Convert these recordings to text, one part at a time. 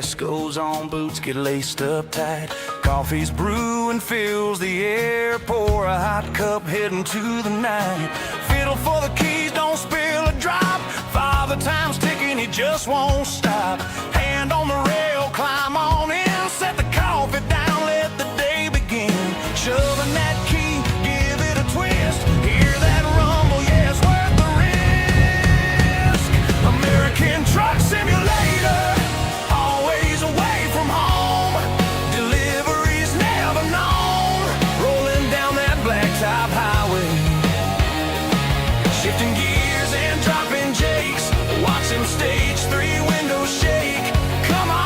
dress goes on, boots get laced up tight. Coffee's brewing, fills the air, pour a hot cup, heading to the night. Fiddle for the keys, don't spill a drop. Father time's ticking, he just won't stop. Hand on the rail, climb on in, set the coffee down, let the day begin. Shoving that key, give it a twist. Hear that rumble, yeah, it's worth the risk. American Truck Simulator, always away from home. Deliveries never known. Rolling down that blacktop highway, shifting gears and dropping jakes. Watch them stage 3 windows shake. Come on.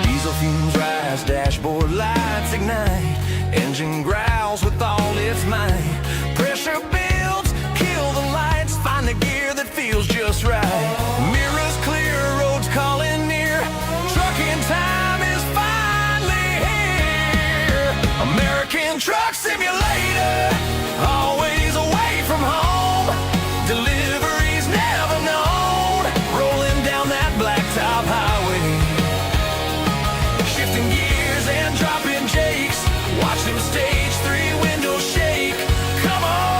Diesel fumes rise, dashboard lights ignite. Engine growls with all its might. Pressure builds, kill the lights. Find the gear that feels just right. Mirrors clear, roads calling near. Trucking time is finally here. American Truck Simulator, always away from home. Deliveries never known. Rolling down that blacktop highway, shifting gears and dropping jakes. Watch them stage 3 windows shake. Come on.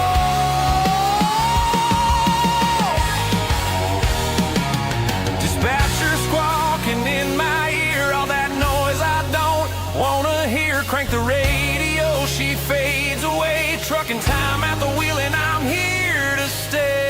Dispatcher squawking in my ear, all that noise I don't wanna hear. Crank the radio, she fades away. Trucking time at the wheel and I'm here to stay.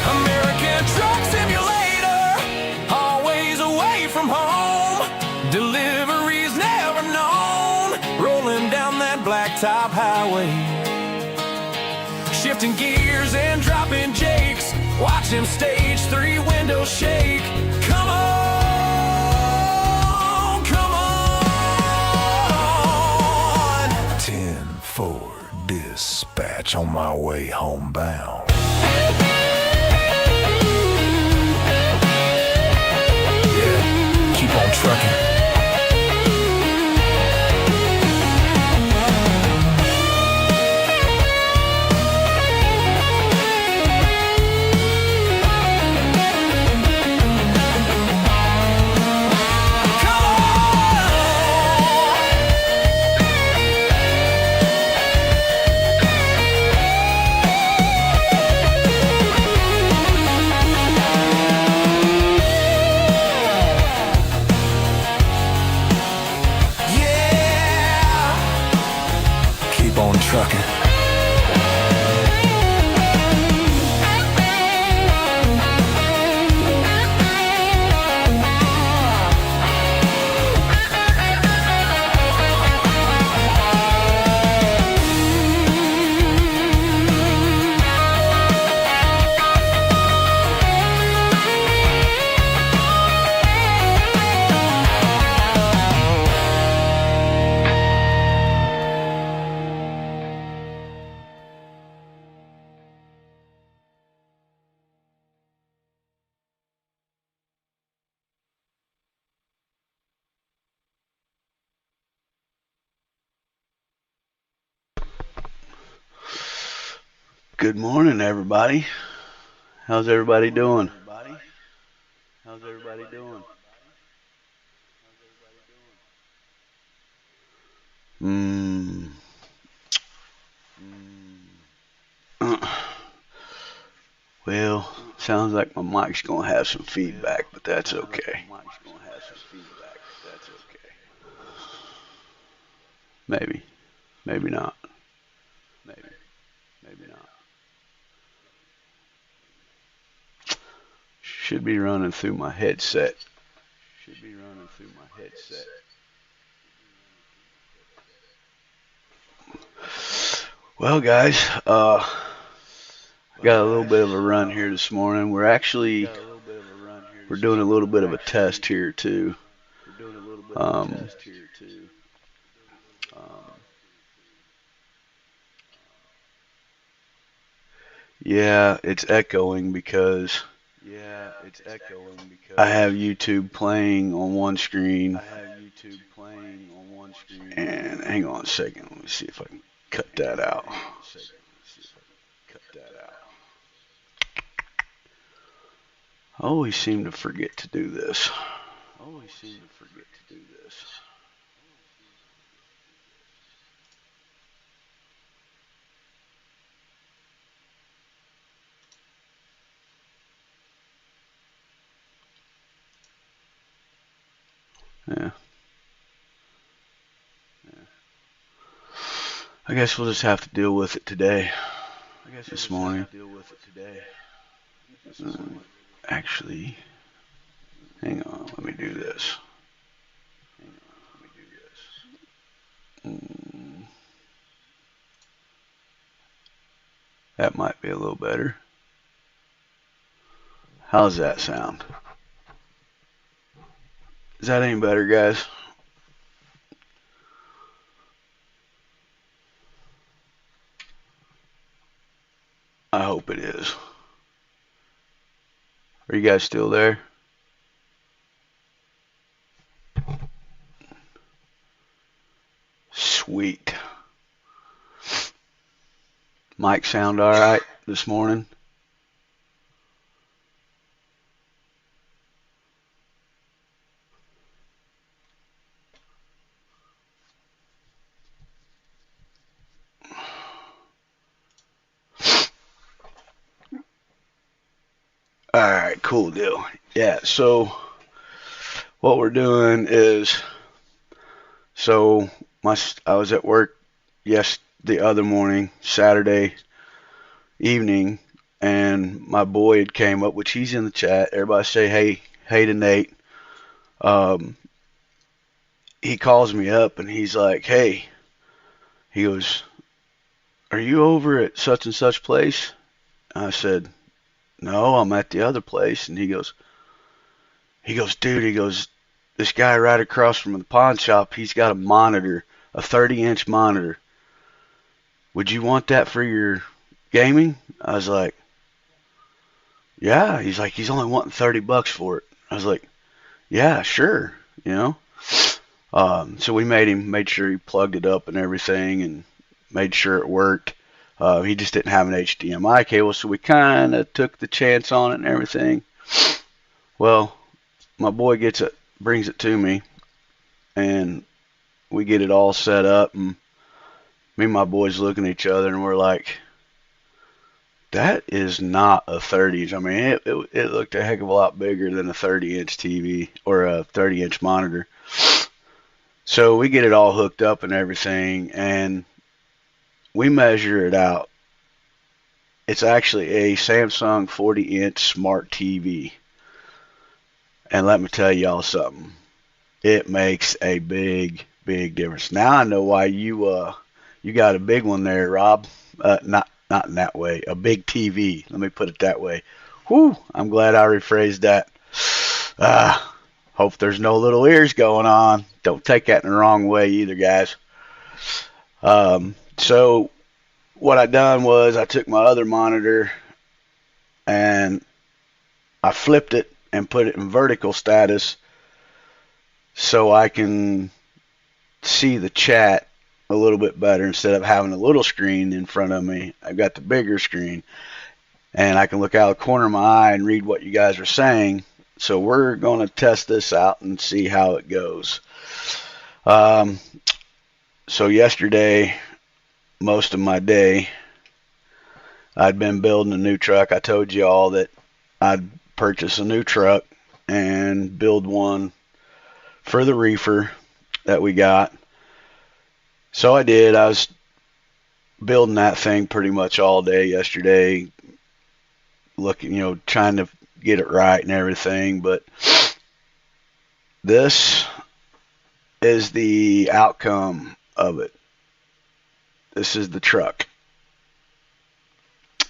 American Truck Simulator, always away from home. Deliveries never known. Rolling down that blacktop highway, shifting gears and dropping jakes. Watch them stage 3 windows shake. Come on, come on. 10-4 dispatch on my way homebound. Yeah, keep on trucking. Keep on trucking. Good morning, everybody. How's everybody doing? Well, sounds like my mic's gonna have some feedback, but that's okay. Maybe not. Should be running through my headset. Well, guys, got a little bit of a run here this morning. We're doing a little bit of a test here too. Yeah, it's echoing because I have YouTube playing on one screen. And hang on a second, let me see if I can cut that out. I always seem to forget to do this. Yeah. I guess we'll just have to deal with it today. This morning. Actually, hang on, let me do this. That might be a little better. How's that sound? Is that any better, guys? I hope it is. Are you guys still there? Sweet. Mic sound all right this morning? All right, cool deal. Yeah, so what we're doing is, I was at work the other morning, Saturday evening, and my boy had came up, which he's in the chat. Everybody say hey to Nate. He calls me up and he's like, hey, he goes, are you over at such and such place? I said, no, I'm at the other place. And he goes, dude, this guy right across from the pawn shop, he's got a monitor, a 30-inch monitor. Would you want that for your gaming? I was like, yeah. He's like, he's only wanting $30 for it. I was like, yeah, sure, you know. So we made sure he plugged it up and everything, and made sure it worked. He just didn't have an HDMI cable, so we kind of took the chance on it and everything. Well, my boy brings it to me, and we get it all set up, and me and my boys looking at each other, and we're like, that is not a 30-inch. I mean, it looked a heck of a lot bigger than a 30-inch TV or a 30-inch monitor. So we get it all hooked up and everything, and we measure it out. It's actually a Samsung 40-inch smart TV. And let me tell y'all something. It makes a big, big difference. Now I know why you got a big one there, Rob. Not in that way. A big TV. Let me put it that way. Whew, I'm glad I rephrased that. Hope there's no little ears going on. Don't take that in the wrong way either, guys. So what I done was I took my other monitor and I flipped it and put it in vertical status so I can see the chat a little bit better instead of having a little screen in front of me. I've got the bigger screen and I can look out the corner of my eye and read what you guys are saying. So we're going to test this out and see how it goes. So yesterday, most of my day, I'd been building a new truck. I told you all that I'd purchase a new truck and build one for the reefer that we got. So I did. I was building that thing pretty much all day yesterday, looking, trying to get it right and everything. But this is the outcome of it. This is the truck.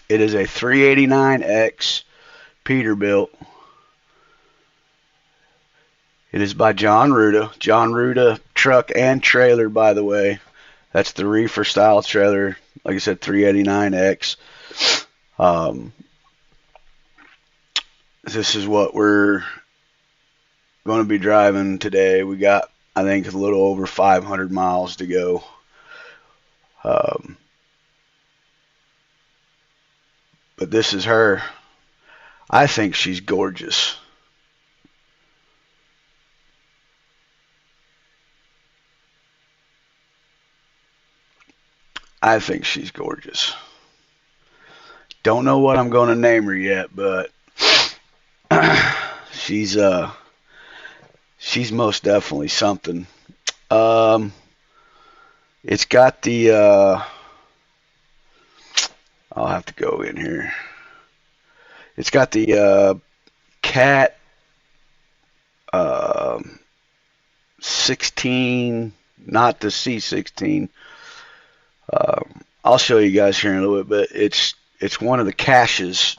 It is a 389X Peterbilt. It is by John Ruda. John Ruda truck and trailer, by the way. That's the reefer style trailer. Like I said, 389X. Um, this is what we're going to be driving today. We got, I think, a little over 500 miles to go. Um, but this is her. I think she's gorgeous. I think she's gorgeous. Don't know what I'm going to name her yet, but she's she's most definitely something. Um, it's got the I'll have to go in here. It's got the cat 16, not the C16. I'll show you guys here in a little bit, but it's one of the Cash's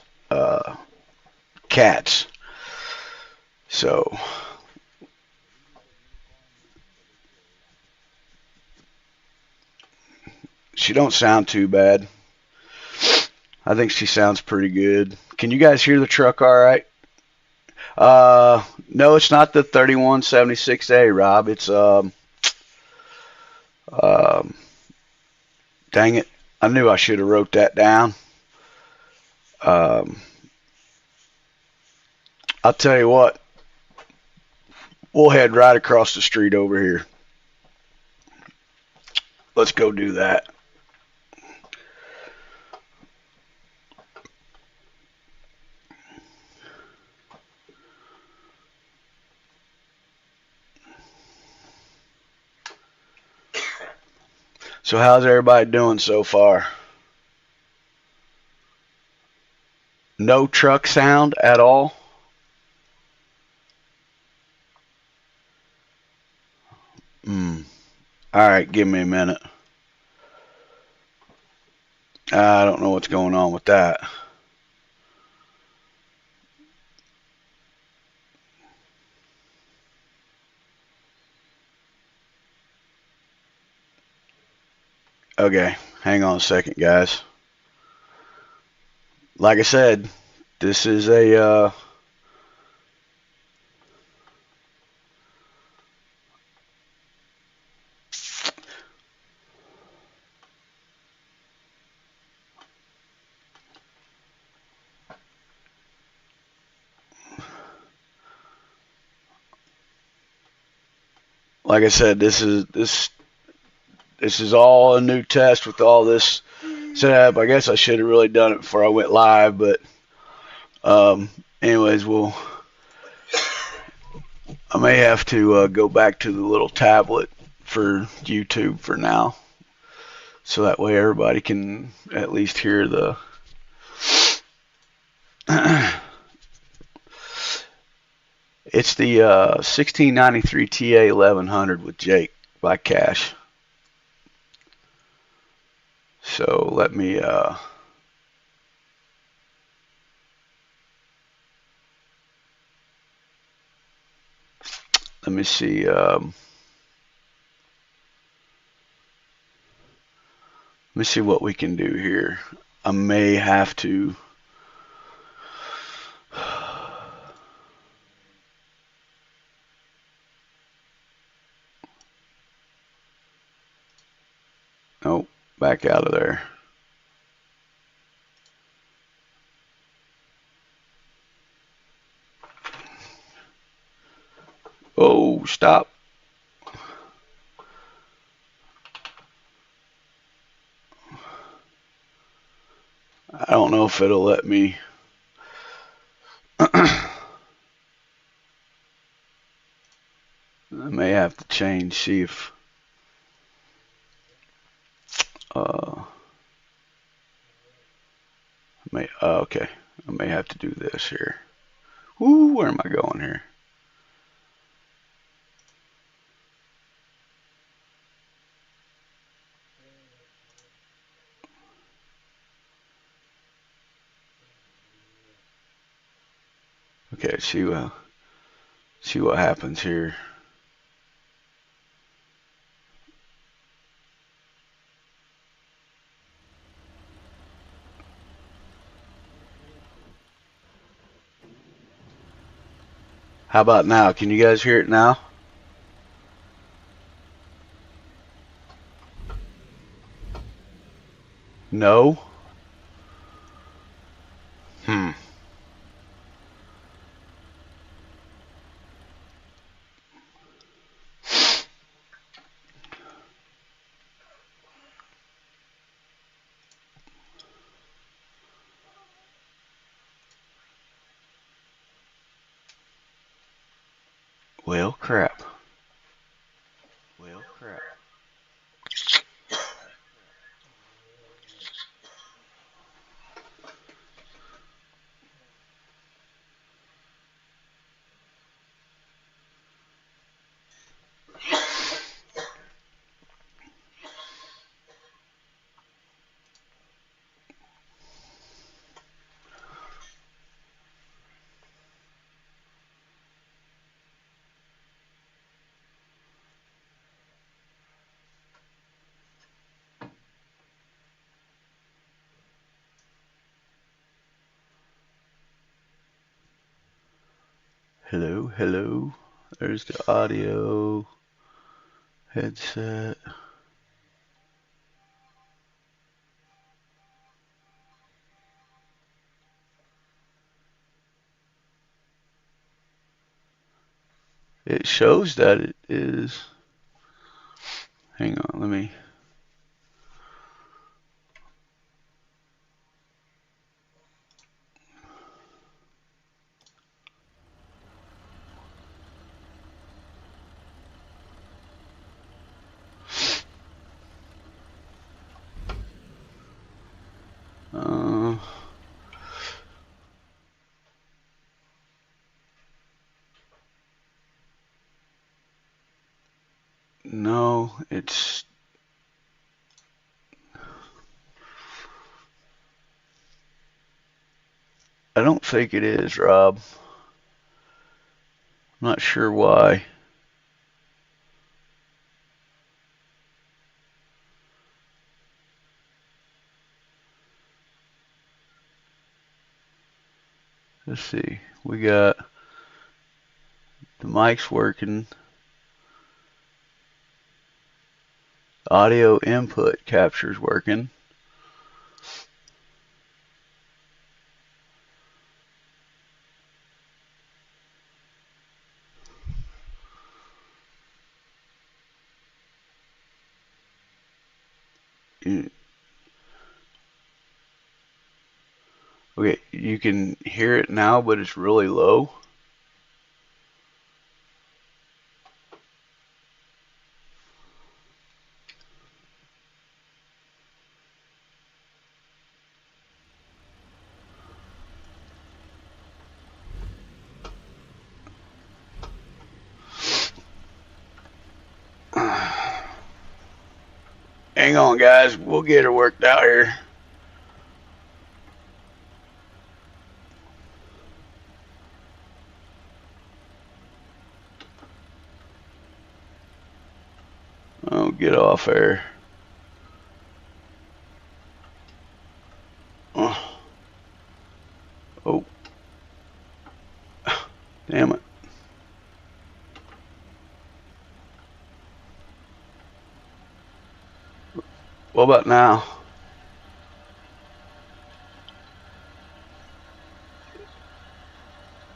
cats. So she don't sound too bad. I think she sounds pretty good. Can you guys hear the truck all right? No, it's not the 3176A, Rob. It's um, dang it. I knew I should have wrote that down. Um, I'll tell you what. We'll head right across the street over here. Let's go do that. So how's everybody doing so far? No truck sound at all? All right, give me a minute. I don't know what's going on with that. Okay, hang on a second, guys. Like I said, this is a like I said, this is all a new test with all this setup. I guess I should have really done it before I went live, but anyways, I may have to go back to the little tablet for YouTube for now, so that way everybody can at least hear the. It's the 1693 TA 1100 with Jake by Cash. So let me see. Let me see what we can do here. I may have to. Nope, back out of there. Oh, stop. I don't know if it'll let me. I may have to change, see if. Okay, I may have to do this here. Ooh, where am I going here? Okay, see what happens here. How about now? Can you guys hear it now? No? Well, crap. Hello, hello. There's the audio headset. It shows that it is. Hang on, let me. No, it's. I don't think it is, Rob. I'm not sure why. Let's see. We got the mic's working. Audio input capture's working. Okay, you can hear it now, but it's really low. Hang on, guys. We'll get her worked out here. Oh, get off there. Oh. Damn it. What about now?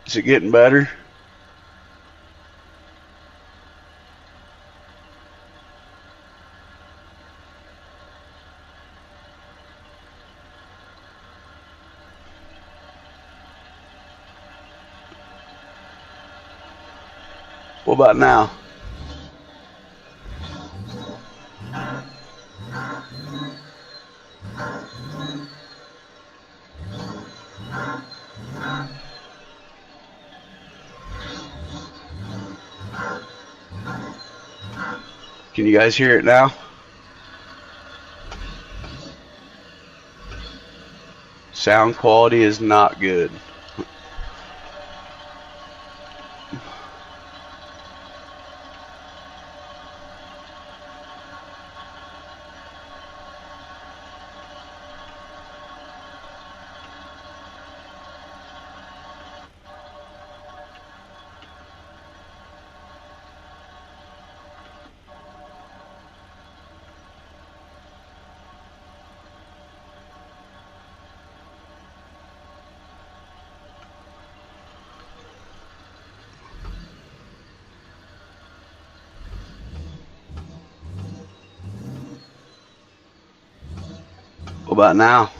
Is it getting better? What about now? Can you guys hear it now? Sound quality is not good. about now?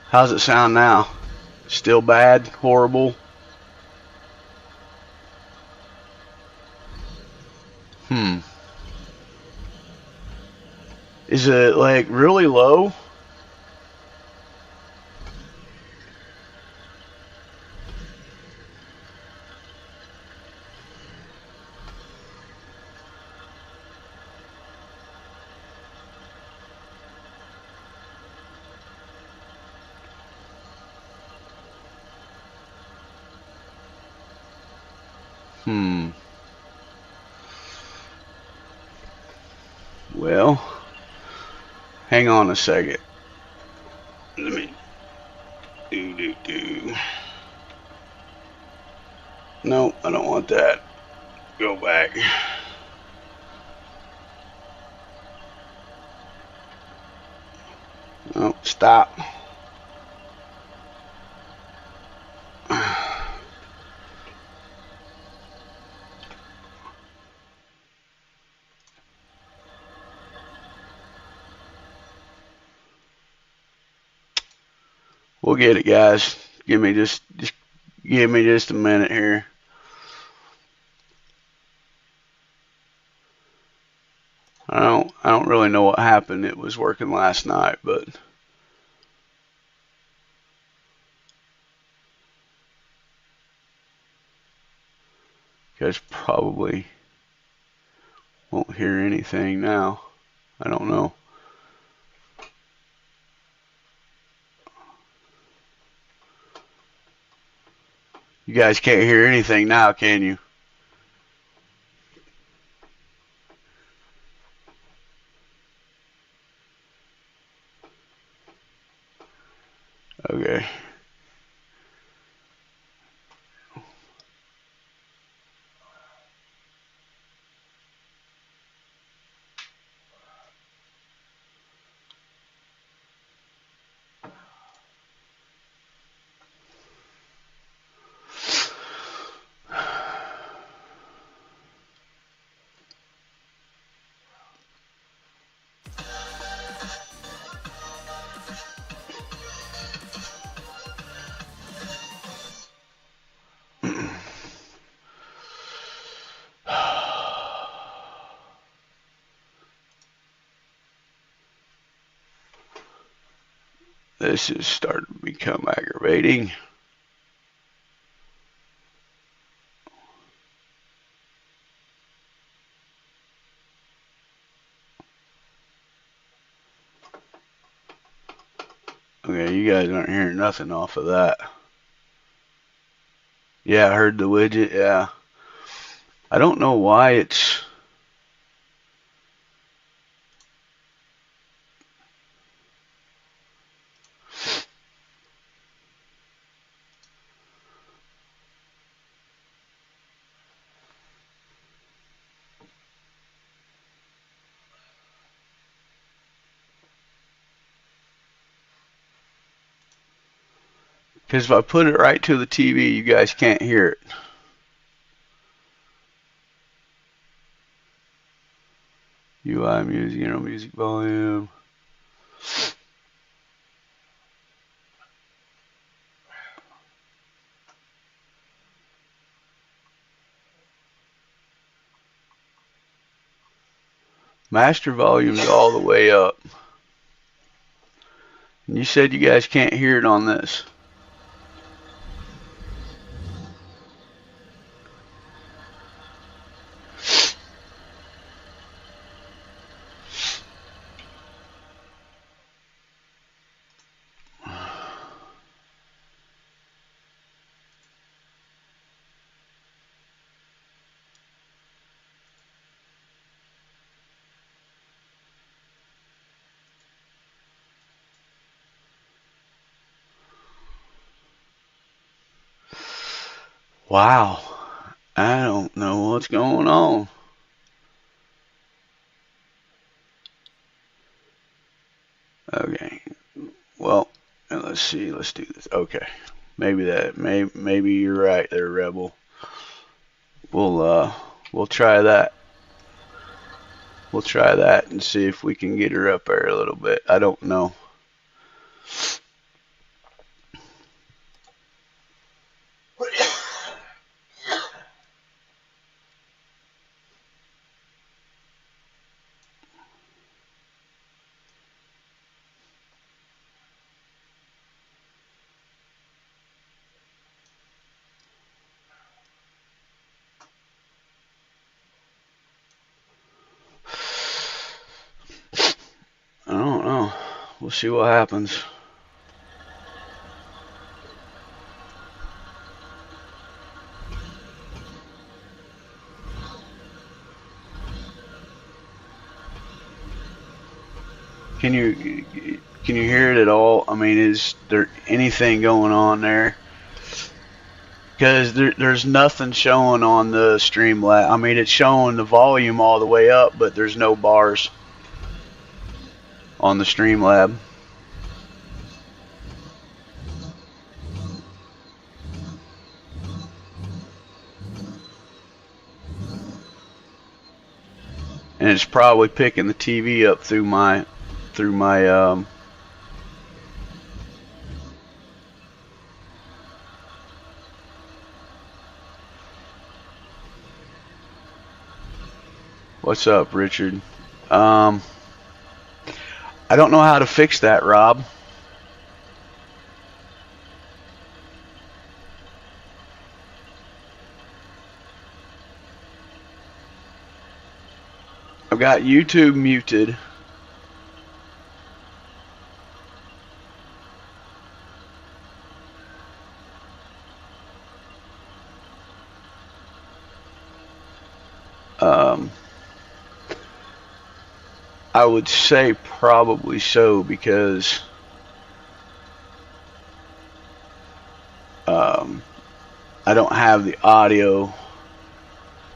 How's it sound now? Still bad? Horrible? Is it like really low? Well, hang on a second. Let me do. No, I don't want that. Go back. Oh, stop. We'll get it, guys. Give me just give me just a minute here. I don't really know what happened. It was working last night, but you guys probably won't hear anything now. I don't know. You guys can't hear anything now, can you? Okay. This is starting to become aggravating. Okay, you guys aren't hearing nothing off of that. Yeah, I heard the widget, yeah. I don't know why it's... Because if I put it right to the TV, you guys can't hear it. UI music, music volume. Master volume's all the way up. And you said you guys can't hear it on this. Wow. I don't know what's going on. Okay. Well, let's see. Let's do this. Okay. Maybe you're right there, Rebel. We'll try that. We'll try that and see if we can get her up there a little bit. I don't know. I don't know. We'll see what happens. Can you hear it at all? I mean, is there anything going on there? Because there's nothing showing on the Streamlab. I mean, it's showing the volume all the way up, but there's no bars on the Streamlab. And it's probably picking the TV up through my What's up, Richard? I don't know how to fix that, Rob. I've got YouTube muted. I would say probably so because I don't have the audio.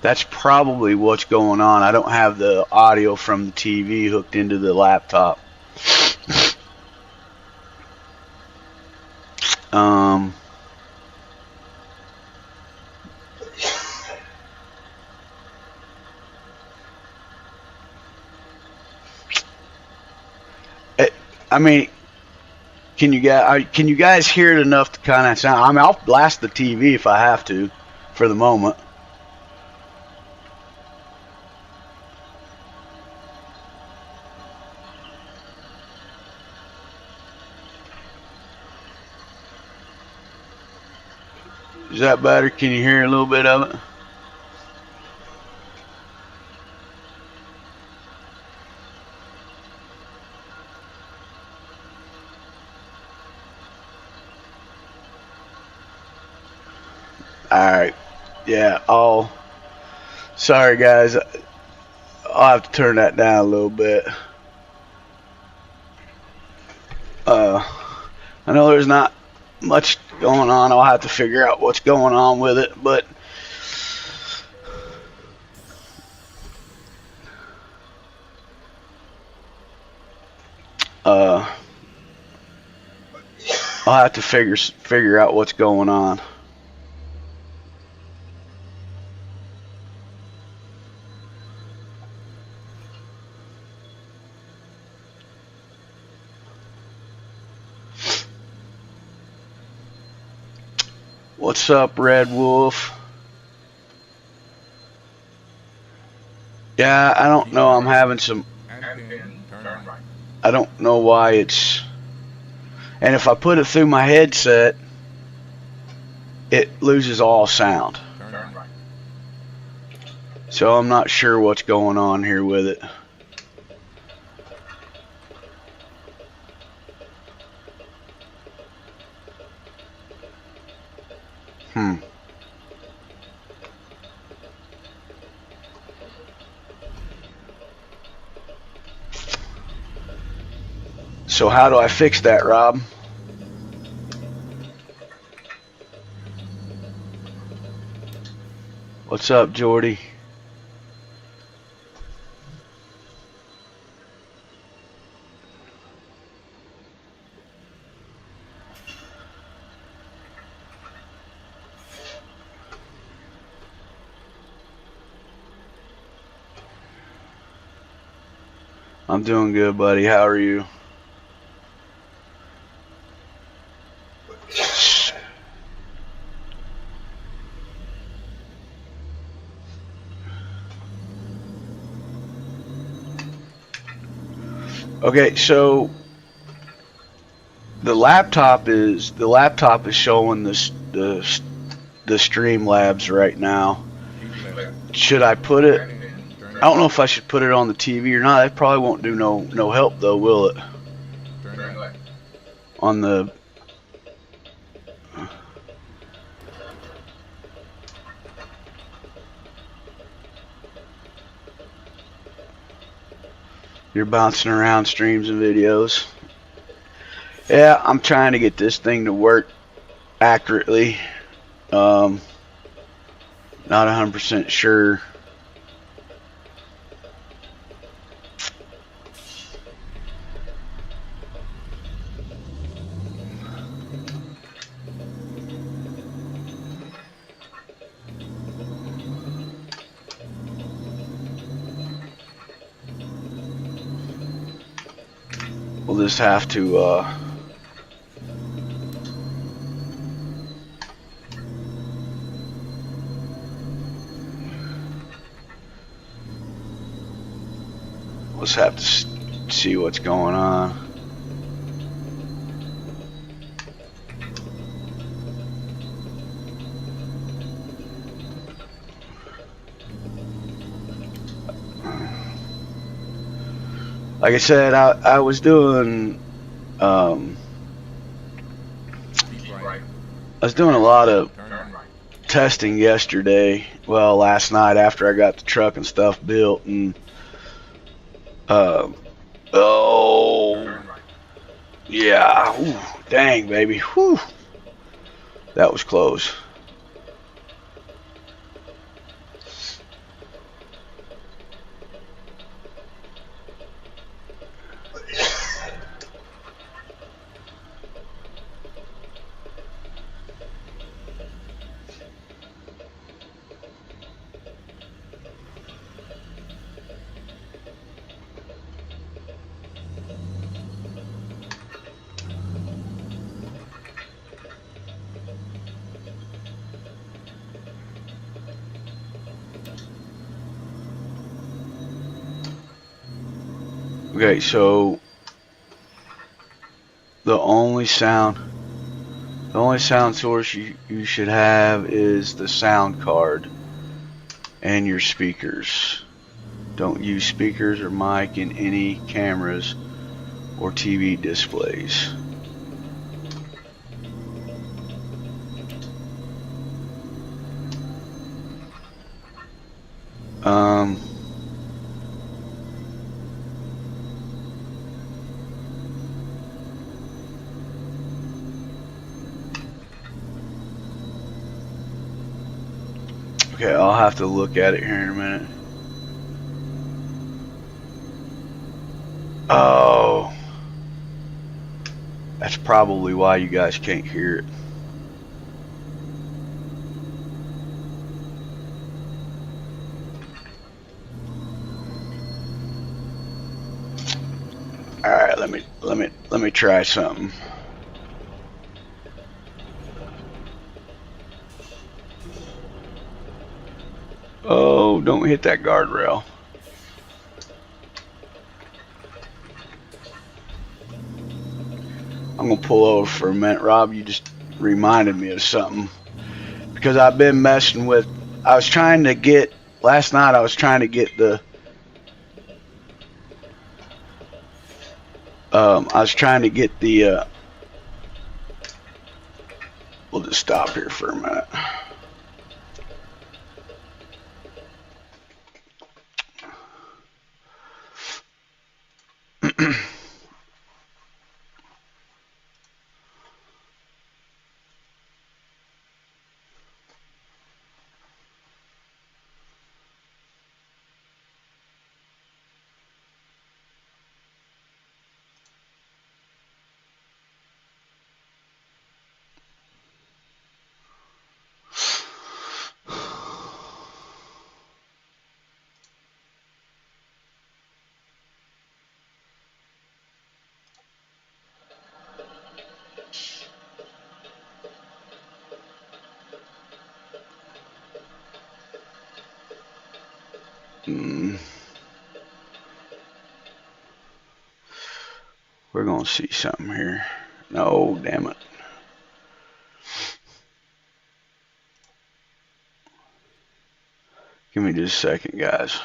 That's probably what's going on. I don't have the audio from the TV hooked into the laptop. I mean, can you guys hear it enough to kind of sound? I mean, I'll blast the TV if I have to, for the moment. Is that better? Can you hear a little bit of it? Alright. Yeah, sorry guys. I'll have to turn that down a little bit. I know there's not much going on. I'll have to figure out what's going on with it, but I'll have to figure out what's going on. What's up, Red Wolf? Yeah, I don't know. I'm having some. I don't know why it's. And if I put it through my headset, it loses all sound. So I'm not sure what's going on here with it. So how do I fix that, Rob? What's up, Jordy? I'm doing good, buddy. How are you? Okay, so the laptop is showing the Streamlabs right now. Should I put it? I don't know if I should put it on the TV or not. It probably won't do no help though, will it? On the you're bouncing around streams and videos. Yeah, I'm trying to get this thing to work accurately. Not 100% sure. We'll just have to let's have to see what's going on. Like I said, I was doing I was doing a lot of testing yesterday. Well, last night after I got the truck and stuff built, and oh yeah, ooh, dang baby, whew, that was close. Okay, so the only sound source you should have is the sound card and your speakers. Don't use speakers or mic in any cameras or TV displays. Okay, I'll have to look at it here in a minute. Oh, that's probably why you guys can't hear it. All right, let me try something. Oh, don't hit that guardrail. I'm gonna pull over for a minute. Rob, you just reminded me of something because I've been messing with. I was trying to get last night. I was trying to get the. I was trying to get the. We'll just stop here for a minute. We're gonna see something here. No, damn it. Give me just a second, guys.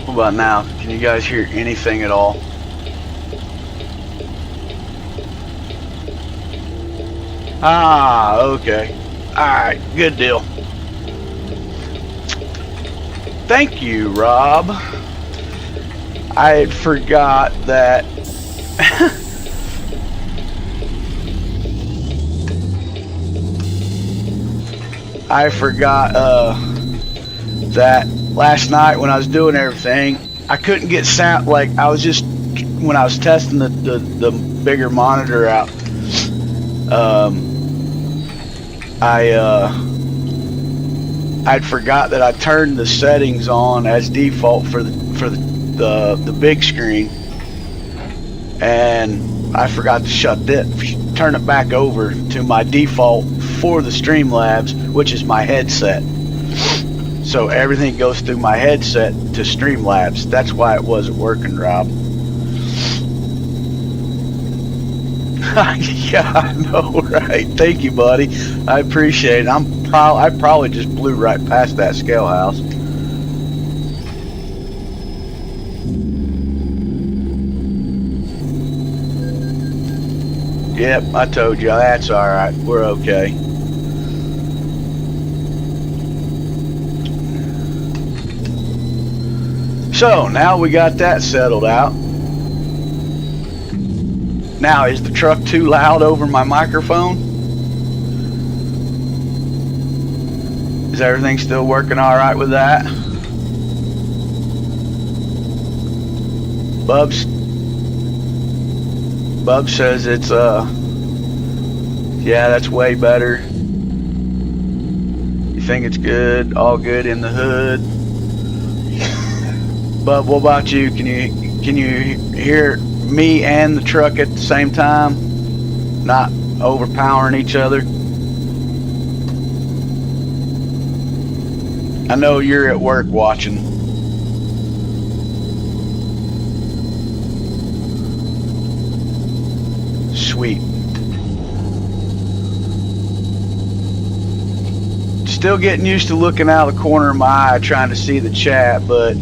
What about now? Can you guys hear anything at all? Ah, okay. Alright, good deal. Thank you, Rob. I had forgot that I forgot that last night when I was doing everything, I couldn't get sound. Like, I was just, when I was testing the bigger monitor out, I'd forgot that I turned the settings on as default for the big screen, and I forgot to turn it back over to my default for the Streamlabs, which is my headset. So everything goes through my headset to Streamlabs. That's why it wasn't working, Rob. Yeah, I know, right? Thank you, buddy. I appreciate it. I probably just blew right past that scale house. Yep, I told you. That's all right. We're okay. So now we got that settled out. Now, is the truck too loud over my microphone? Is everything still working all right with that? Bubs says it's yeah, that's way better. You think it's good? All good in the hood? Bub, what about you? Can you hear me and the truck at the same time, not overpowering each other? I know you're at work watching. Sweet. Still getting used to looking out of the corner of my eye trying to see the chat, but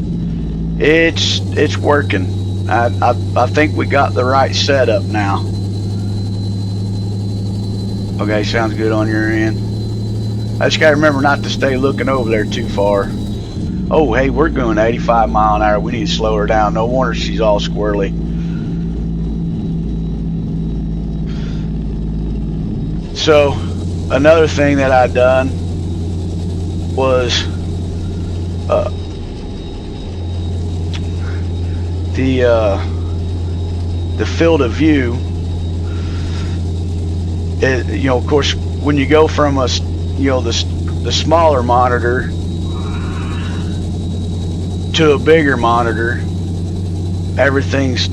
it's working. I think we got the right setup now. Okay, sounds good on your end. I just gotta remember not to stay looking over there too far. Oh, hey, we're going 85 mile an hour. We need to slow her down. No wonder she's all squirrely. So, another thing that I done was the field of view. You know, of course, when you go from the smaller monitor to a bigger monitor, everything's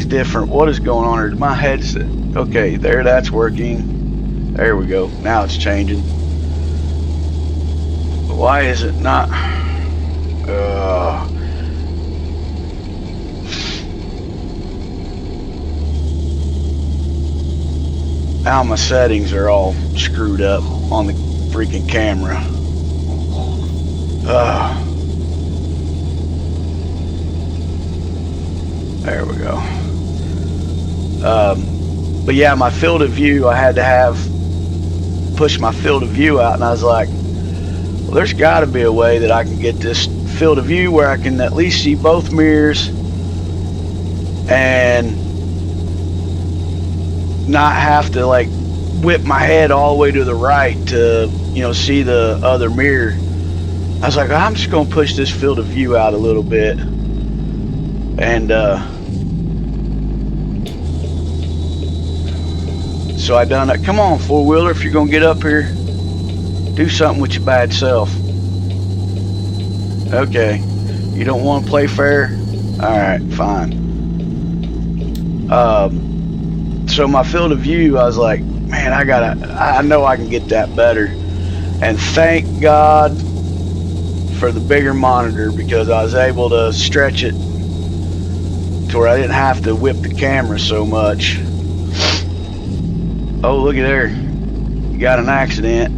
different. What is going on here? My headset. Okay, there, that's working. There we go. Now it's changing. Why is it not? Now my settings are all screwed up on the freaking camera. There we go. But yeah, my field of view, I had to push my field of view out, and I was like, well, there's got to be a way that I can get this field of view where I can at least see both mirrors and not have to like whip my head all the way to the right to, you know, see the other mirror. I was like, I'm just gonna push this field of view out a little bit, and So I done it. Come on, four-wheeler, if you're gonna get up here, do something with your bad self. Okay, you don't want to play fair? Alright, fine. So my field of view, I was like, man, I know I can get that better. And thank God for the bigger monitor, because I was able to stretch it to where I didn't have to whip the camera so much. Oh, look at there. You got an accident.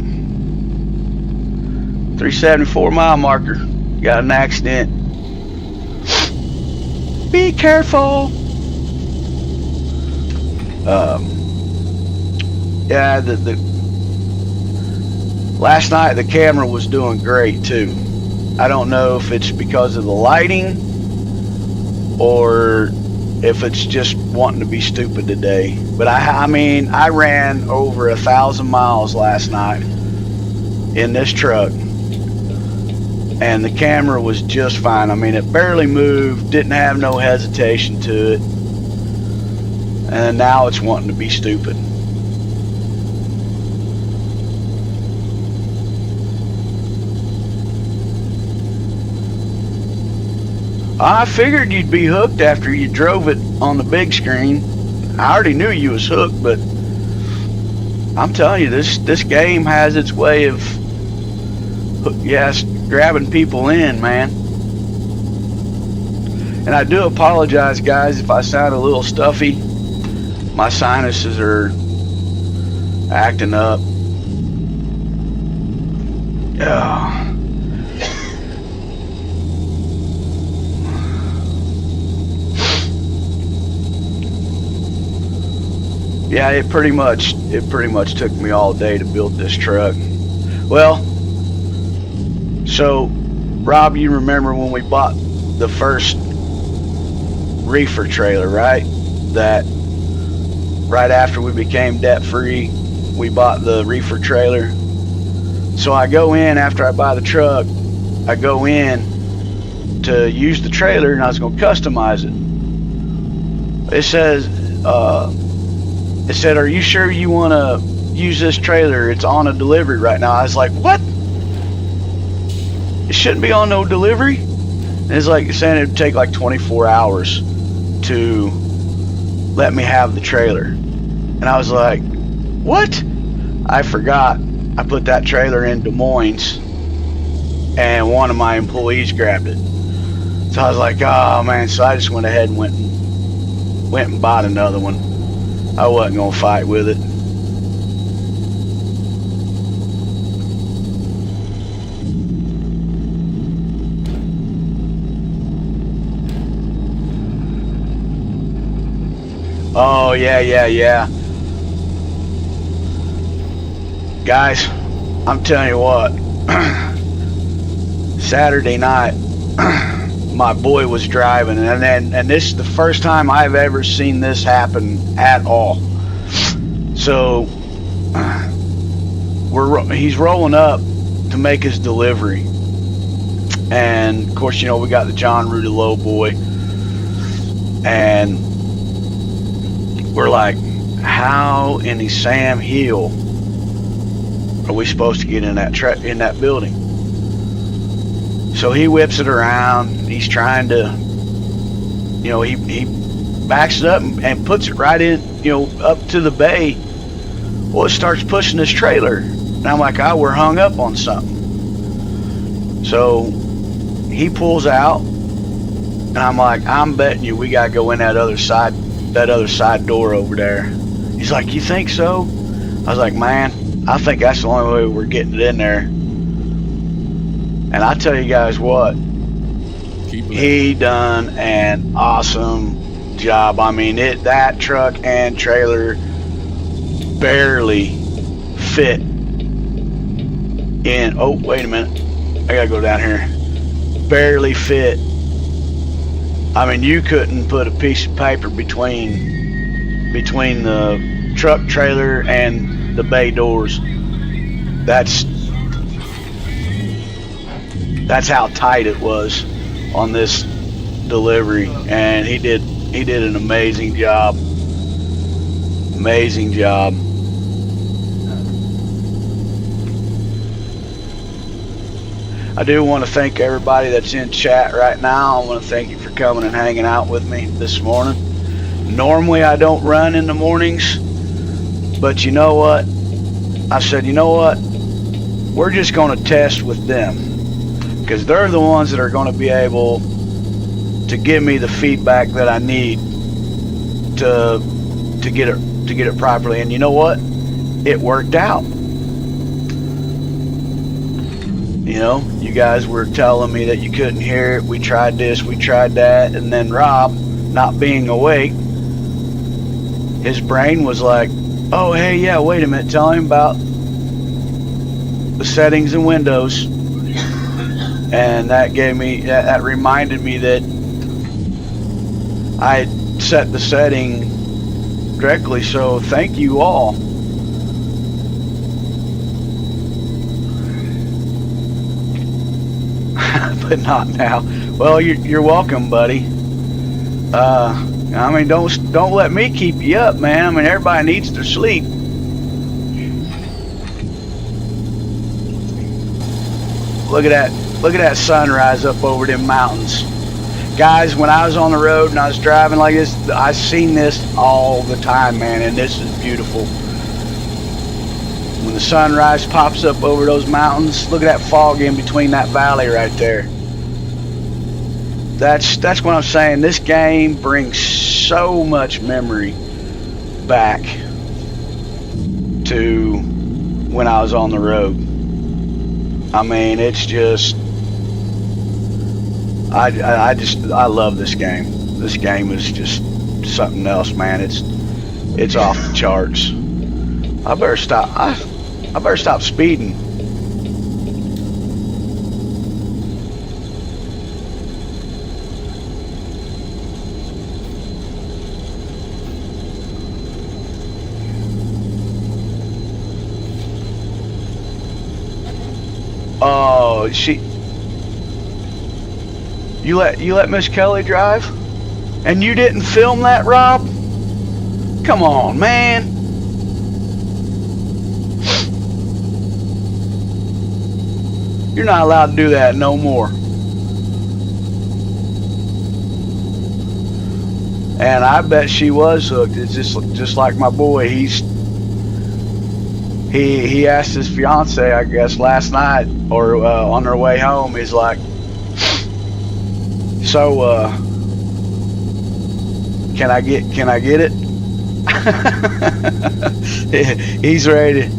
374 mile marker. You got an accident. Be careful. Yeah, the last night the camera was doing great too. I don't know if it's because of the lighting or if it's just wanting to be stupid today. But I mean, I ran over 1,000 miles last night in this truck, and the camera was just fine. I mean, it barely moved, didn't have no hesitation to it, and now it's wanting to be stupid. I figured you'd be hooked after you drove it on the big screen. I already knew you was hooked, but I'm telling you, this game has its way of, yes, grabbing people in, man. And I do apologize, guys, if I sound a little stuffy. My sinuses are acting up. Yeah. Yeah, it pretty much took me all day to build this truck. Well, so Rob, you remember when we bought the first reefer trailer, right? That right after we became debt free, we bought the reefer trailer. So I go in after I buy the truck, I go in to use the trailer, and I was going to customize it. It said, are you sure you want to use this trailer? It's on a delivery right now. I was like, what? It shouldn't be on no delivery. And it's like saying it'd take like 24 hours to let me have the trailer. And I was like, what? I forgot. I put that trailer in Des Moines, and one of my employees grabbed it. So I was like, oh man. So I just went ahead and went and bought another one. I wasn't gonna fight with it. Oh yeah. Guys, I'm telling you what. Saturday night, my boy was driving, and this is the first time I've ever seen this happen at all. So he's rolling up to make his delivery, and of course, you know, we got the John Rudelow boy, and we're like, how in the Sam Hill are we supposed to get in that building? So he whips it around. He's trying to, you know, he backs it up and puts it right in, you know, up to the bay. Well, it starts pushing this trailer. And I'm like, oh, we're hung up on something. So he pulls out, and I'm like, I'm betting you we gotta go in that other side door over there. He's like, you think so? I was like, man, I think that's the only way we're getting it in there. And I tell you guys what, he done an awesome job. I mean, that truck and trailer barely fit in. Oh, wait a minute, I gotta go down here. Barely fit. I mean, you couldn't put a piece of paper between the truck trailer and the bay doors. That's how tight it was on this delivery, and he did an amazing job. I do want to thank everybody that's in chat right now. I want to thank you for coming and hanging out with me this morning. Normally I don't run in the mornings, but you know what? I said, you know what? We're just going to test with them, because they're the ones that are going to be able to give me the feedback that I need to get it properly. And you know what? It worked out. You know, you guys were telling me that you couldn't hear it. We tried this, we tried that, and then Rob, not being awake, his brain was like, oh, hey, yeah, wait a minute, tell him about the settings in Windows. And that reminded me that I had set the setting correctly, so thank you all. But not now. Well, you're welcome, buddy. I mean, don't let me keep you up, man. I mean, everybody needs their sleep. Look at that sunrise up over them mountains. Guys, when I was on the road and I was driving like this, I seen this all the time, man, and this is beautiful. When the sunrise pops up over those mountains, look at that fog in between that valley right there. That's what I'm saying. This game brings so much memory back to when I was on the road. I mean, it's just, I love this game. This game is just something else, man. It's off the charts. I better stop speeding. Oh, you let Miss Kelly drive? And you didn't film that, Rob? Come on, man. You're not allowed to do that no more. And I bet she was hooked. It's just like my boy. He asked his fiance, I guess, last night or on their way home. He's like, so can I get it? He's ready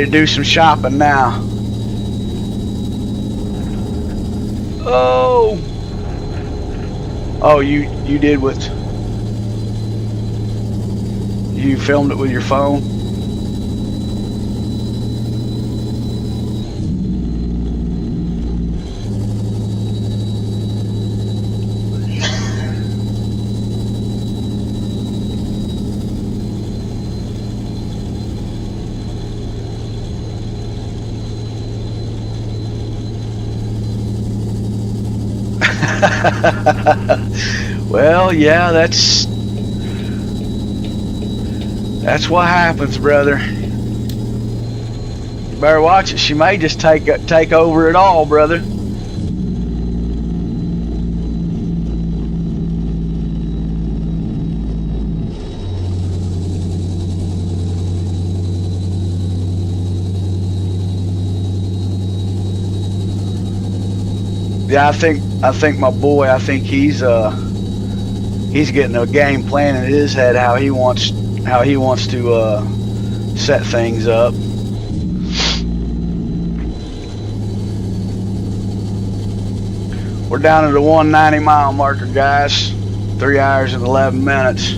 to do some shopping now. Oh, you did what? You filmed it with your phone? Well, yeah, that's what happens, brother. You better watch it. She may just take over it all, brother. Yeah, I think my boy, he's getting a game plan in his head how he wants to set things up. We're down to the 190 mile marker, guys. 3 hours and 11 minutes.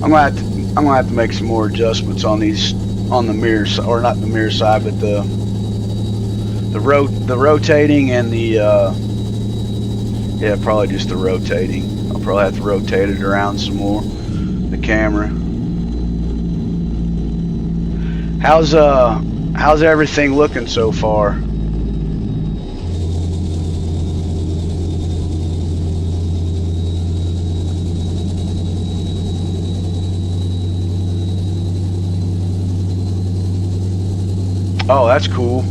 I'm gonna have to make some more adjustments on the mirror, or not the mirror side, but the rotating and the yeah, probably just the rotating. I'll probably have to rotate it around some more, the camera. How's everything looking so far? Oh, that's cool.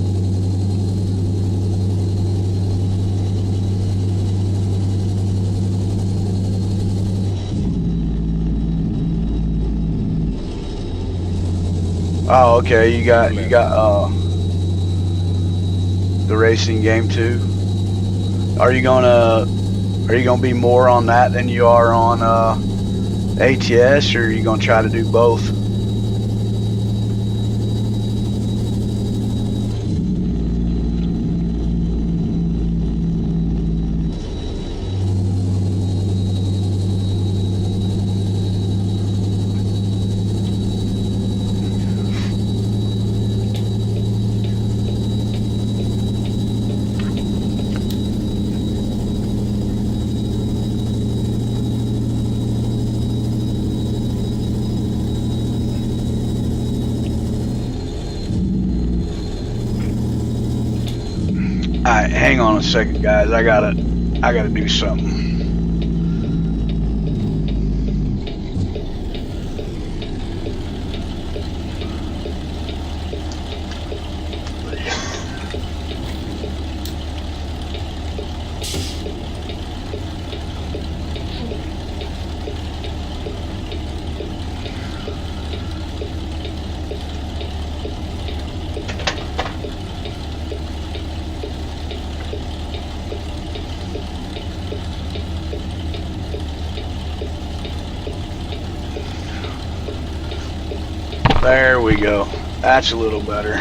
Oh, okay. You got the racing game too. Are you gonna be more on that than you are on ATS, or are you gonna try to do both? All right, hang on a second, guys. I gotta do something. There we go. That's a little better.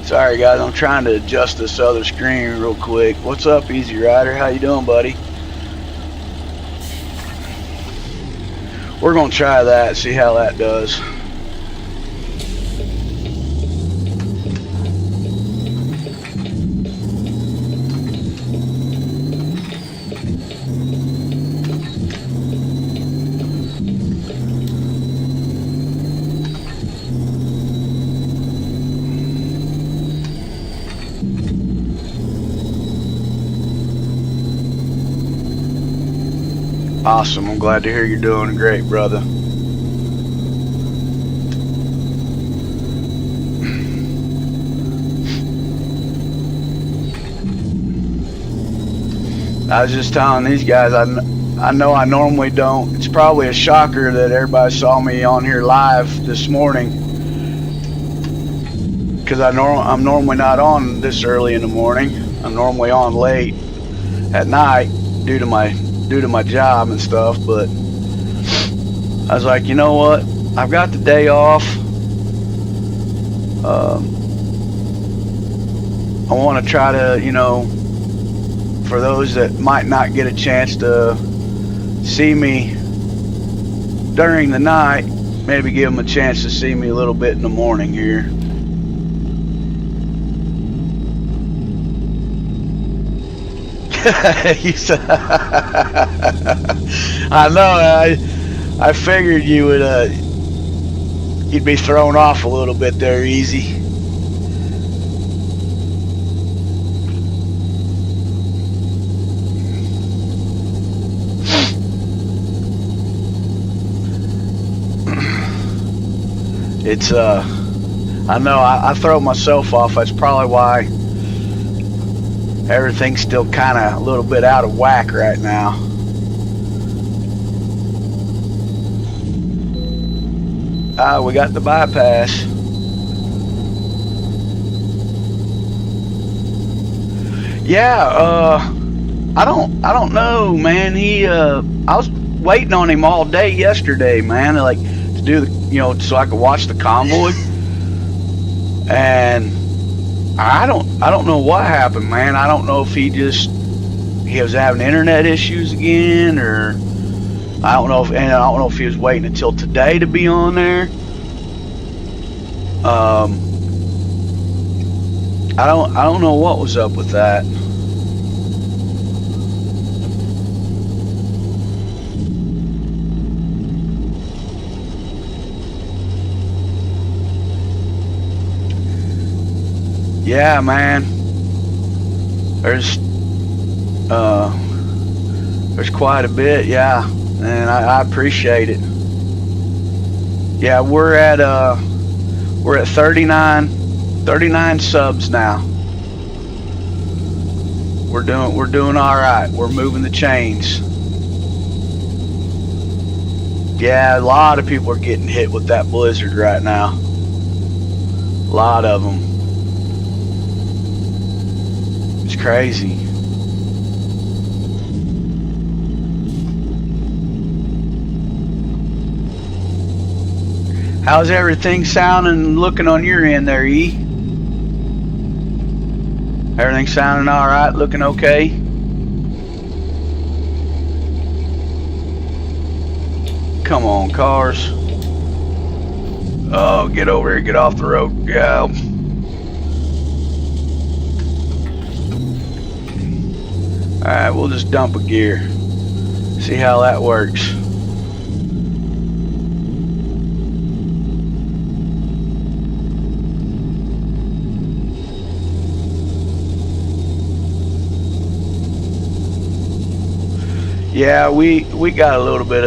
Sorry guys, I'm trying to adjust this other screen real quick. What's up, Easy Rider? How you doing, buddy? We're gonna try that, see how that does. Awesome. I'm glad to hear you're doing great, brother. I was just telling these guys, I know I normally don't. It's probably a shocker that everybody saw me on here live this morning, because I'm normally not on this early in the morning. I'm normally on late at night due to my job and stuff. But I was like, you know what? I've got the day off. I want to try to, for those that might not get a chance to see me during the night, maybe give them a chance to see me a little bit in the morning here. I know. I figured you would. You'd be thrown off a little bit there, Easy. It's I know I throw myself off. That's probably why everything's still kind of a little bit out of whack right now. We got the bypass. Yeah, I don't know, man. I was waiting on him all day yesterday, man, like to do the, so I could watch the convoy. And I don't know what happened, man. I don't know if he was having internet issues again, or I don't know if he was waiting until today to be on there. I don't know what was up with that. Yeah, man. There's quite a bit, yeah, and I appreciate it. Yeah, we're at 39 subs now. We're doing all right. We're moving the chains. Yeah, a lot of people are getting hit with that blizzard right now. A lot of them. It's crazy. How's everything sounding and looking on your end there, E? Everything sounding all right, looking okay? Come on, cars. Oh, get over here, get off the road. Yeah. Alright, we'll just dump a gear. See how that works. Yeah, we got a little bit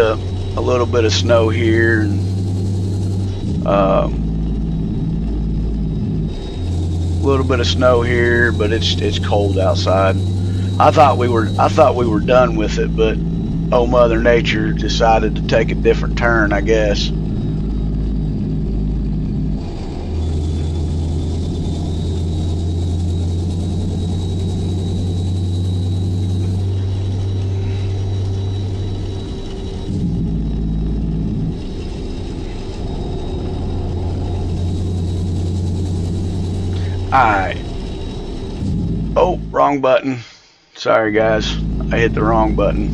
of snow here, and a little bit of snow here, but it's cold outside. I thought we were done with it, but old Mother Nature decided to take a different turn, I guess. Alright. Oh, wrong button. Sorry guys, I hit the wrong button.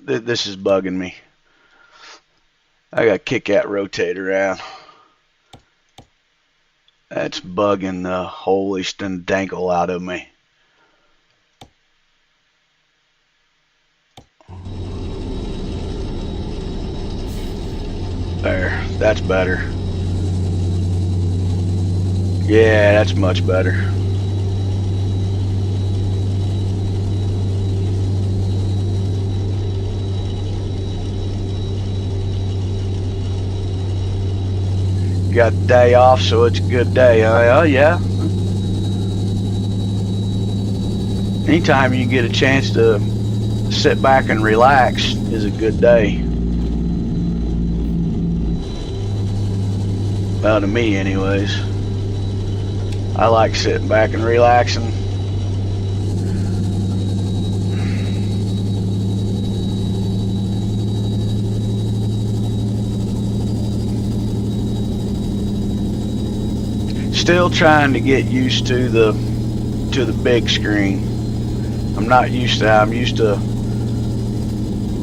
This is bugging me. I gotta kick that rotator out. That's bugging the holy stendankle out of me. There, that's better. Yeah, that's much better. Got the day off, so it's a good day. Oh yeah. Anytime you get a chance to sit back and relax is a good day. Well, to me anyways. I like sitting back and relaxing. Still trying to get used to the big screen. I'm used to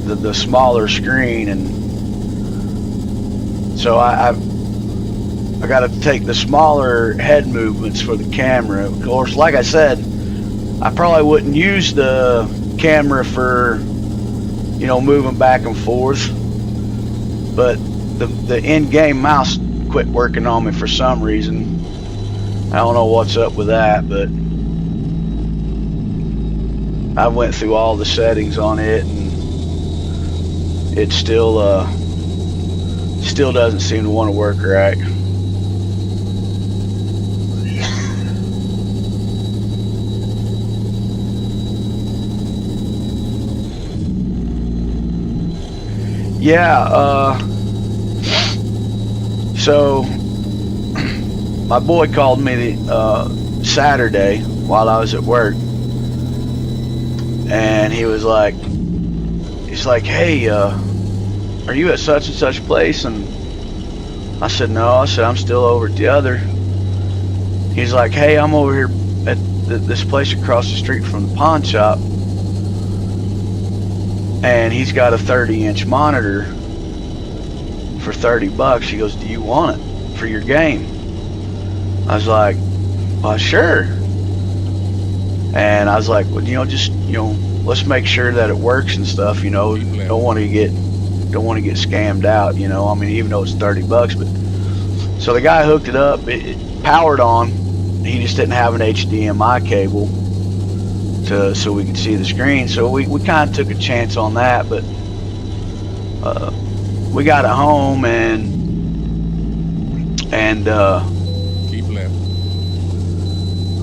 the smaller screen, and so I got to take the smaller head movements for the camera. Of course, like I said, I probably wouldn't use the camera for, you know, moving back and forth, but the in-game mouse quit working on me for some reason. I don't know what's up with that, but I went through all the settings on it, and it still doesn't seem to want to work right. Yeah, so my boy called me Saturday while I was at work, and he's like, hey, are you at such and such place? And I said, no. I said, I'm still over at the other. He's like, hey, I'm over here at this place across the street from the pawn shop, and he's got a 30-inch monitor for $30. He goes, do you want it for your game? I was like, well, sure. And I was like, well, just let's make sure that it works and stuff. Don't want to get don't want to get scammed out, you know. I mean, even though it's $30, but so the guy hooked it up. It powered on. He just didn't have an HDMI cable so we could see the screen. So we kind of took a chance on that, but we got it home and Keep left.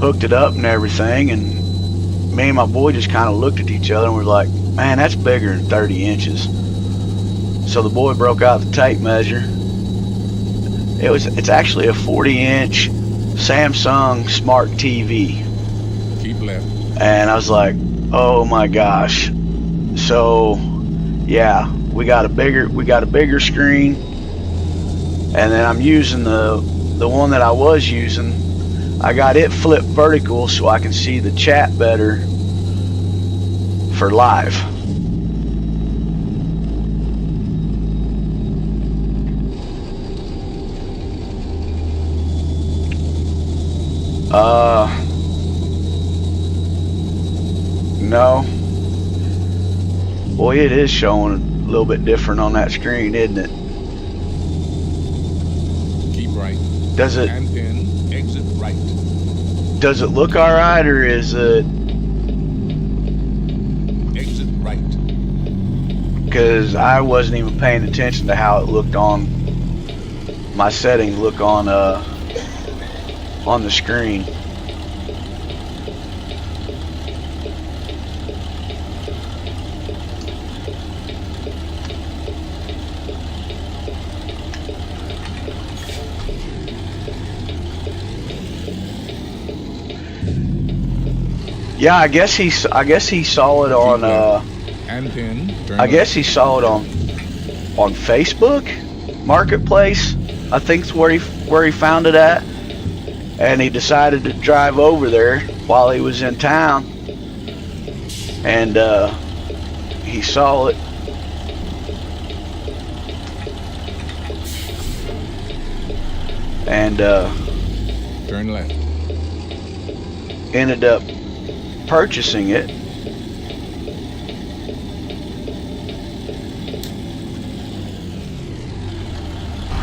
hooked it up and everything, and me and my boy just kind of looked at each other and we're like, man, that's bigger than 30 inches. So the boy broke out the tape measure. It's actually a 40-inch Samsung Smart TV. Keep left. And I was like, oh my gosh. So yeah, we got a bigger screen, and then I'm using the one that I was using. I got it flipped vertical so I can see the chat better for live. No. Boy, it is showing a little bit different on that screen, isn't it? Keep right. Does it And then exit right. look all right, or is it? Exit right. Because I wasn't even paying attention to how it looked on my settings. Look on the screen. Yeah, I guess he saw it on And then turn I guess left. he saw it on Facebook Marketplace. I think it's where he found it at, and he decided to drive over there while he was in town, and he saw it. And Turn left. ended up purchasing it.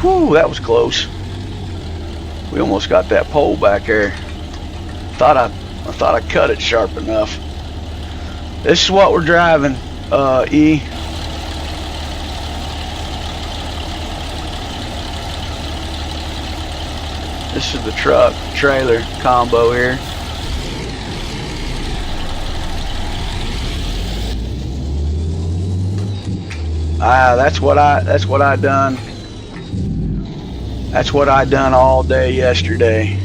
Whew, that was close. We almost got that pole back there. I thought I cut it sharp enough. This is what we're driving, E. This is the truck trailer combo here. That's what I done. That's what I done all day yesterday.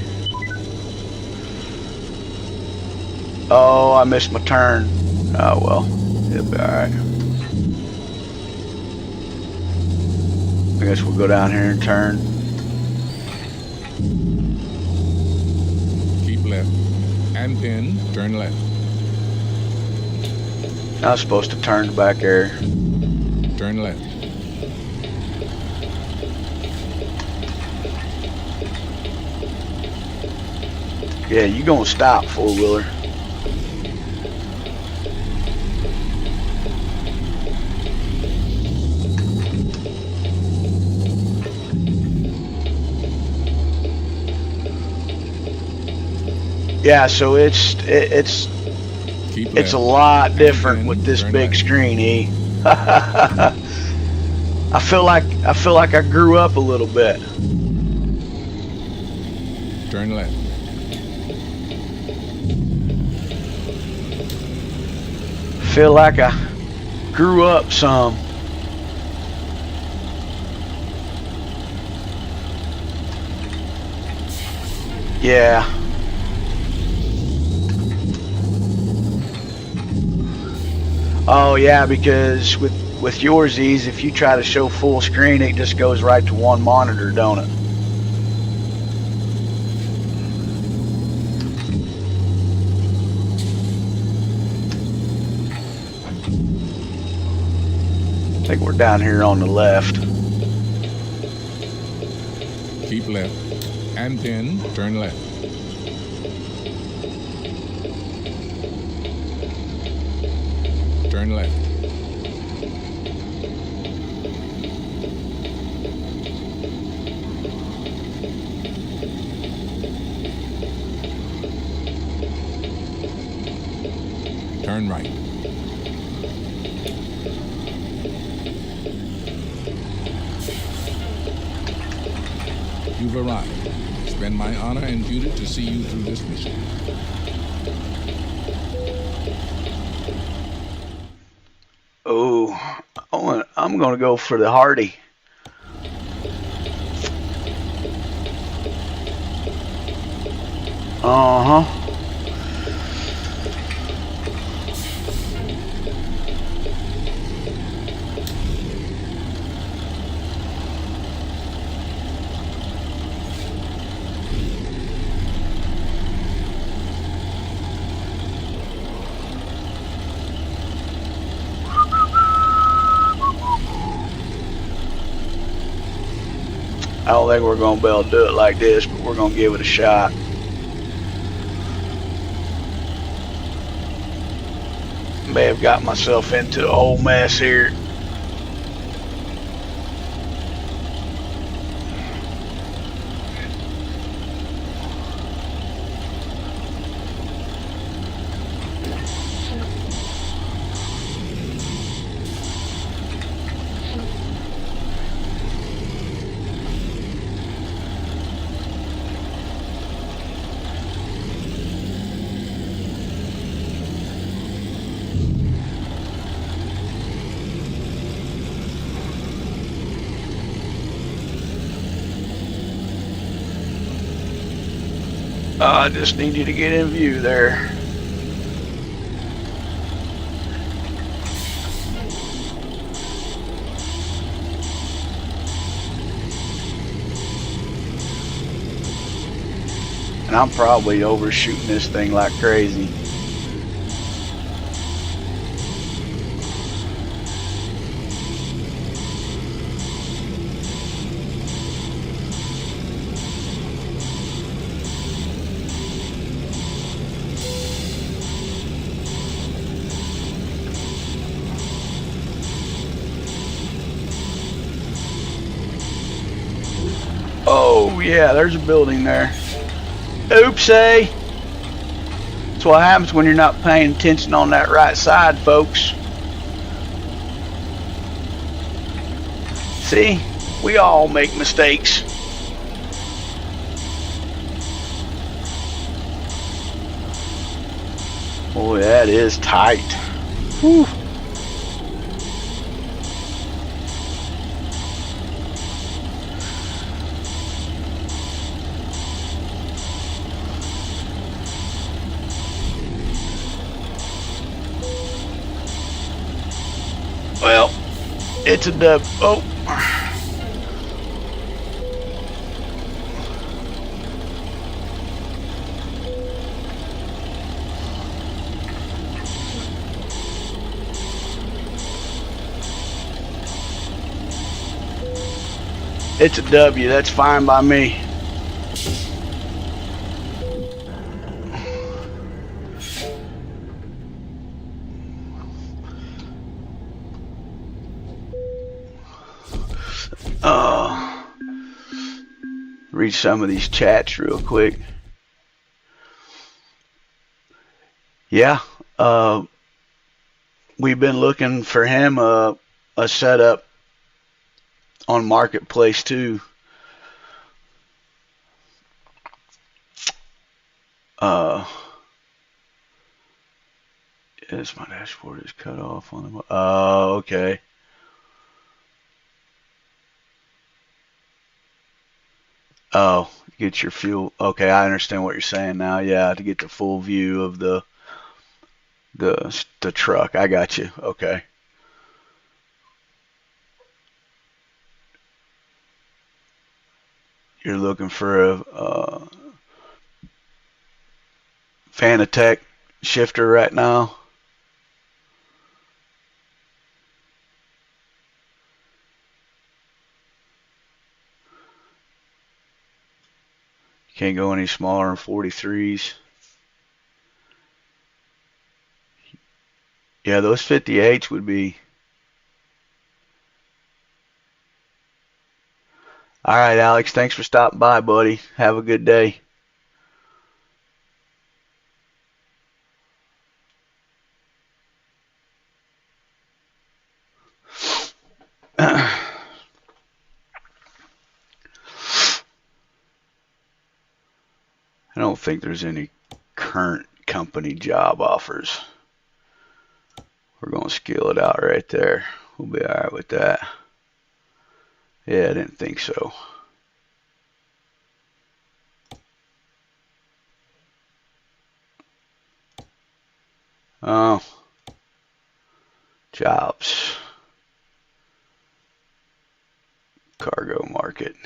Oh, I missed my turn. Oh well, it'll be alright. I guess we'll go down here and turn. Keep left. And then turn left. I was supposed to turn back there. Turn left. Yeah, you gonna stop, four-wheeler. Yeah, so it's Keep left. it's a lot different then with this turn big left. screen, E. I feel like I grew up a little bit. Turn left. Feel like I grew up some. Yeah. Oh yeah, because with yours, Ease, if you try to show full screen, it just goes right to one monitor, don't it? I think we're down here on the left. Keep left. And then turn left. Turn left. turn right. You've arrived. It's been my honor and duty to see you through this mission. Oh, I'm going to go for the Hardy. Uh-huh. I don't think we're going to be able to do it like this, but we're going to give it a shot. May have got myself into a whole mess here. I just need you to get in view there. And I'm probably overshooting this thing like crazy. Oh, yeah, there's a building there. Oopsie. That's what happens when you're not paying attention on that right side, folks. See, we all make mistakes. Boy, that is tight. Whew. Well, it's a dub. Oh. It's a W. That's fine by me. Read some of these chats real quick. Yeah, we've been looking for him a setup on Marketplace too. Yes, my dashboard is cut off on the. Oh, okay. Oh, get your fuel. Okay, I understand what you're saying now. Yeah, to get the full view of the truck. I got you. Okay. You're looking for a Fanatec shifter right now. Can't go any smaller than 43s. Yeah, those 58s would be. All right, Alex, thanks for stopping by, buddy. Have a good day. I don't think there's any current company job offers. We're going to scale it out right there. We'll be all right with that. Yeah, I didn't think so. Oh, jobs. Cargo market.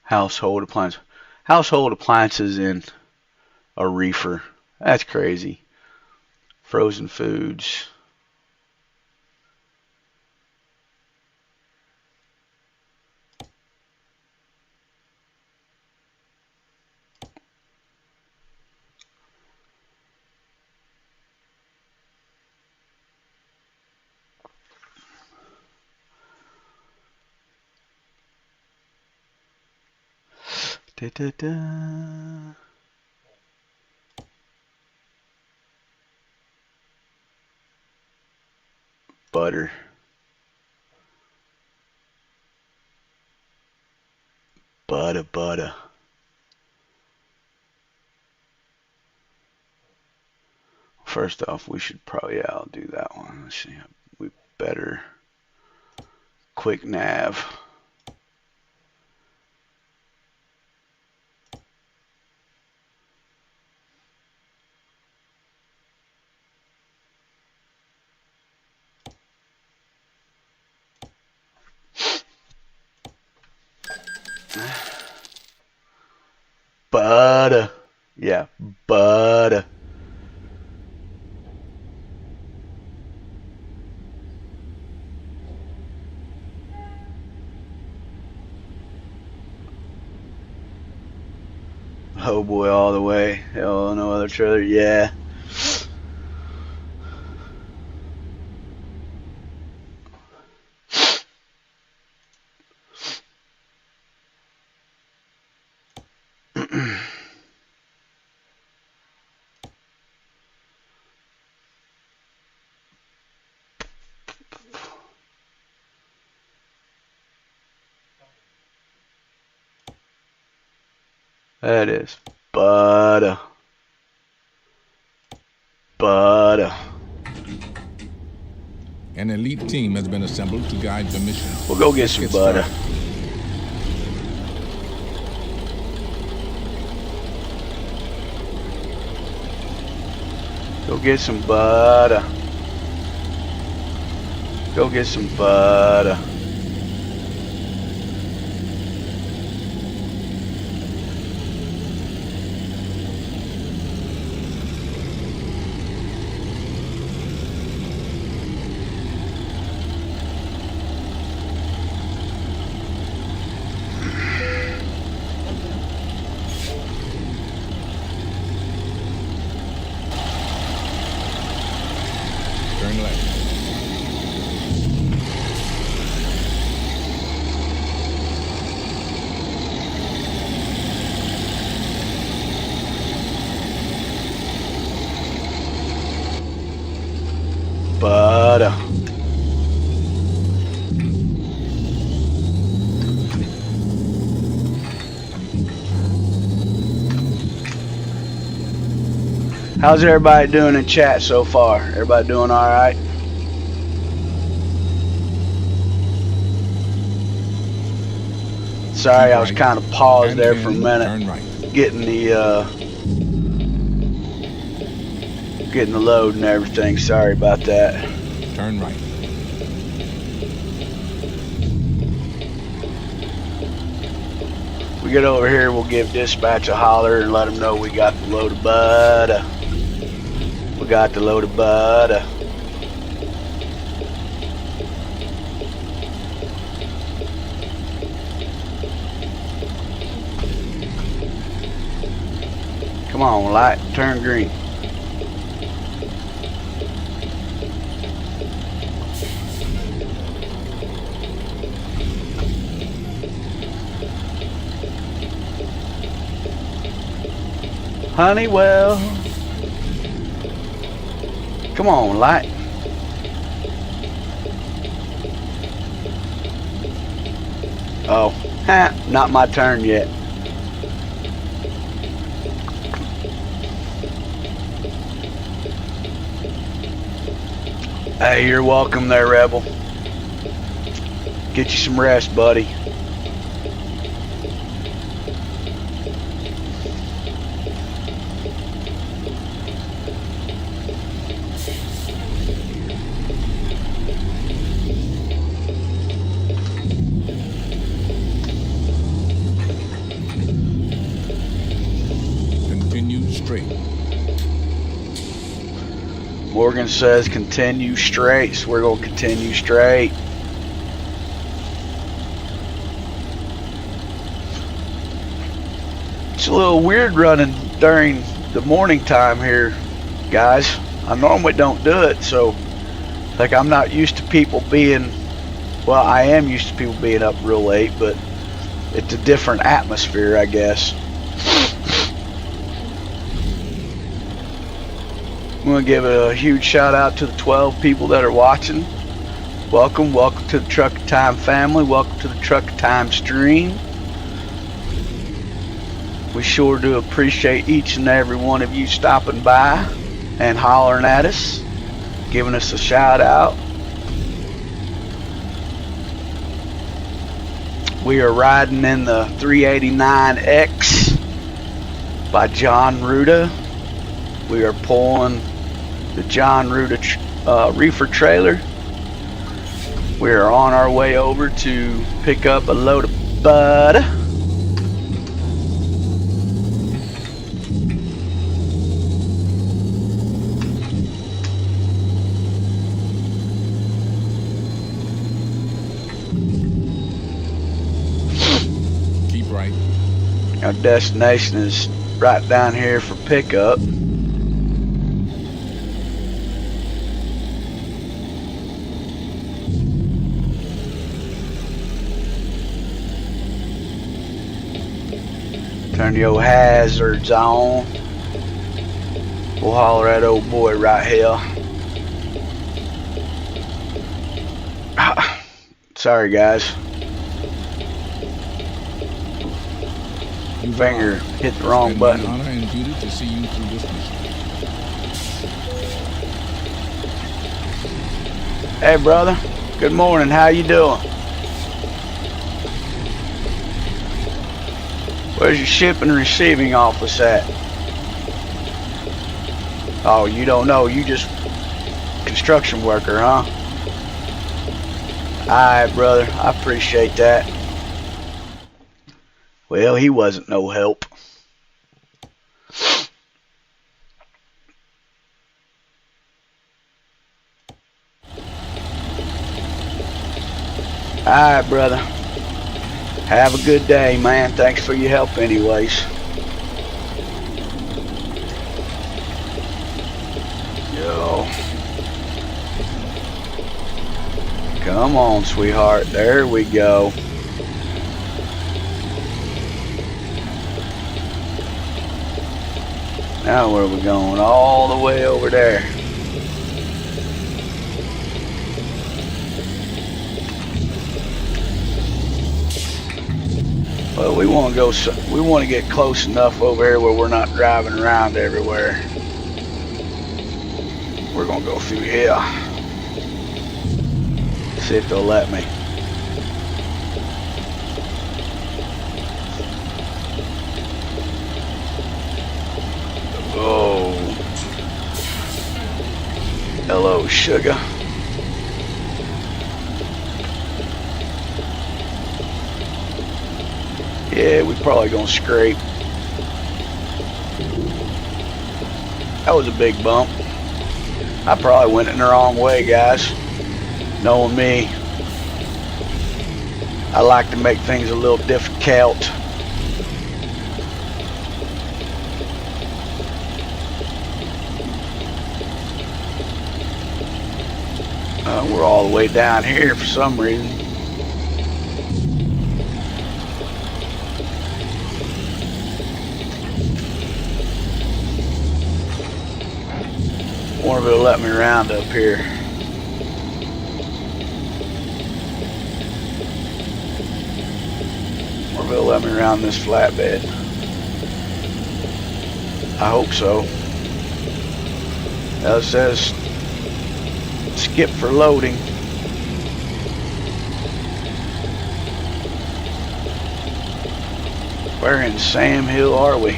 Household appliances. Household appliances in a reefer. That's crazy. Frozen foods. Da, da, da. Butter. Butter. First off, we should probably, yeah, I'll do that one. Let's see. We better quick nav. Butter. Yeah, butter. Oh boy, all the way. Hell, no other trailer. Yeah. That is butter. Butter. An elite team has been assembled to guide the mission. We'll go get some butter. Go get some butter. Go get some butter. Turn left. Butter. How's everybody doing in chat so far? Everybody doing all right? Sorry, I was kind of paused there for a minute, Turn right. getting the load and everything. Sorry about that. Turn right. We get over here, we'll give dispatch a holler and let them know we got the load of butter. We got the load of butter. Come on, light, turn green. Honeywell. Come on, light. Oh, not my turn yet. Hey, you're welcome there, Rebel. Get you some rest, buddy. Continue straight. Morgan says continue straight, so we're going to continue straight. It's a little weird running during the morning time here, guys. I normally don't do it, so like I'm not used to people being, well, I am used to people being up real late, but it's a different atmosphere, I guess. I'm going to give a huge shout out to the 12 people that are watching. Welcome to the Truck Time family. Welcome to the Truck Time stream. We sure do appreciate each and every one of you stopping by and hollering at us, giving us a shout out. We are riding in the 389X by John Ruda. We are pulling the John Ruda reefer trailer. We are on our way over to pick up a load of bud. Keep right. Our destination is right down here for pickup. Turn your hazards on. We'll holler at old boy right here. Sorry, guys. Finger hit the wrong button. Honor and duty to see you through this mission. Hey, brother. Good morning. How you doing? Where's your shipping and receiving office at? Oh, you don't know. You just construction worker, huh? Alright, brother. I appreciate that. Well, he wasn't no help. Alright, brother. Have a good day, man. Thanks for your help anyways. Yo. Come on, sweetheart. There we go. Now where are we going? All the way over there. Well, we want to go. We want to get close enough over here where we're not driving around everywhere. We're gonna go through here. See if they'll let me. Oh. Hello, sugar. Yeah, we probably gonna scrape. That was a big bump. I probably went in the wrong way, guys. Knowing me, I like to make things a little difficult. We're all the way down here for some reason. Marville let me around up here. Marville let me around this flatbed. I hope so. It says skip for loading. Where in Sam Hill are we?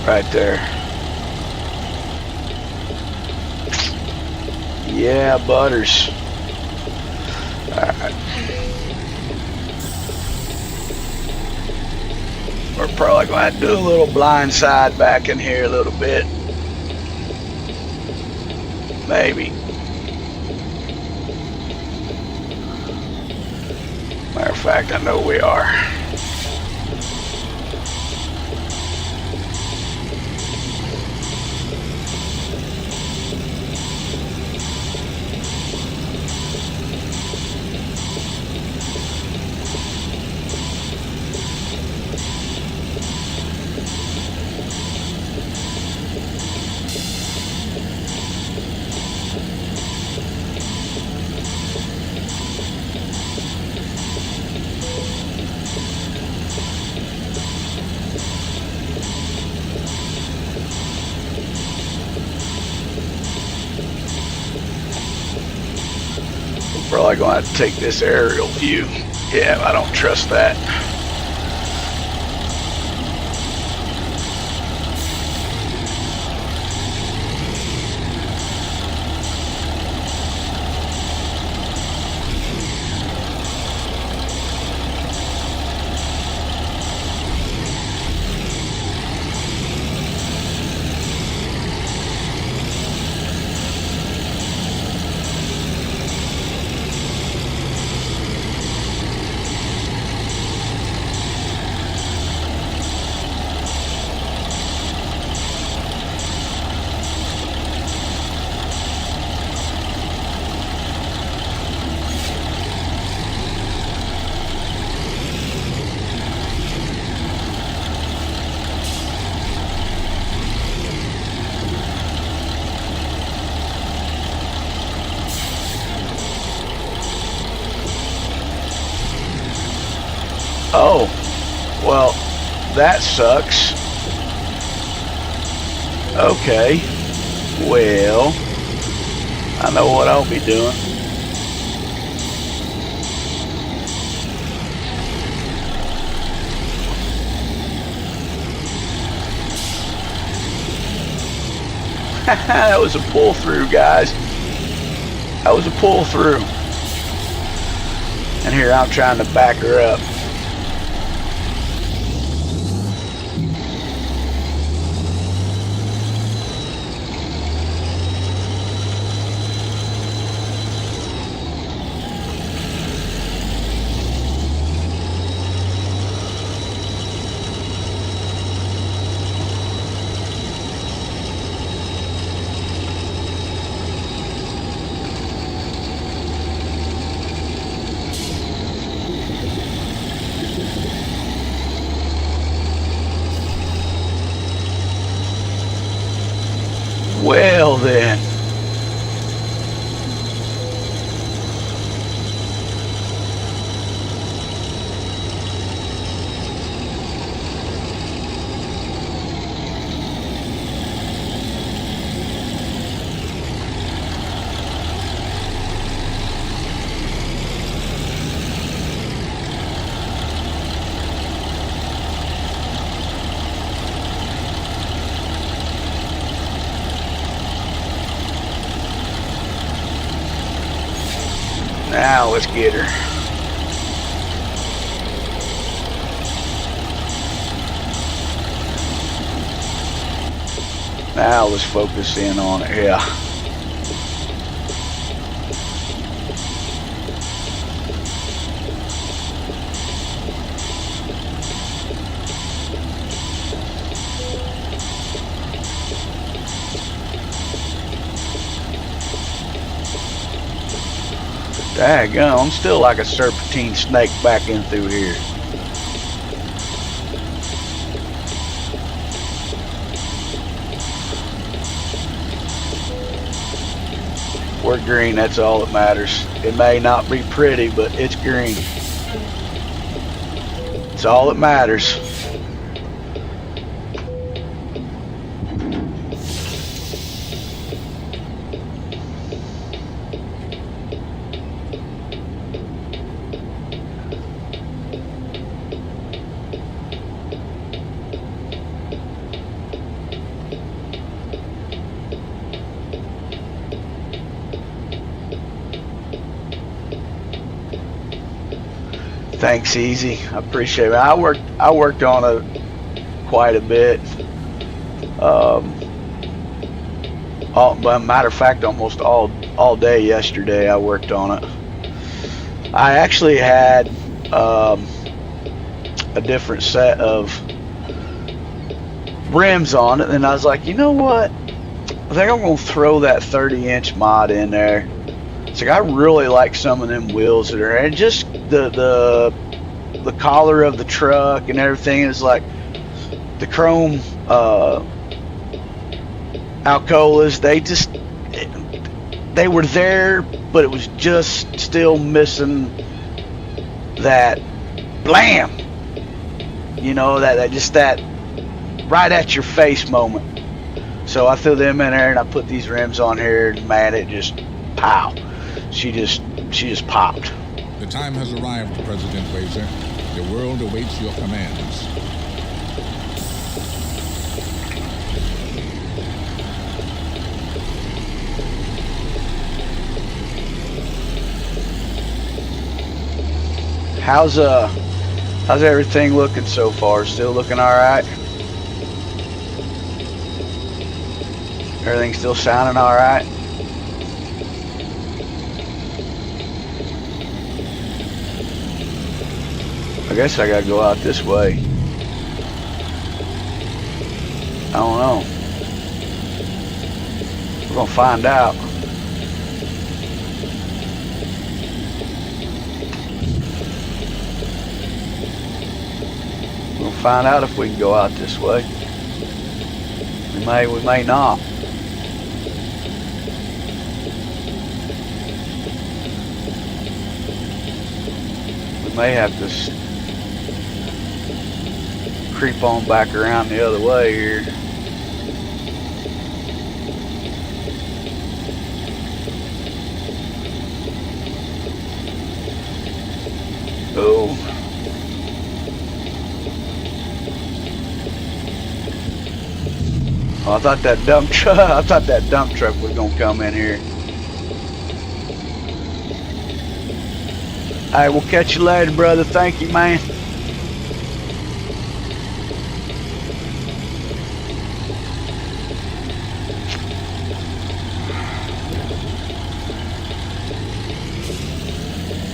Right there. Yeah, Butters. Alright. We're probably going to do a little blind side back in here a little bit. Maybe. Matter of fact, I know we are. Probably going to have to take this aerial view. Yeah, I don't trust that. Oh, well, that sucks. Okay, well, I know what I'll be doing. That was a pull through, guys. That was a pull through. And here I'm trying to back her up. Well then. Now let's get her. Now let's focus in on it. Yeah. Daggum, I'm still like a serpentine snake back in through here. We're green, that's all that matters. It may not be pretty, but it's green. It's all that matters. Thanks, Easy. I appreciate it. I worked on it quite a bit. But matter of fact, almost all day yesterday I worked on it. I actually had a different set of rims on it, and I was like, you know what? I think I'm gonna throw that 30-inch mod in there. It's like I really like some of them wheels that are, and just the collar of the truck and everything is like the chrome Alcolas. They were there, but it was just still missing that blam. You know, that just that right at your face moment. So I threw them in there and I put these rims on here, and man, it just pow. She just popped. The time has arrived, President Wazer. The world awaits your commands. How's everything looking so far? Still looking all right? Everything still sounding all right? I guess I gotta go out this way. I don't know. We're gonna find out. We'll find out if we can go out this way. We may not. We may have to creep on back around the other way here. Oh. Oh, I thought that dump truck was gonna come in here. Alright, we'll catch you later, brother. Thank you, man.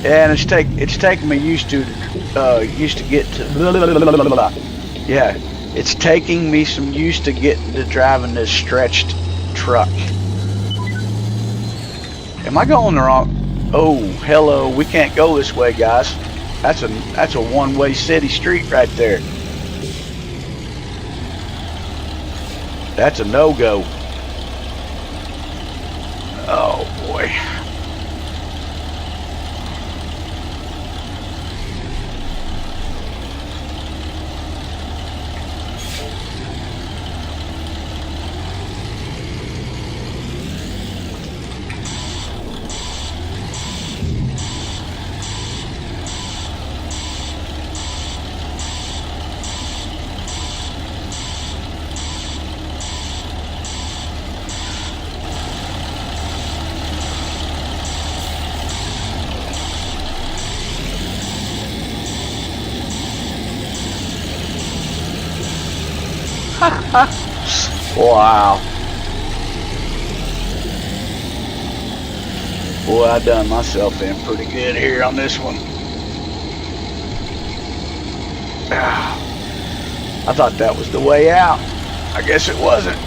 Yeah, and it's taking me used to get to yeah, it's taking me some used to getting to driving this stretched truck. Am I going the wrong? Oh, hello, we can't go this way, guys. That's a one-way city street right there. That's a no-go. Oh boy. Wow. Boy, I done myself in pretty good here on this one. I thought that was the way out. I guess it wasn't.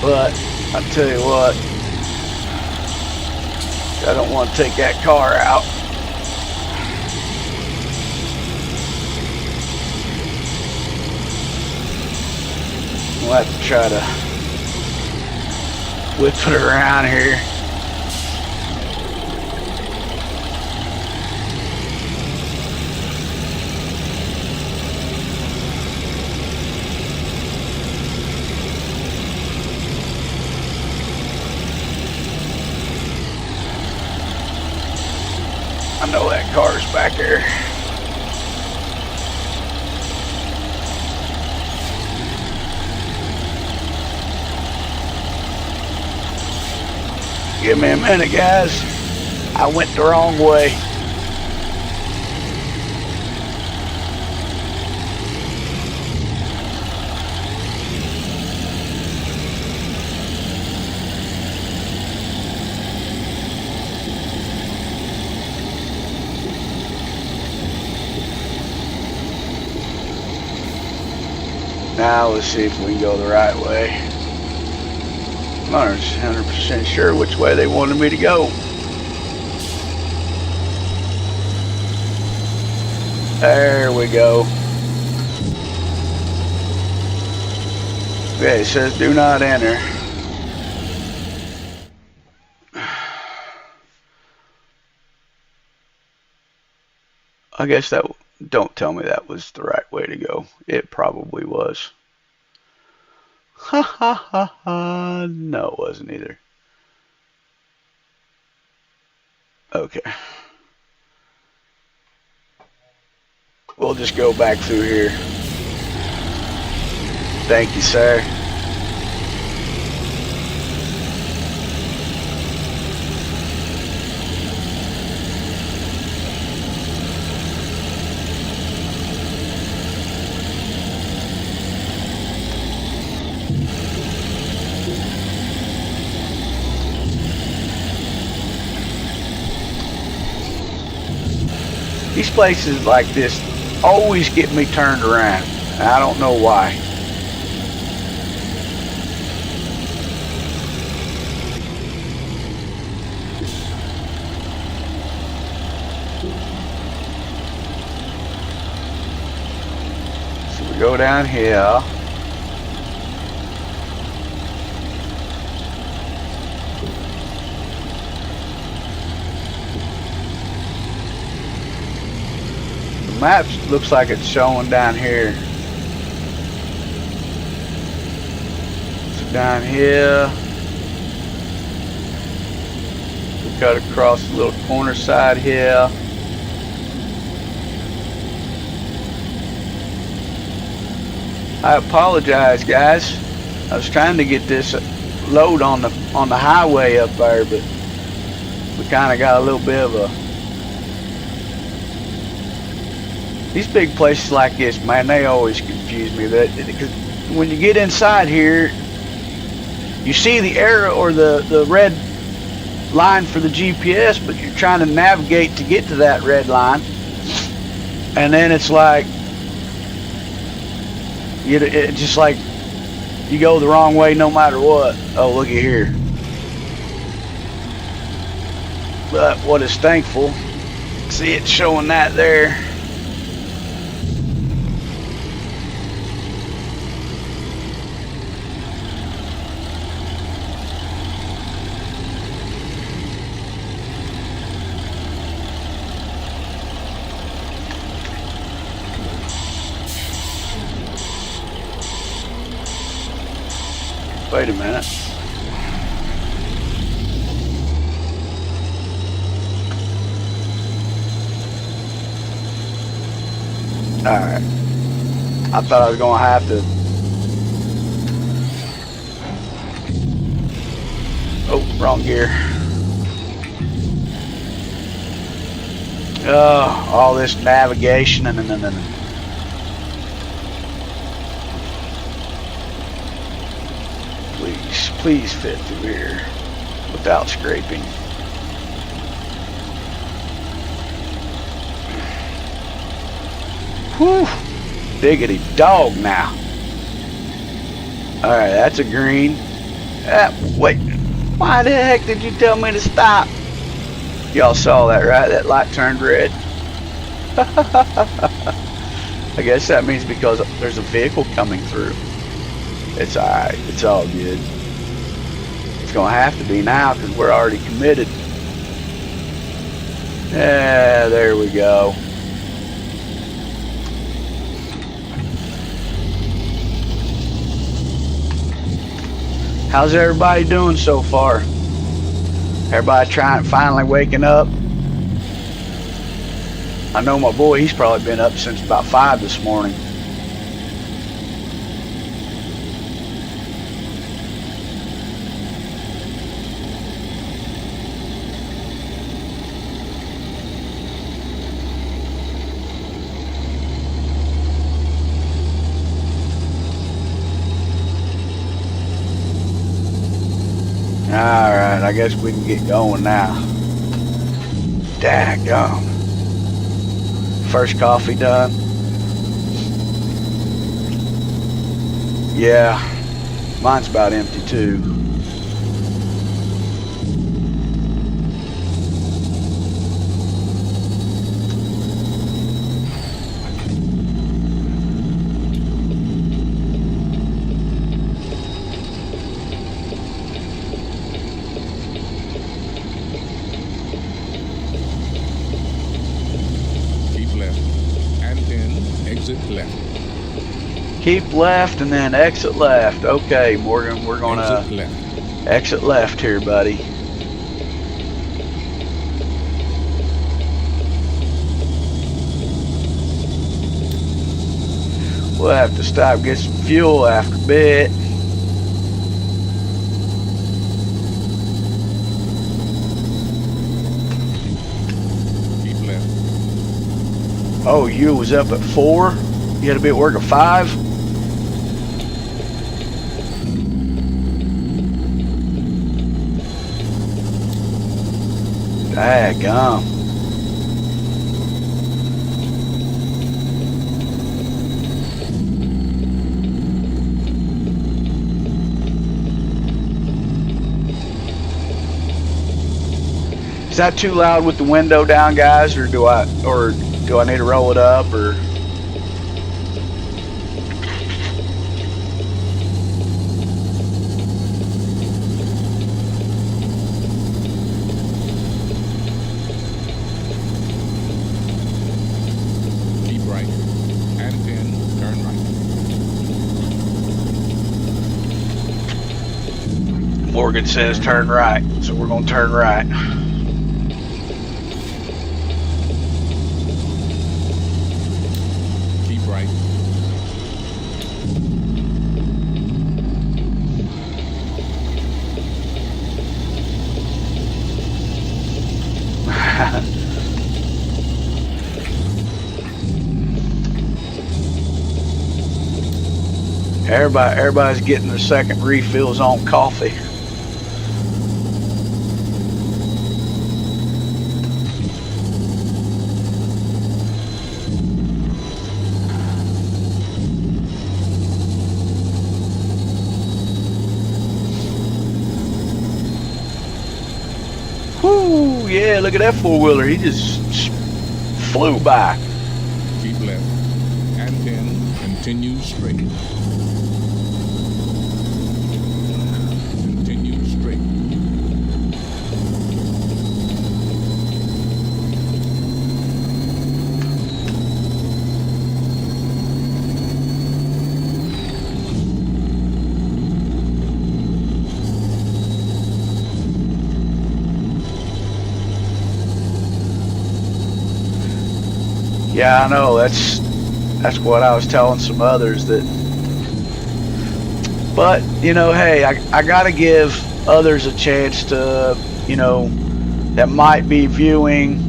But I tell you what, I don't want to take that car out. We'll have to try to whip it around here. I know that car's back there. Give me a minute, guys. I went the wrong way. Now let's see if we can go the right way. I'm not 100% sure which way they wanted me to go. There we go. Okay, it says do not enter. I guess that, don't tell me that was the right way to go. It probably was. Ha ha ha ha. No, it wasn't either. Okay. We'll just go back through here. Thank you, sir. These places like this always get me turned around. I don't know why. So we go down here. Map looks like it's showing down here. So down here, we cut across the little corner side here. I apologize, guys. I was trying to get this load on the highway up there, but we kind of got a little bit of a. These big places like this, man, they always confuse me. Because when you get inside here, you see the arrow or the red line for the GPS, but you're trying to navigate to get to that red line, and then it's like it's just like you go the wrong way no matter what. Oh, look at here. But what is thankful, see it showing that there. Wait a minute. Alright. I thought I was going to have to... Oh, wrong gear. Oh, all this navigation and Please fit through here without scraping. Whew! Diggity dog now. Alright, that's a green. Wait, why the heck did you tell me to stop? Y'all saw that, right? That light turned red. I guess that means because there's a vehicle coming through. It's alright. It's all good. It's going to have to be now because we're already committed. Yeah, there we go. How's everybody doing so far? Everybody finally waking up? I know my boy, he's probably been up since about 5 this morning. Alright, I guess we can get going now. Daggone. First coffee done. Yeah, mine's about empty too. Keep left and then exit left. Okay, Morgan, we're gonna exit left here, buddy. We'll have to stop, get some fuel after a bit. Keep left. Oh, you was up at 4? You had to be at work at 5? Daggum. Is that too loud with the window down, guys, or do I need to roll it up, or? Morgan says turn right, so we're going to turn right. Keep right. Everybody's getting their second refills on coffee. Whoo, yeah, look at that four-wheeler. He just flew by. Keep left. And then continue straight. Continue straight. Yeah, I know. That's what I was telling some others that. But you know, hey, I gotta give others a chance to, you know, that might be viewing,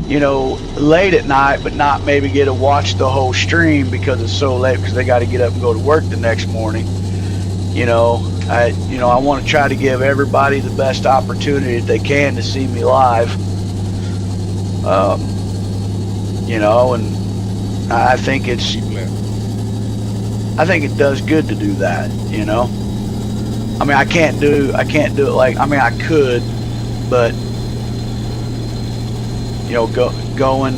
you know, late at night, but not maybe get to watch the whole stream because it's so late because they got to get up and go to work the next morning. You know, I want to try to give everybody the best opportunity that they can to see me live. You know, and I think it does good to do that, you know. I mean, I can't do it like, I mean, I could, but you know, going,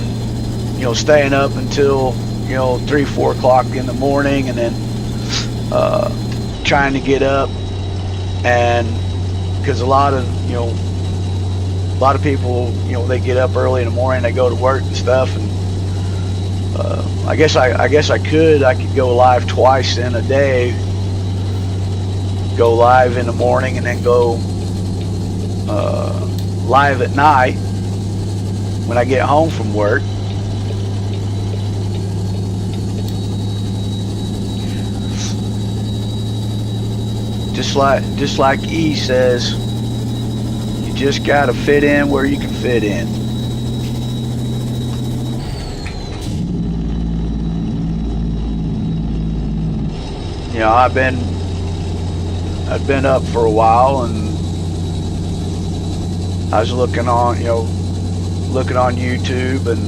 you know, staying up until, you know, 3, 4 o'clock in the morning, and then trying to get up, and because a lot of people, you know, they get up early in the morning, they go to work and stuff, and I guess I could go live twice in a day. Go live in the morning and then go live at night when I get home from work. Just like E says, you just gotta fit in where you can fit in. You know, I've been up for a while, and I was looking on YouTube, and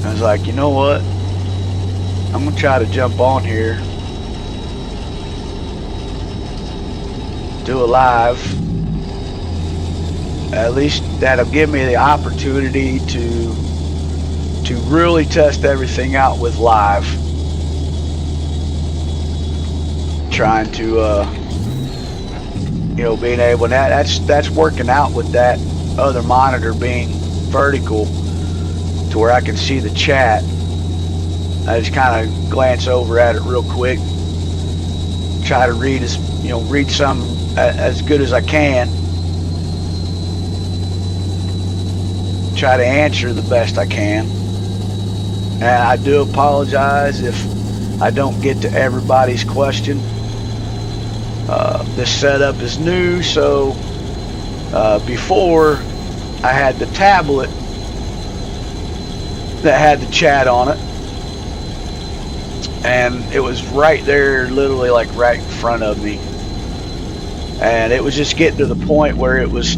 I was like, you know what? I'm gonna try to jump on here, do a live. At least that'll give me the opportunity to really test everything out with live. Trying to you know, being able, and that's working out with that other monitor being vertical to where I can see the chat. I just kind of glance over at it real quick, try to read some as good as I can, try to answer the best I can. And I do apologize if I don't get to everybody's question. This setup is new, so before I had the tablet that had the chat on it, and it was right there, literally like right in front of me, and it was just getting to the point where it was,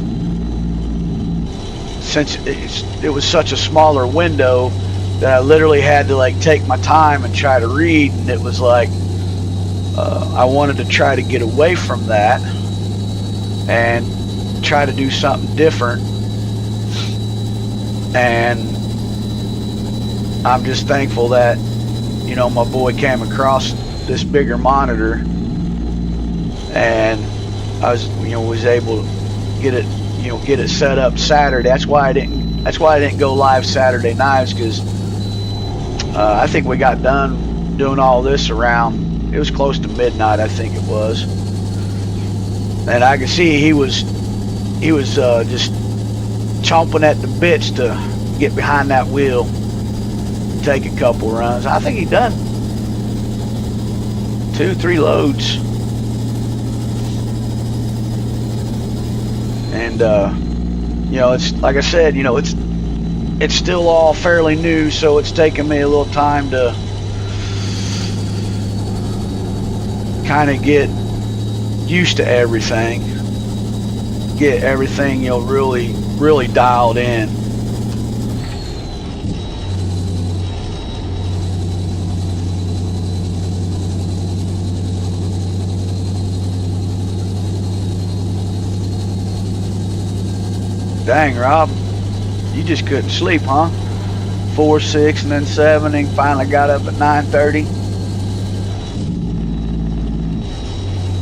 since it was such a smaller window, that I literally had to like take my time and try to read, and it was like I wanted to try to get away from that and try to do something different. And I'm just thankful that, you know, my boy came across this bigger monitor, and I was able to get it set up Saturday. That's why I didn't go live Saturday nights, because I think we got done doing all this around, it was close to midnight, I think it was. And I could see he was just chomping at the bits to get behind that wheel, take a couple runs. I think he done 2-3 loads. And you know, it's like I said, you know, it's still all fairly new, so it's taken me a little time to kind of get used to everything, get everything, you know, really dialed in. Dang, Rob, you just couldn't sleep, huh? 4, 6, and then 7, and finally got up at 9:30.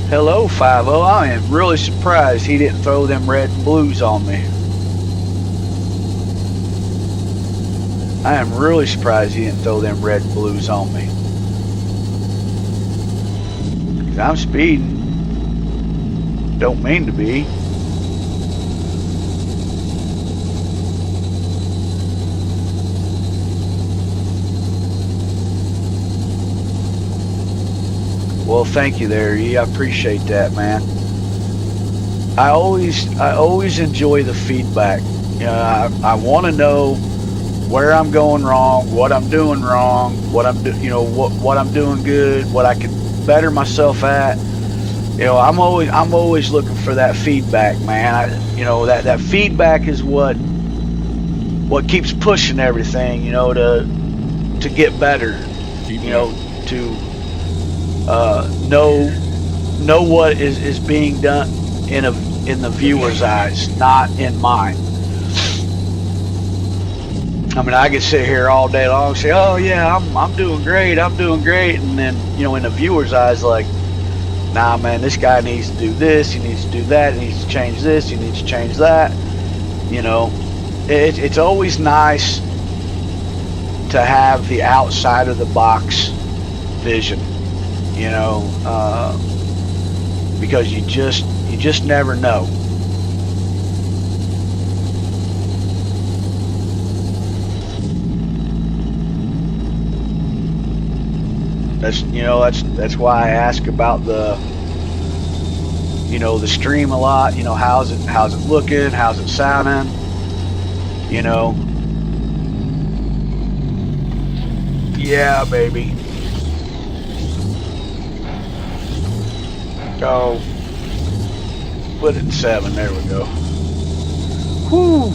Hello, 5-0. I am really surprised he didn't throw them red and blues on me. I am really surprised he didn't throw them red and blues on me. 'Cause I'm speeding. Don't mean to be. Well, thank you there, E. I appreciate that, man. I always enjoy the feedback. You know, I want to know where I'm going wrong, what I'm doing wrong, what I'm doing good, what I could better myself at. You know, I'm always looking for that feedback, man. You know, that feedback is what keeps pushing everything. You know, to get better. You know, know what is being done in the viewer's eyes, not in mine. I mean, I could sit here all day long and say, "Oh yeah, I'm doing great, I'm doing great," and then in the viewer's eyes, like, "Nah, man, this guy needs to do this, he needs to do that, he needs to change this, he needs to change that." It's always nice to have the outside of the box vision, because you just never know. That's why I ask about the the stream a lot. How's it looking, how's it sounding, yeah, baby. Go. Put it in 7. There we go. Whew.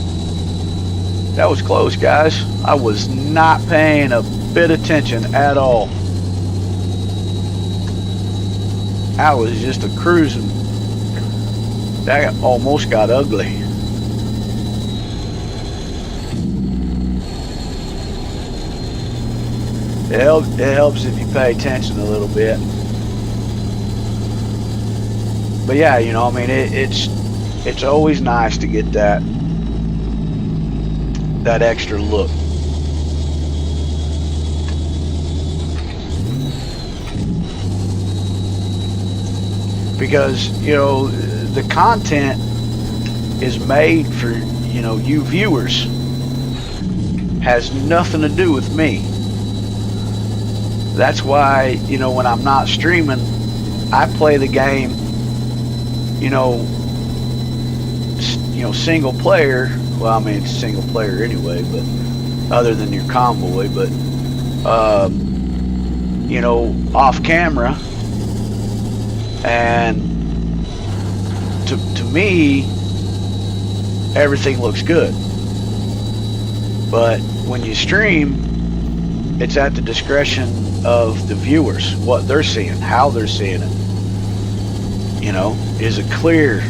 That was close, guys. I was not paying a bit of attention at all. I was just a cruising. That almost got ugly. It helps if you pay attention a little bit. But yeah, I mean, it's always nice to get that extra look. Because the content is made for you viewers. Has nothing to do with me. That's why when I'm not streaming, I play the game single player. Well, I mean, it's single player anyway, but other than your convoy, but off camera. And to me, everything looks good. But when you stream, it's at the discretion of the viewers, what they're seeing, how they're seeing it. Is it clear?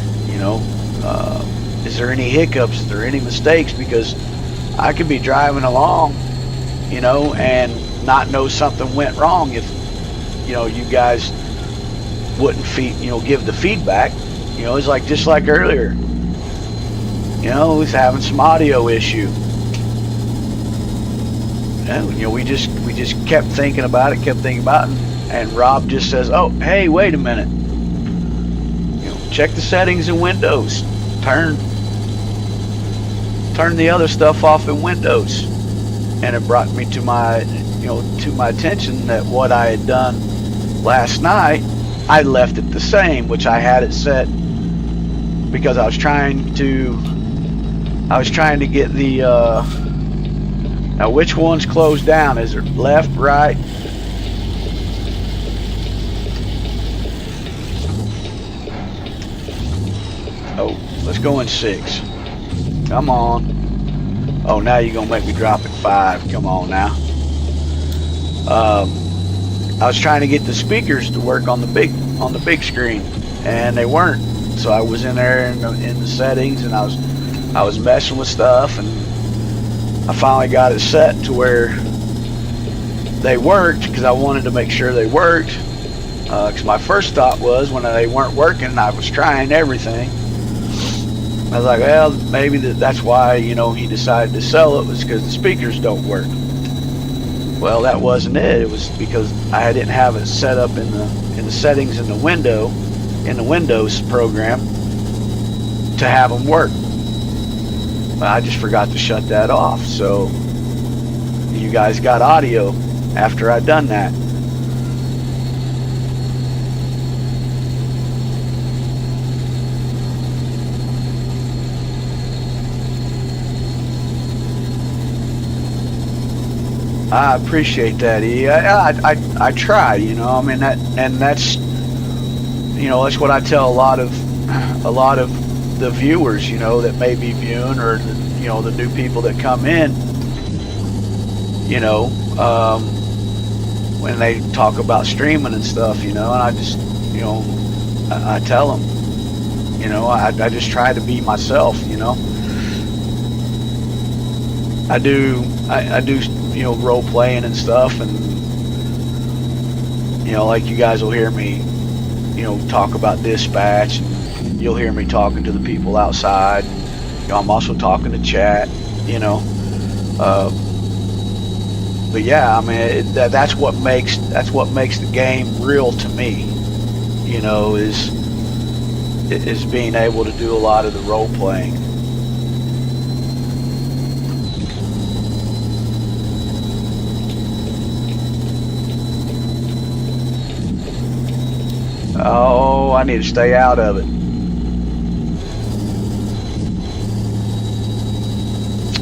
Is there any hiccups? Is there any mistakes? Because I could be driving along, and not know something went wrong if, you guys wouldn't give the feedback. It's like, just like earlier, he's having some audio issue. And we just kept thinking about it, and Rob just says, "Oh, hey, wait a minute. Check the settings in Windows. Turn the other stuff off in Windows." And it brought me to my attention that what I had done last night, I left it the same, which I had it set because I was trying to get the now which one's closed down? Is it left, right? Oh, let's go in 6. Come on. Oh, now you're gonna make me drop at 5. Come on now. I was trying to get the speakers to work on the big screen, and they weren't. So I was in there in the settings, and I was messing with stuff, and I finally got it set to where they worked, because I wanted to make sure they worked. Because my first thought was, when they weren't working, I was trying everything. I was like, well, maybe that's why he decided to sell it, was because the speakers don't work. Well, that wasn't it. It was because I didn't have it set up in the settings in the Windows program to have them work. I just forgot to shut that off. So you guys got audio after I'd done that. I appreciate that, E. I try, I mean, that's what I tell a lot of the viewers, that may be viewing, or the new people that come in, when they talk about streaming and stuff, you know, and I just, you know, I tell them, you know, I just try to be myself, you know. I do, you know, role playing and stuff, and you know, like you guys will hear me, you know, talk about dispatch, and you'll hear me talking to the people outside. You know, I'm also talking to chat, you know. But yeah, I mean, that's what makes the game real to me, you know, is being able to do a lot of the role playing. Oh, I need to stay out of it.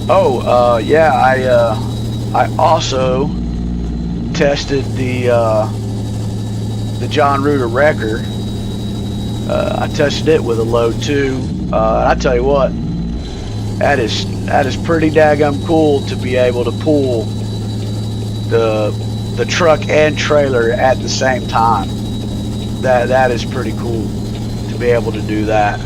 Oh, yeah, I also tested the John Reuter wrecker. I tested it with a load too. And I tell you what, that is pretty daggum cool to be able to pull the truck and trailer at the same time. That is pretty cool to be able to do that.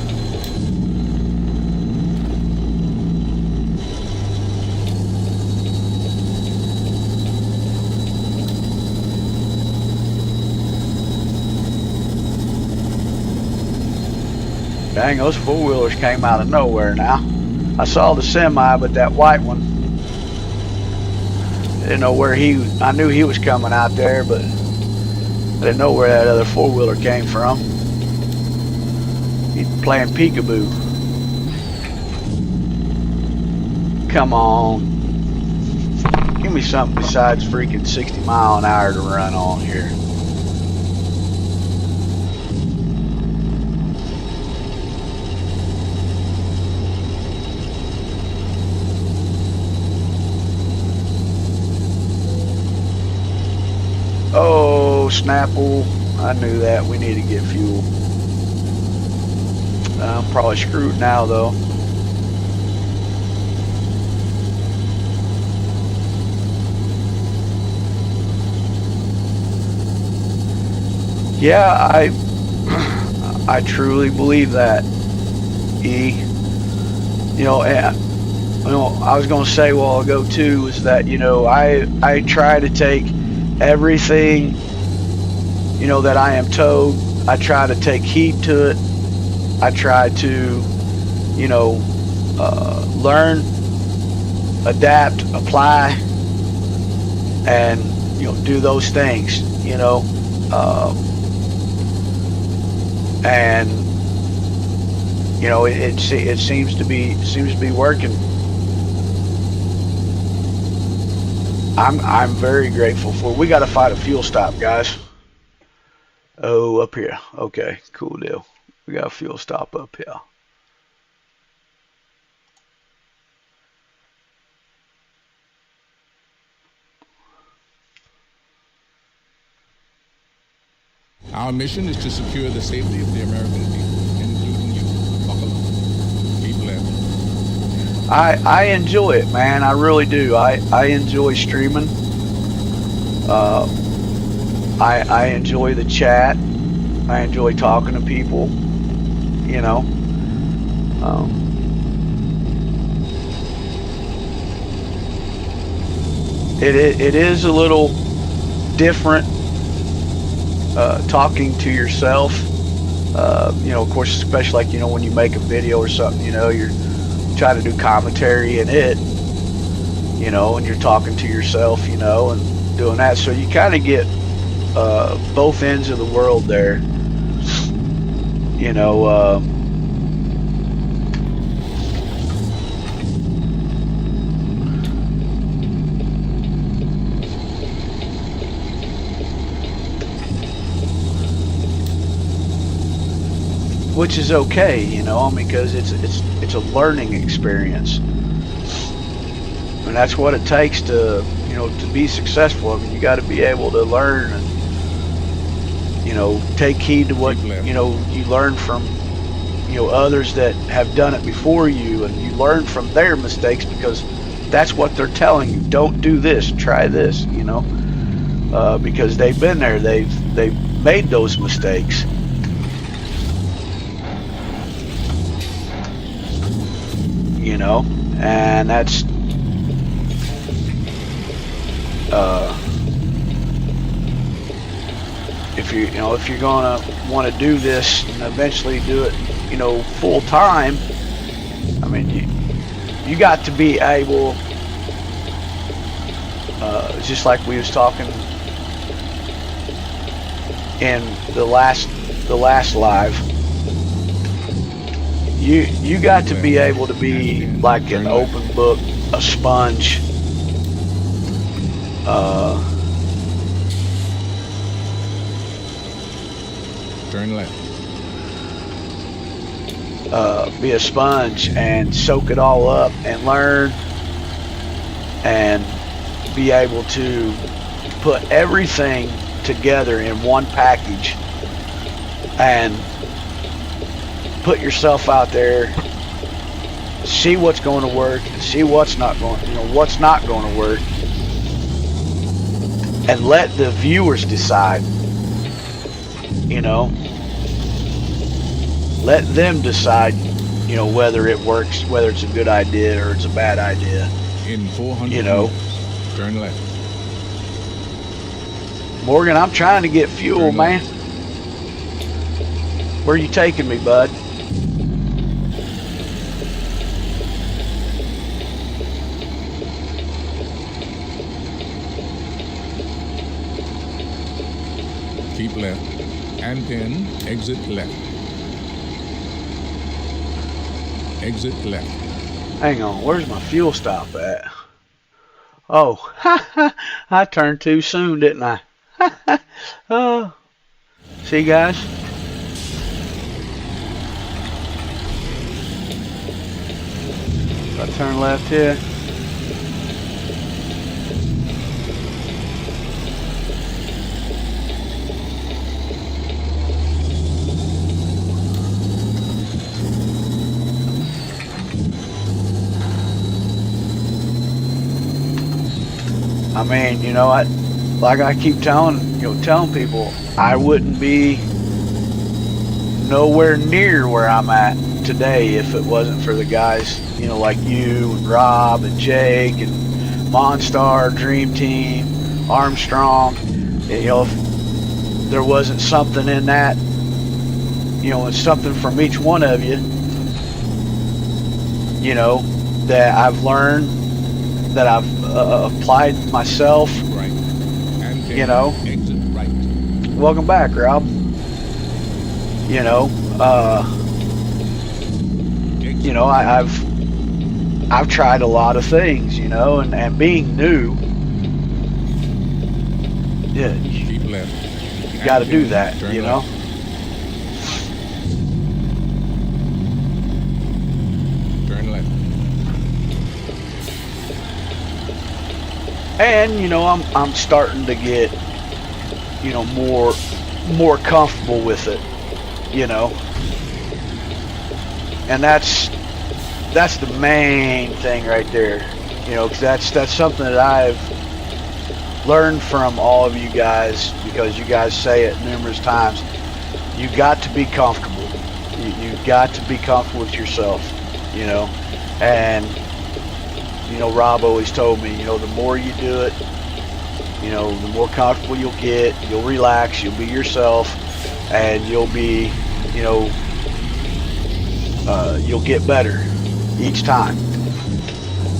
Dang, those four-wheelers came out of nowhere now. I saw the semi, but that white one, I didn't know where I knew he was coming out there, but I didn't know where that other four-wheeler came from. He's playing peekaboo. Come on. Give me something besides freaking 60 mile an hour to run on here. Oh, Snapple, I knew that. We need to get fuel. I'm probably screwed now, though. Yeah, I truly believe that, E. You know, and, you know, I was going to say a while ago, too, is that, you know, I try to take everything, you know, that I am told. I try to take heed to it. I try to, you know, learn, adapt, apply, and, you know, do those things, you know, and, you know, it seems to be working. I'm very grateful for. We got to find a fuel stop, guys. Oh, up here. Okay, cool deal. We got a fuel stop up here. Our mission is to secure the safety of the American people, including you, Buffalo. Be blessed. I enjoy it, man. I really do. I enjoy streaming. I enjoy the chat. I enjoy talking to people. You know. It is a little different talking to yourself. You know, of course, especially like, you know, when you make a video or something, you know, you're trying to do commentary in it, you know, and you're talking to yourself, you know, and doing that. So you kind of get both ends of the world there, you know. Which is okay, you know, because it's a learning experience, and that's what it takes to, you know, to be successful. I mean, you got to be able to learn and, you know, take heed to what, you know, you learn from, you know, others that have done it before you, and you learn from their mistakes because that's what they're telling you. Don't do this, try this, you know. because they've been there. They've made those mistakes. You know, and that's if you're gonna want to do this and eventually do it, full time. I mean, you got to be able, just like we was talking in the last live. You got to be able to be like an open book, a sponge. Turn left. Be a sponge and soak it all up and learn and be able to put everything together in one package and put yourself out there, see what's going to work, see what's not going to work, and let the viewers decide. Let them decide, whether it works, whether it's a good idea or it's a bad idea. In 400 meters, turn left. Morgan, I'm trying to get fuel, man. Where are you taking me, bud? Keep left. And 10, exit left. Exit left. Hang on, where's my fuel stop at? Oh, I turned too soon, didn't I? Oh, see, guys? If I turn left here. I mean, like I keep telling people, I wouldn't be nowhere near where I'm at today if it wasn't for the guys, like you and Rob and Jake and Monstar, Dream Team, Armstrong. If there wasn't something in that, and something from each one of you, that I've learned, that I've applied myself, Right. And 10, exit right. Welcome back, Rob. I've tried a lot of things, and being new, yeah, Keep left. you got to do that, Turn left. Turn left. And I'm starting to get more comfortable with it, and that's the main thing right there, because that's something that I've learned from all of you guys, because you guys say it numerous times. You got to be comfortable. You got to be comfortable with yourself, and Rob always told me, the more you do it, the more comfortable you'll get, you'll relax, you'll be yourself, and you'll be, you'll get better each time.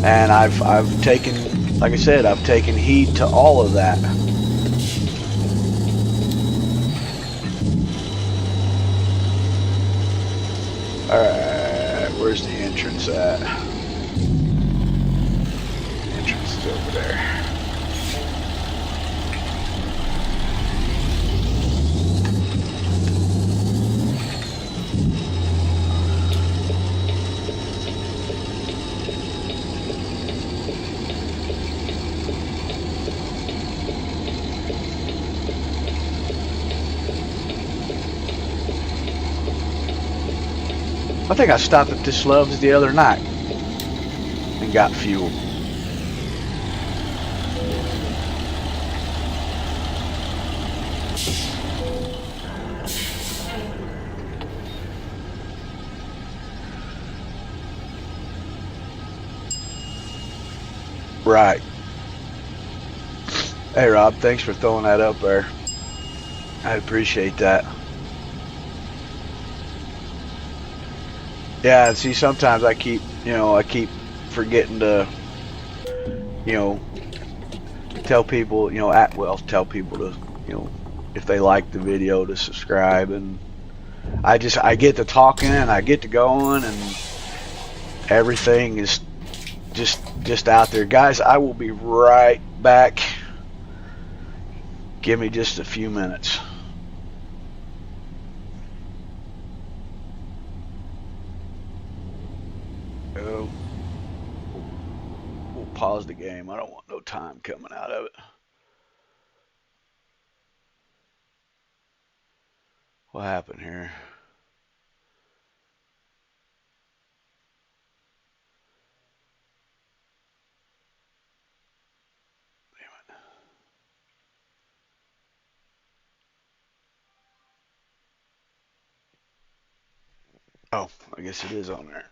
And I've taken, like I said, I've taken heed to all of that. Alright, where's the entrance at? The entrance is over there. I think I stopped at this Love's the other night and got fuel. Right. Hey, Rob, thanks for throwing that up there. I appreciate that. Yeah, see, sometimes I keep forgetting to, you know, tell people, tell people to, you know, if they like the video to subscribe. And I get to talking and I get to going and everything is just out there. Guys, I will be right back. Give me just a few minutes. Oh, we'll pause the game. I don't want no time coming out of it. What happened here? Oh, I guess it is on there.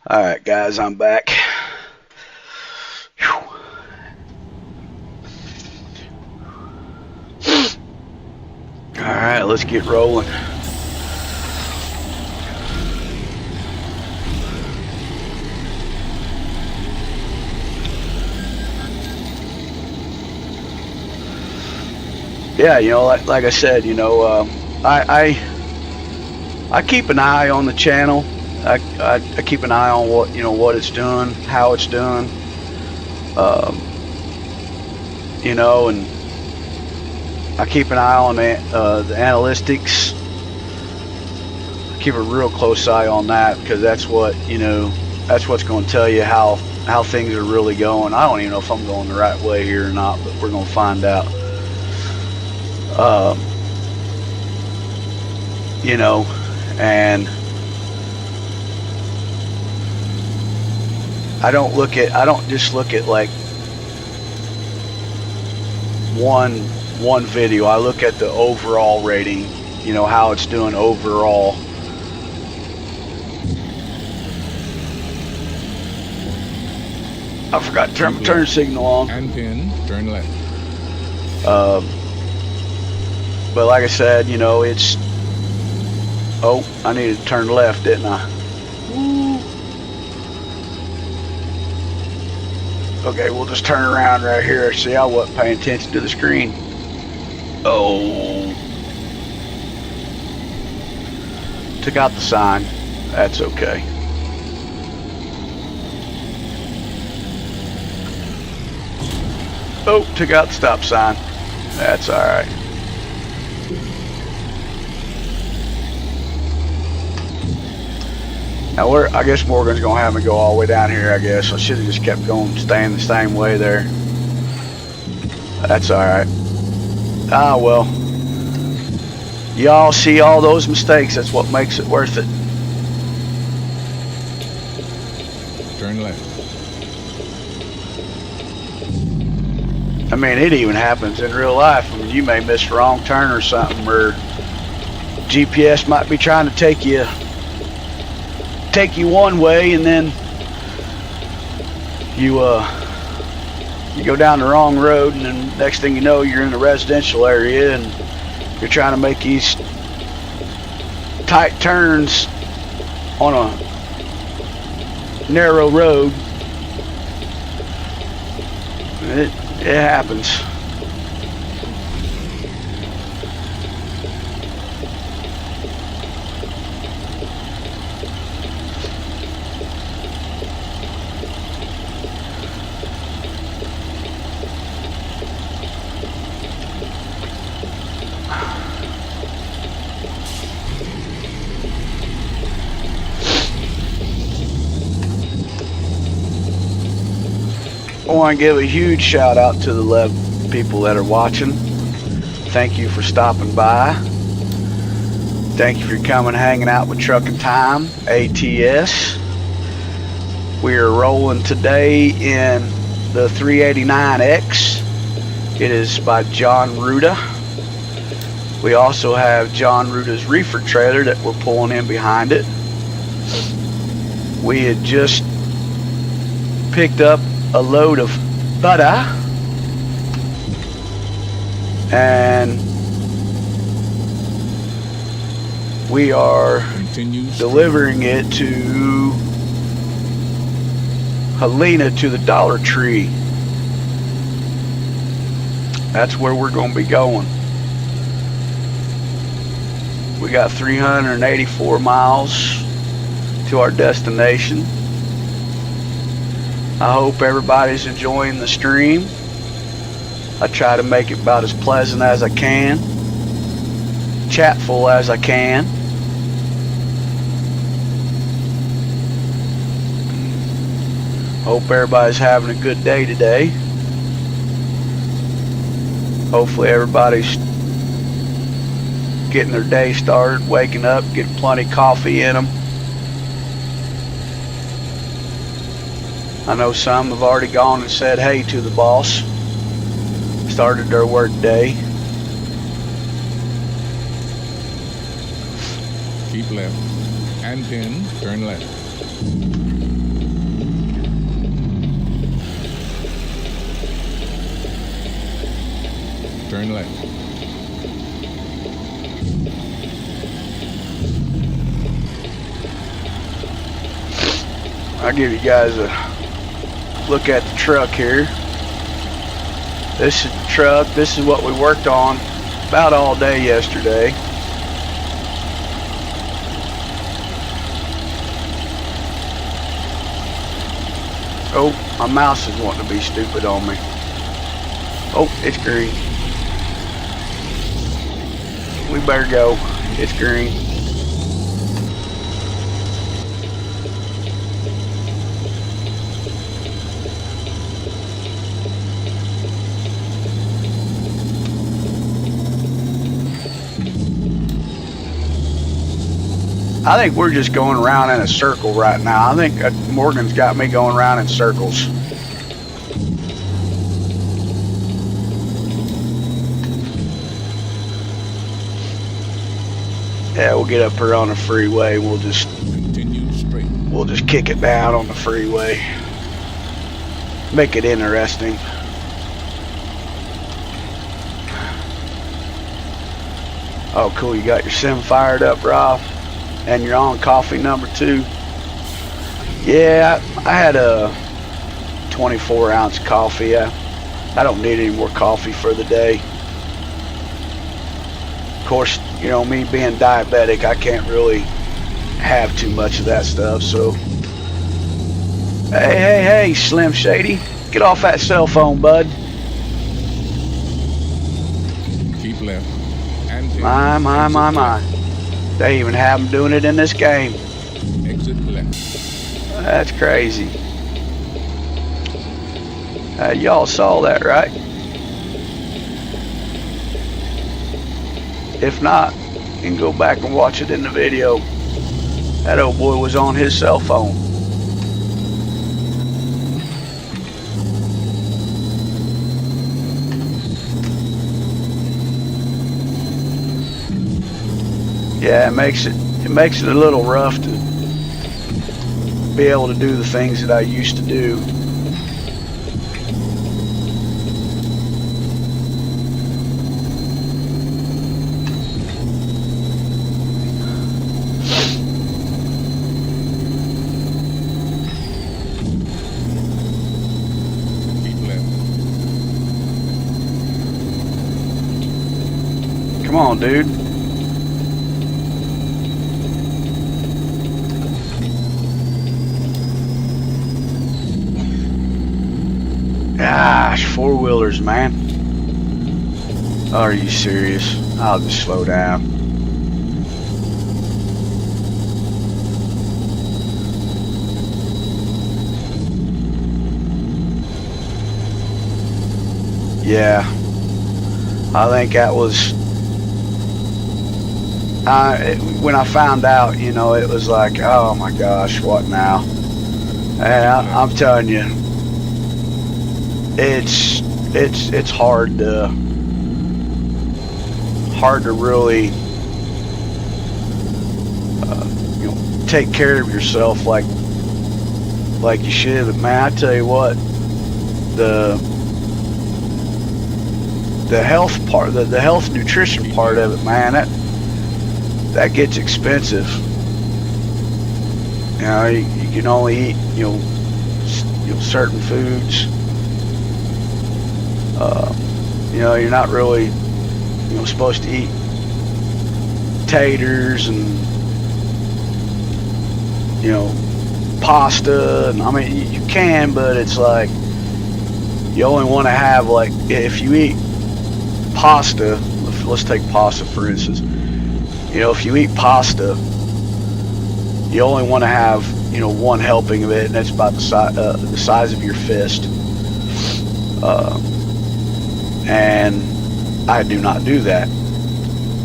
Alright guys, I'm back. Whew. Alright, let's get rolling. Yeah, you know, like I said, you know, I keep an eye on the channel. I keep an eye on what it's doing, how it's doing, you know, and I keep an eye on the analytics. Keep a real close eye on that, because that's what, you know, that's what's going to tell you how things are really going. I don't even know if I'm going the right way here or not, but we're going to find out. You know, and I don't just look at like one video. I look at the overall rating, you know, how it's doing overall. I forgot to turn my turn signal on. And pin, turn left. But like I said, you know, it's... Oh, I needed to turn left, didn't I? Okay, we'll just turn around right here. See, I wasn't paying attention to the screen. Oh. Took out the sign. That's okay. Oh, took out the stop sign. That's alright. Now I guess Morgan's gonna have me go all the way down here. I guess I should have just kept going, staying the same way there. That's all right. Ah well. Y'all see all those mistakes. That's what makes it worth it. Turn left. I mean, it even happens in real life. I mean, you may miss a wrong turn or something, or GPS might be trying to take you one way, and then you go down the wrong road, and then next thing you know, you're in a residential area and you're trying to make these tight turns on a narrow road. It happens. I want to give a huge shout out to the people that are watching. Thank you for stopping by. Thank you for coming, hanging out with Trucking Time ATS. We are rolling today in the 389X. It is by John Ruda. We also have John Ruda's reefer trailer that we're pulling in behind it. We had just picked up a load of butter, and we are delivering it to Helena, to the Dollar Tree. That's where we're going to be going. We got 384 miles to our destination. I hope everybody's enjoying the stream. I try to make it about as pleasant as I can, chatful as I can. Hope everybody's having a good day today. Hopefully everybody's getting their day started, waking up, getting plenty of coffee in them. I know some have already gone and said hey to the boss, started their work day. Keep left and pin, turn left. Turn left. I'll give you guys a look at the truck here. This is the truck. This is what we worked on about all day yesterday. Oh, my mouse is wanting to be stupid on me. Oh, it's green. We better go. It's green. I think we're just going around in a circle right now. I think Morgan's got me going around in circles. Yeah, we'll get up here on the freeway. We'll just Continue straight. We'll just kick it down on the freeway. Make it interesting. Oh, cool. You got your sim fired up, Rob? And you're on coffee number 2. Yeah, I had a 24-ounce coffee. I don't need any more coffee for the day. Of course, you know, me being diabetic, I can't really have too much of that stuff, so. Hey, Slim Shady. Get off that cell phone, bud. Keep left. And take My. They even have them doing it in this game. Exit left. That's crazy. Y'all saw that, right? If not, you can go back and watch it in the video. That old boy was on his cell phone. Yeah, it makes it a little rough to be able to do the things that I used to do. Keep left. Come on, dude. Gosh, 4-wheelers, man. Are you serious? I'll just slow down. Yeah, I think that was. When I found out, you know, it was like, oh my gosh, what now? And I'm telling you. It's hard to really you know, take care of yourself like you should. But man, I tell you what, the health part, the health nutrition part of it, man, that gets expensive. You know, you can only eat you know certain foods. You know, you're not really, you know, supposed to eat taters and, you know, pasta. And I mean, you can, but it's like you only want to have, like, if you eat pasta, let's take pasta for instance. You know, if you eat pasta, you only want to have, you know, one helping of it, and that's about the size of your fist. And I do not do that.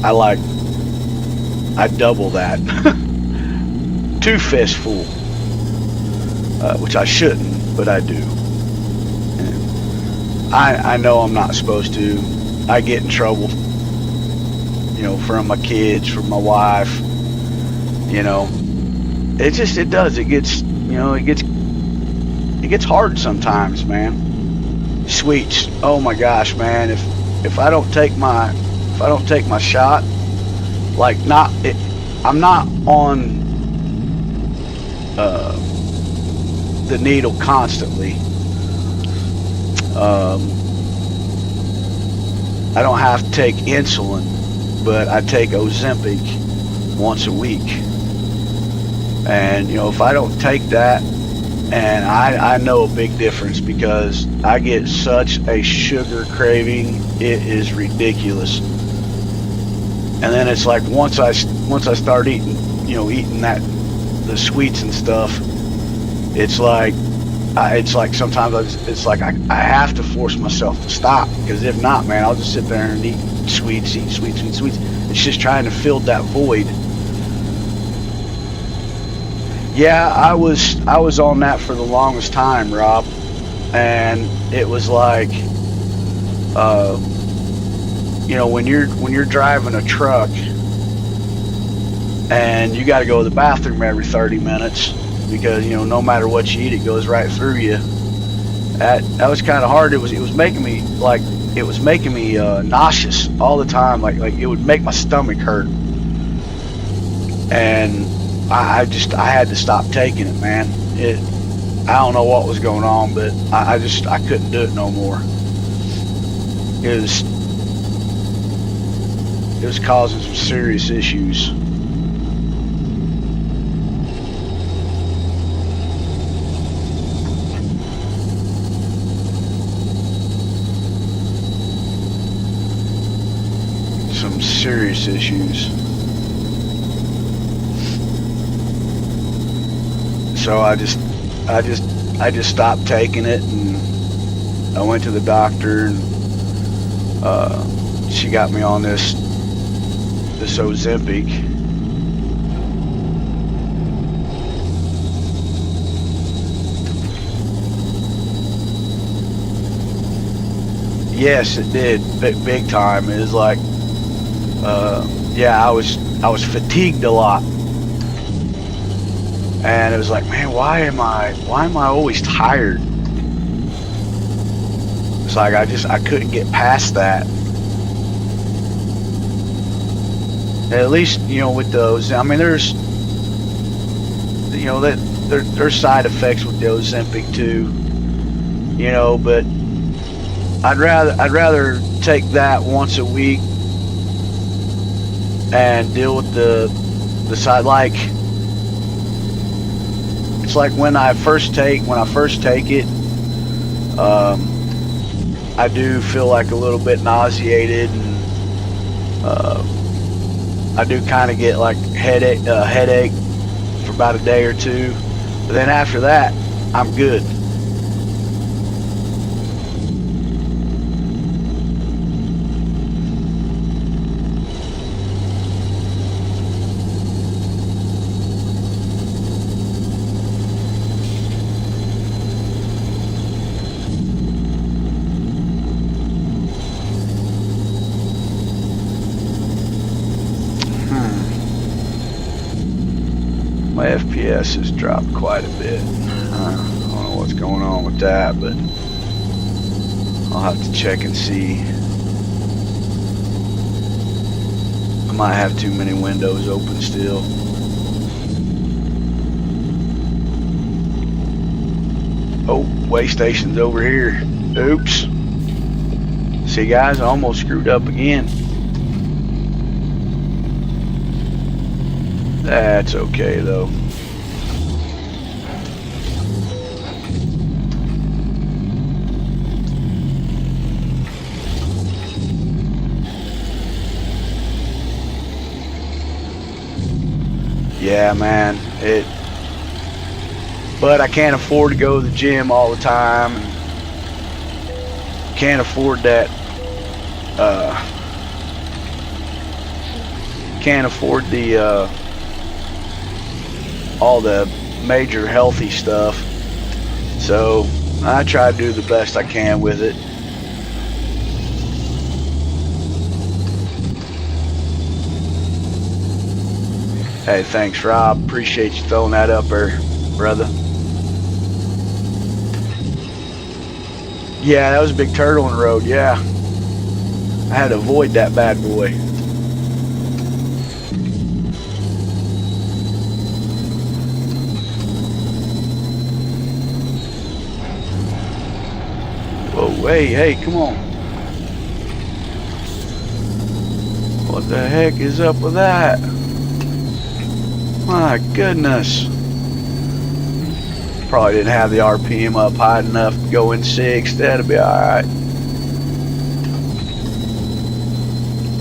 I double that. 2 fistful, which I shouldn't, but I do. And I know I'm not supposed to. I get in trouble, you know, from my kids, from my wife. You know, it gets, you know, it gets hard sometimes, man. Sweets, oh my gosh, man, if I don't take my shot, like I'm not on the needle constantly. I don't have to take insulin, but I take Ozempic once a week. And you know, if I don't take that, and I know a big difference because I get such a sugar craving, it is ridiculous. And then it's like once I start eating, you know, eating the sweets and stuff, it's like sometimes it's like I have to force myself to stop, because if not, man, I'll just sit there and eat sweets. It's just trying to fill that void. Yeah, I was on that for the longest time, Rob, and it was like, you know, when you're driving a truck and you got to go to the bathroom every 30 minutes because, you know, no matter what you eat, it goes right through you. That was kind of hard. It was making me nauseous all the time. Like it would make my stomach hurt, and I had to stop taking it, man. I don't know what was going on, but I couldn't do it no more. It was causing some serious issues. Some serious issues. So I just stopped taking it, and I went to the doctor, and she got me on this Ozempic. Yes, it did, big time. It was like, yeah, I was fatigued a lot. And it was like, man, why am I always tired? It's like I couldn't get past that. And at least, you know, with those, I mean, there's, you know, that there's side effects with the Ozempic too, you know, but I'd rather take that once a week and deal with the side, like, it's like when I first take it, I do feel like a little bit nauseated, and I do kind of get like headache for about a day or two, but then after that, I'm good. My FPS has dropped quite a bit. I don't know what's going on with that, but I'll have to check and see. I might have too many windows open still. Oh, way station's over here. Oops. See, guys, I almost screwed up again. That's okay, though. Yeah, man, but I can't afford to go to the gym all the time, and can't afford that, can't afford the, all the major healthy stuff, so I try to do the best I can with it. Hey, thanks, Rob. Appreciate you throwing that up there, brother. Yeah, that was a big turtle in the road, yeah. I had to avoid that bad boy. Whoa, hey, come on. What the heck is up with that? My goodness. Probably didn't have the RPM up high enough to go in 6. That'll be alright.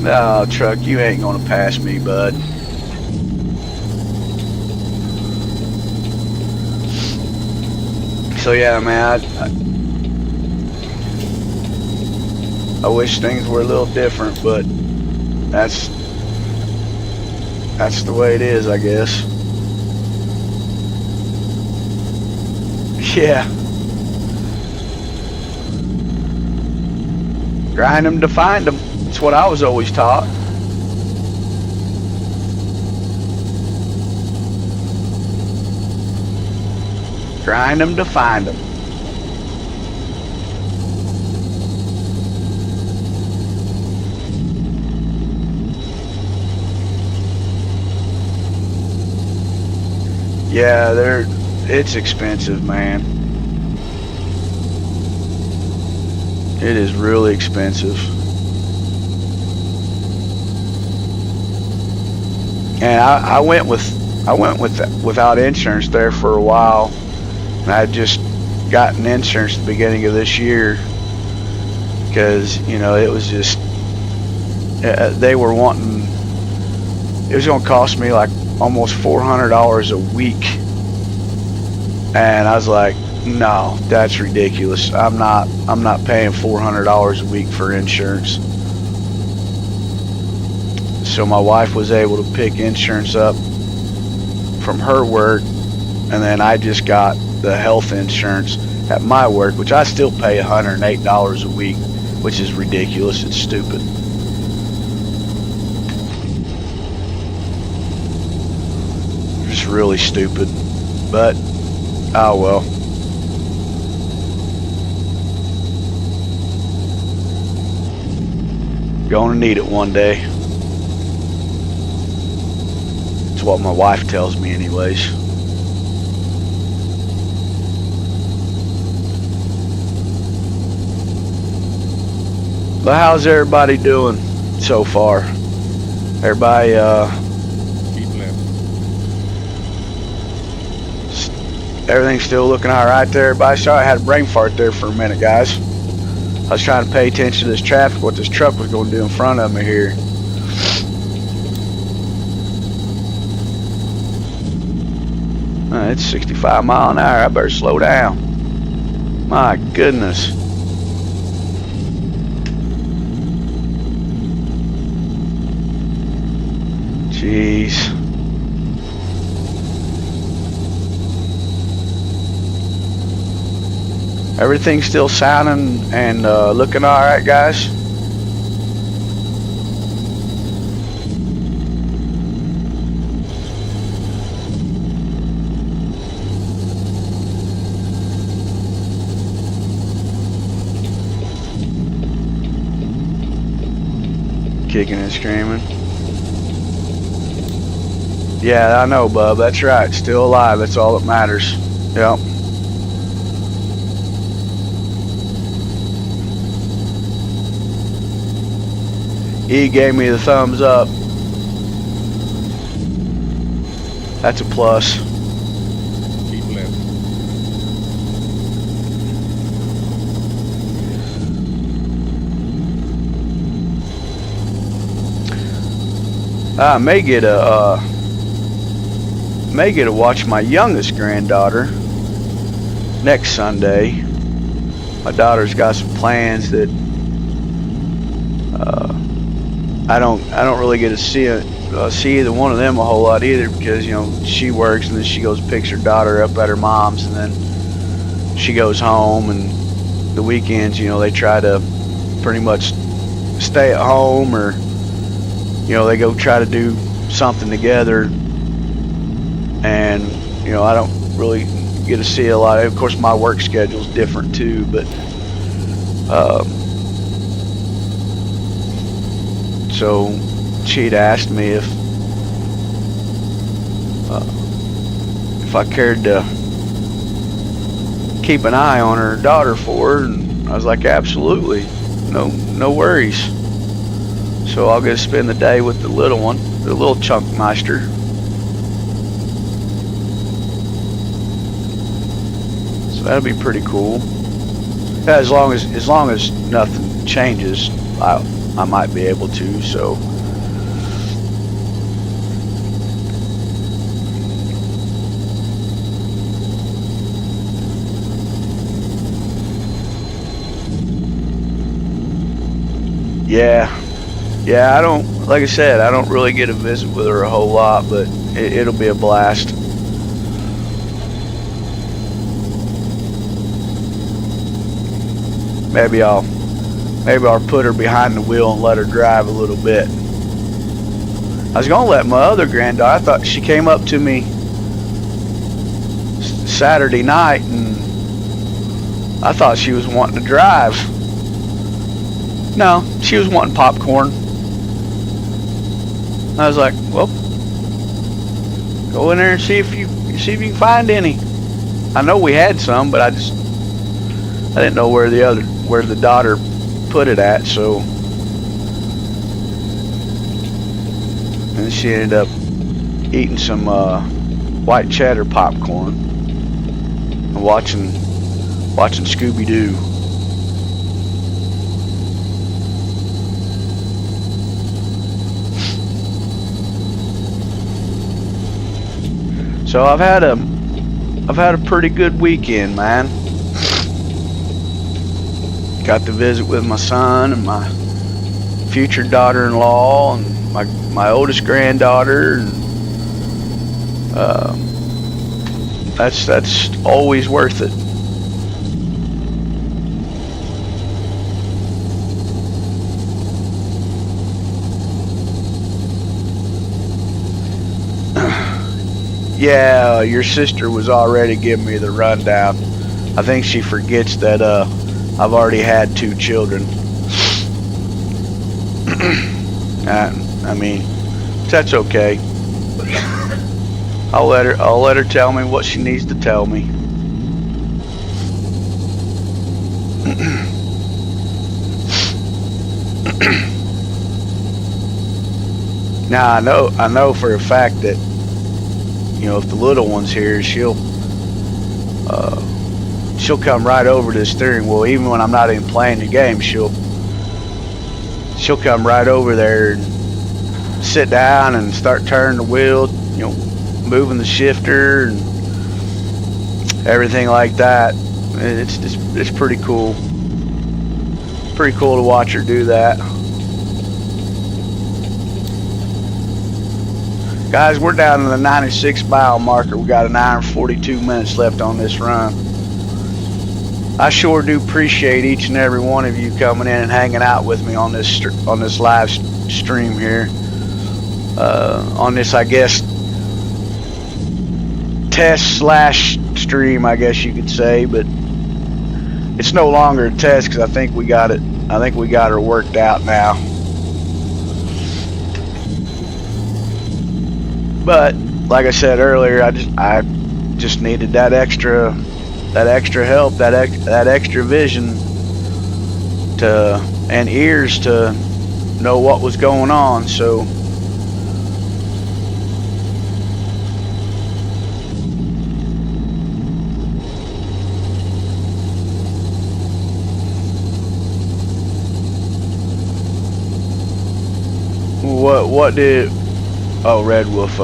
No, truck, you ain't gonna pass me, bud. So yeah, man, I wish things were a little different, but that's the way it is, I guess. Yeah. Grind them to find them. That's what I was always taught. Grind them to find them. Yeah, it's expensive, man. It is really expensive. And I went without insurance there for a while. And I had just gotten insurance at the beginning of this year because, you know, it was just they were wanting, it was going to cost me like almost $400 a week, and I was like, no, that's ridiculous. I'm not paying $400 a week for insurance. So my wife was able to pick insurance up from her work, and then I just got the health insurance at my work, which I still pay $108 a week, which is ridiculous. It's stupid. Just really stupid. But oh well. Gonna need it one day. It's what my wife tells me anyways. But how's everybody doing so far? Everybody Keep left. everything's still looking alright there, everybody? Sorry I had a brain fart there for a minute, guys. I was trying to pay attention to this traffic, what this truck was going to do in front of me here. It's 65 miles an hour. I better slow down. My goodness. Jeez. Everything's still sounding and looking all right, guys. Kicking and screaming. Yeah, I know, bub. That's right. Still alive. That's all that matters. Yep. He gave me the thumbs up. That's a plus. Keep left. I may get to watch my youngest granddaughter next Sunday. My daughter's got some plans that I don't really get to see either one of them a whole lot either, because, you know, she works and then she goes picks her daughter up at her mom's, and then she goes home, and the weekends, you know, they try to pretty much stay at home, or, you know, they go try to do something together. And, you know, I don't really get to see a lot. Of course, my work schedule's different too, but So she'd asked me if I cared to keep an eye on her daughter for her, and I was like, absolutely, no worries. So I'll get to spend the day with the little one, the little chunk meister. So that'll be pretty cool. Yeah, as long as nothing changes, I might be able to. So. Yeah, I don't, like I said, I don't really get to visit with her a whole lot, but it'll be a blast. Maybe I'll put her behind the wheel and let her drive a little bit. I was gonna let my other granddaughter, I thought she came up to me Saturday night and I thought she was wanting to drive. No, she was wanting popcorn. I was like, well, go in there and see if you can find any. I know we had some, but I didn't know where the daughter put it at, so. And she ended up eating some white cheddar popcorn and watching Scooby-Doo. So I've had a pretty good weekend, man. Got to visit with my son and my future daughter-in-law and my oldest granddaughter, and that's always worth it. Yeah, your sister was already giving me the rundown. I think she forgets that I've already had 2 children. I mean, that's okay. I'll let her tell me what she needs to tell me. Now I know for a fact that, you know, if the little one's here, she'll come right over to the steering wheel. Even when I'm not even playing the game, she'll come right over there and sit down and start turning the wheel, you know, moving the shifter and everything like that. It's pretty cool. Pretty cool to watch her do that. Guys, we're down to the 96-mile marker. We got an hour and 42 minutes left on this run. I sure do appreciate each and every one of you coming in and hanging out with me on this live stream here. On this, I guess, test/stream, I guess you could say, but it's no longer a test because I think we got her worked out now. But like I said earlier, I just needed that extra help, that extra vision and ears to know what was going on. So what did Red Wolf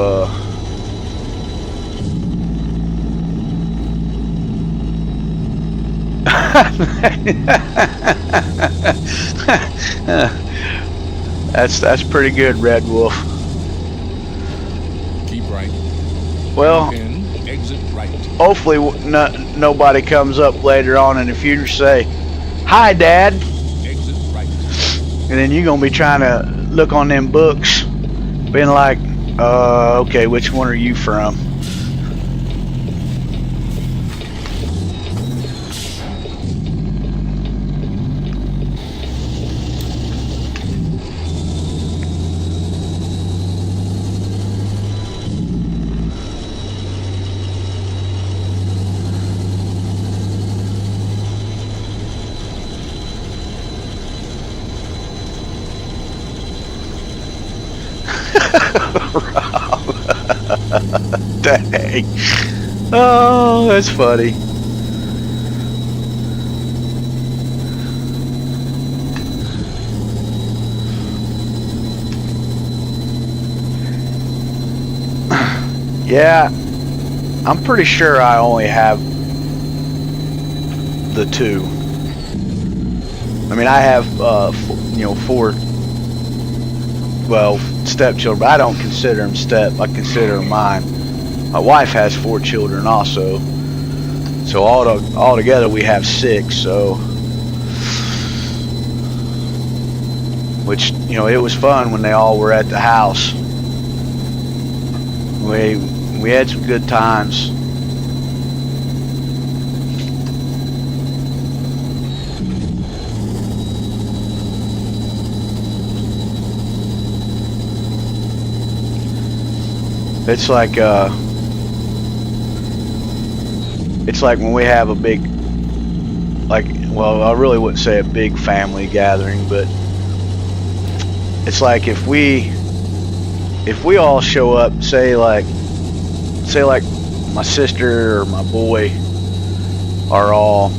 that's pretty good, Red Wolf. Keep right. Well, In, exit right. hopefully nobody comes up later on in the future say, "Hi, Dad," Exit right. and then you're gonna be trying to look on them books, being like, okay, which one are you from? Dang. Oh, that's funny. Yeah, I'm pretty sure I only have the 2. I mean, I have, four, well, stepchildren, but I don't consider them step. I consider them mine. My wife has 4 children also. So all together we have 6. So, which, it was fun when they all were at the house. We had some good times. It's like when we have a big, well, I really wouldn't say a big family gathering, but it's like if we all show up, say like my sister or my boy are all,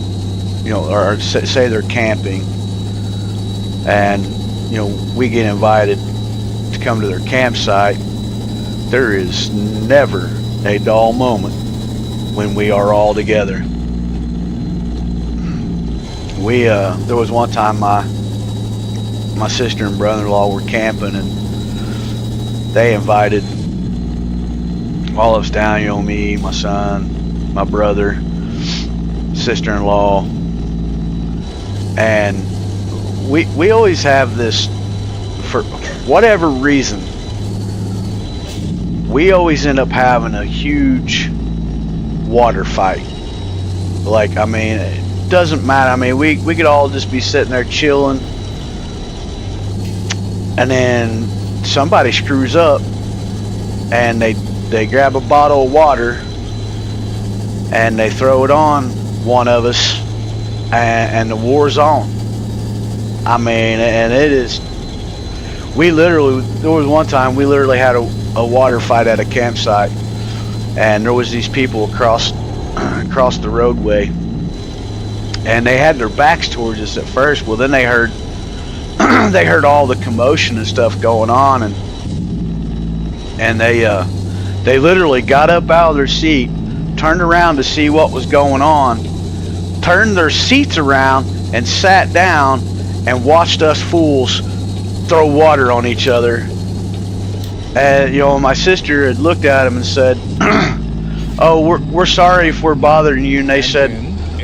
or say they're camping, and we get invited to come to their campsite, there is never a dull moment when we are all together. There was one time my sister and brother-in-law were camping, and they invited all of us down, me, my son, my brother, sister-in-law, and we always have this, for whatever reason, we always end up having a huge water fight. Like, I mean, it doesn't matter. I mean, we could all just be sitting there chilling, and then somebody screws up and they grab a bottle of water and they throw it on one of us, and the war's on. I mean, and it is, there was one time we literally had a water fight at a campsite, and there was these people across the roadway, and they had their backs towards us at first. Well, then they heard they heard all the commotion and stuff going on, and they literally got up out of their seat, turned around to see what was going on, turned their seats around and sat down and watched us fools throw water on each other. And my sister had looked at him and said, "Oh, we're sorry if we're bothering you." And they said,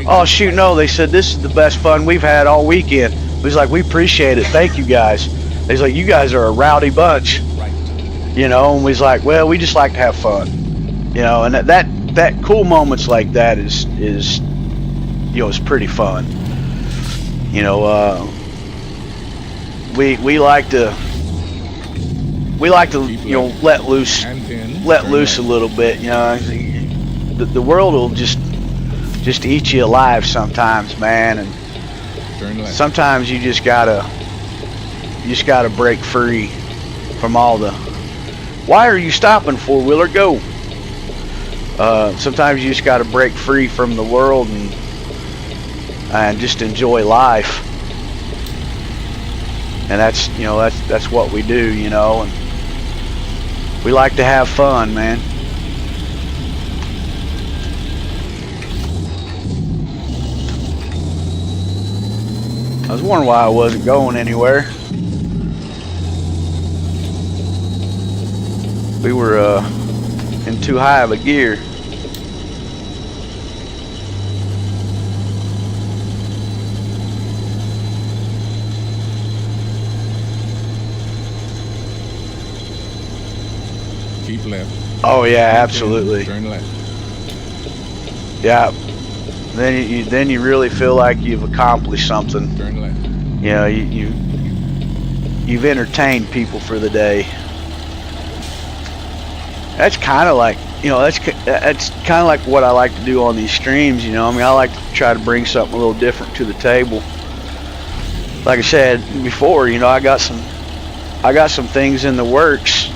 "Oh shoot, no." They said, "This is the best fun we've had all weekend." He's like, "We appreciate it. Thank you guys." He's like, "You guys are a rowdy bunch." And he's like, "Well, we just like to have fun." And that cool moments like that is it's pretty fun. We like to let loose a little bit. The world will just eat you alive sometimes, man, and sometimes you just gotta break free from all the, "Why are you stopping, four-wheeler? Go." Sometimes you just gotta break free from the world and just enjoy life. And that's what we do, and we like to have fun, man. I was wondering why I wasn't going anywhere. We were in too high of a gear. Keep left. Oh yeah, absolutely. Turn left. Yeah. Then you really feel like you've accomplished something. Turn left. You've entertained people for the day. That's kind of like that's kind of like what I like to do on these streams. I mean, I like to try to bring something a little different to the table. Like I said before, I got some things in the works.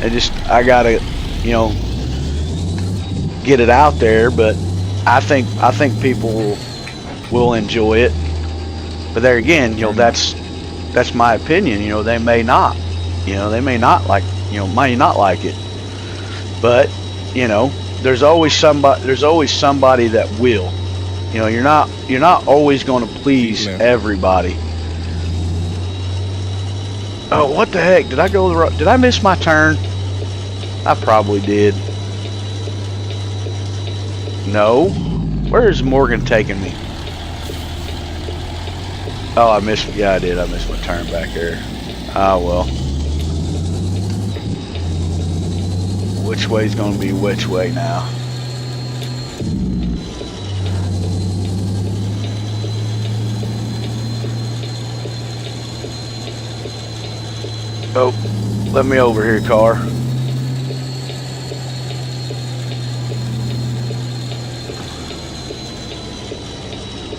I gotta, you know, get it out there. But I think people will enjoy it. But there again, you know, that's my opinion. You know, they may not. You know, they may not like. You know, may not like it. But you know, there's always somebody that will. You know, you're not always going to please everybody. Oh, what the heck? Did I miss my turn? I probably did. No. Where is Morgan taking me? Oh, I missed. Yeah, I did. I missed my turn back there. Ah, well. Which way's going to be which way now? Oh, let me over here, car.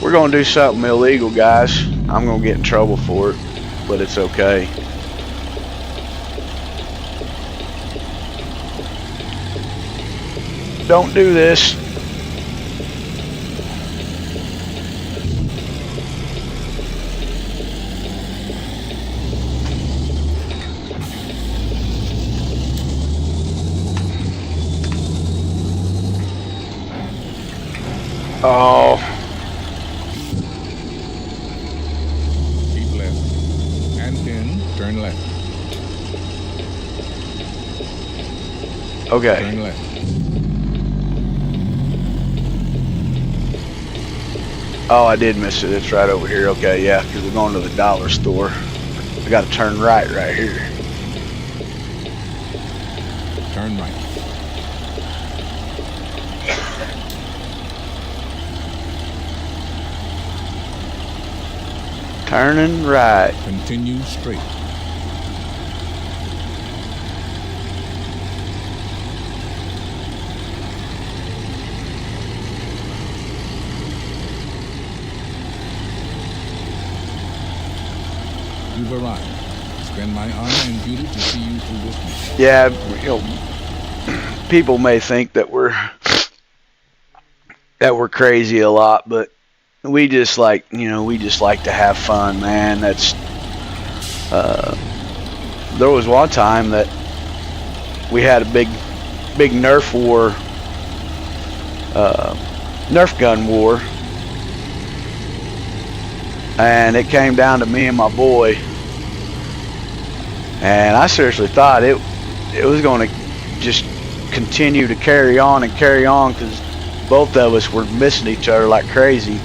We're going to do something illegal, guys. I'm going to get in trouble for it, but it's okay. Don't do this. Oh. Keep left. And then turn left. Okay. Turn left. Oh, I did miss it. It's right over here. Okay, yeah, because we're going to the dollar store. I got to turn right here. Turn right. Turning right. Continue straight. You've arrived. Spend my honor and duty to see you through this mission. Yeah, you know, people may think that we're crazy a lot, but we just like, you know, we just like to have fun, man. That's there was one time that we had a big Nerf war, Nerf gun war, and it came down to me and my boy, and I seriously thought it was going to just continue to carry on because both of us were missing each other like crazy.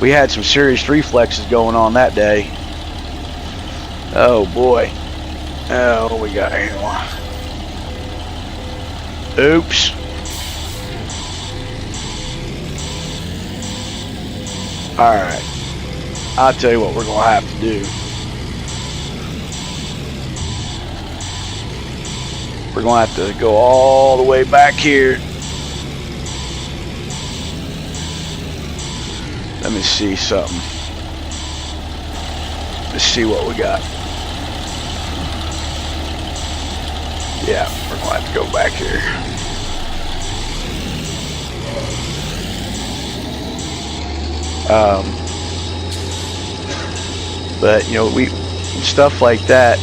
We had some serious reflexes going on that day. Oh boy. Oh, we got anyone. Oops. Alright. I'll tell you what we're going to have to do. We're going to have to go all the way back here. Let me see something. Let's see what we got. Yeah, we're going to have to go back here. But, you know, stuff like that.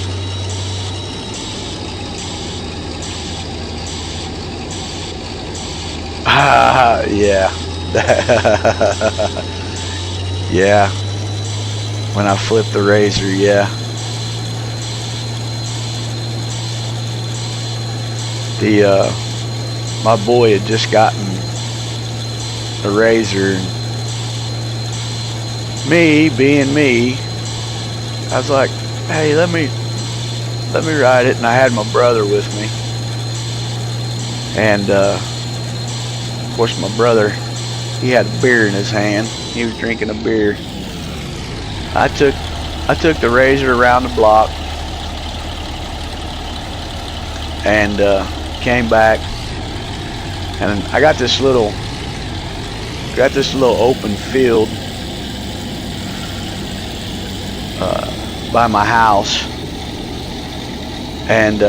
Yeah. Yeah. When I flipped the razor, yeah. My boy had just gotten a razor. Me being me, I was like, hey, let me ride it, and I had my brother with me. And of course my brother, he had a beer in his hand. He was drinking a beer. I took the razor around the block and came back, and I got this little open field by my house, and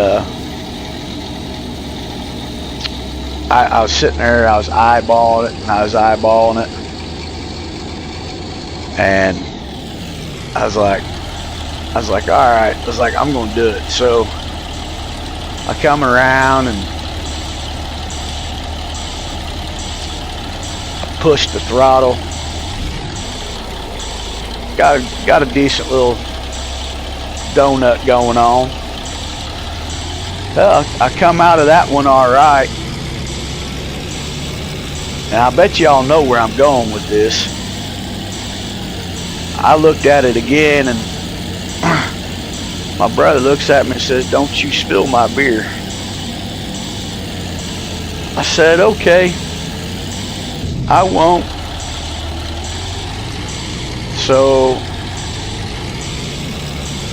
I was sitting there, I was eyeballing it, and I was eyeballing it. And I was like, all right. I was like, I'm going to do it. So I come around and I push the throttle. Got a decent little donut going on. Well, I come out of that one all right. And I bet y'all know where I'm going with this. I looked at it again, and my brother looks at me and says, "Don't you spill my beer." I said, "Okay, I won't." So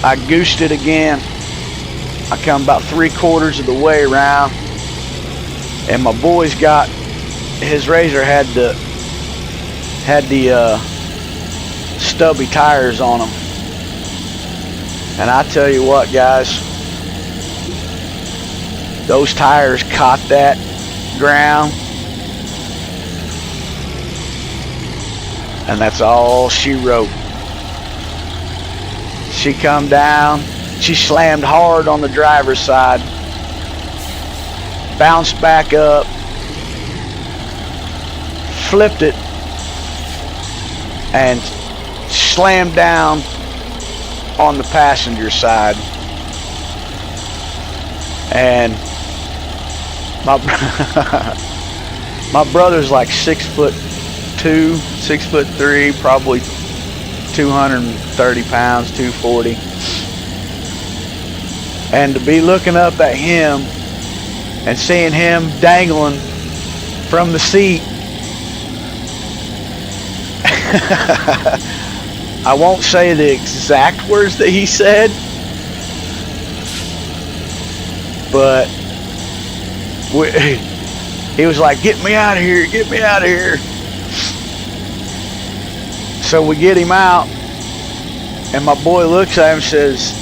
I goosed it again. I come about 3/4 of the way around, and my boy's got his Razor had the stubby tires on them. And I tell you what, guys, those tires caught that ground, and that's all she wrote. She come down, she slammed hard on the driver's side, bounced back up, flipped it, and slammed down on the passenger side. And my brother's like 6'2", 6'3", probably 230 pounds, 240. And to be looking up at him and seeing him dangling from the seat, I won't say the exact words that he said, but he was like, "Get me out of here, get me out of here." So we get him out, and my boy looks at him and says,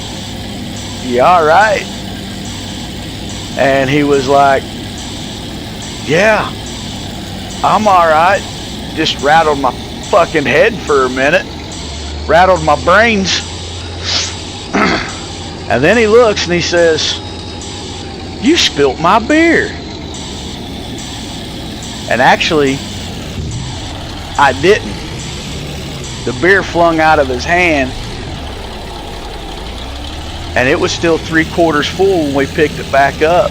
"You all right?" And he was like, "Yeah, I'm all right." Just rattled my fucking head for a minute. Rattled my brains. And then he looks and he says, "You spilt my beer." And actually, I didn't. The beer flung out of his hand, and it was still 3/4 full when we picked it back up.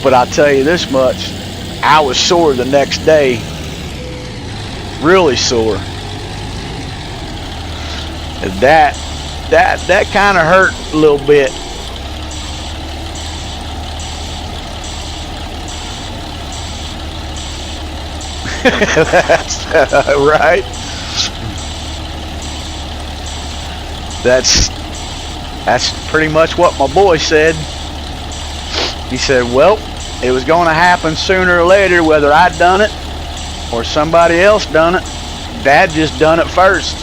But I'll tell you this much, I was sore the next day. Really sore. And that kind of hurt a little bit. That's right. That's pretty much what my boy said. He said, "Well, it was going to happen sooner or later, whether I'd done it or somebody else done it. Dad just done it first."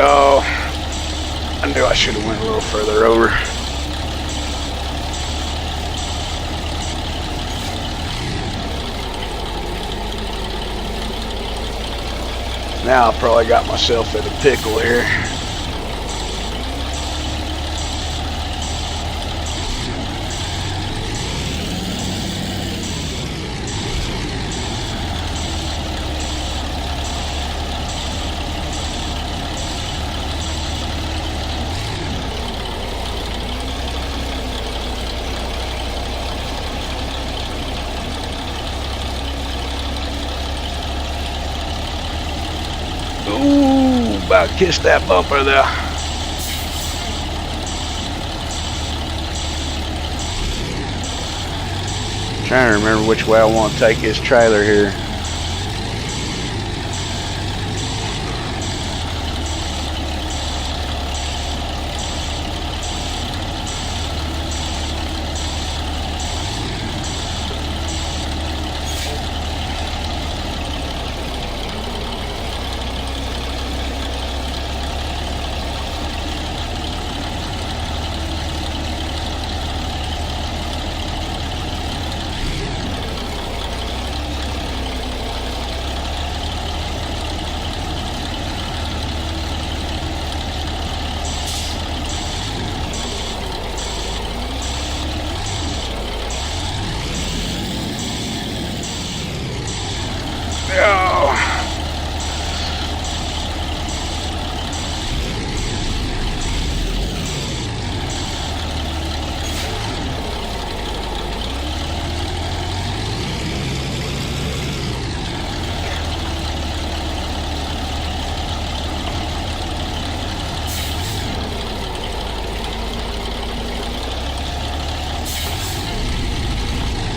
Oh, I knew I should have went a little further over. Now I probably got myself in a pickle here. Ooh, about kissed that bumper there. Trying to remember which way I want to take this trailer here.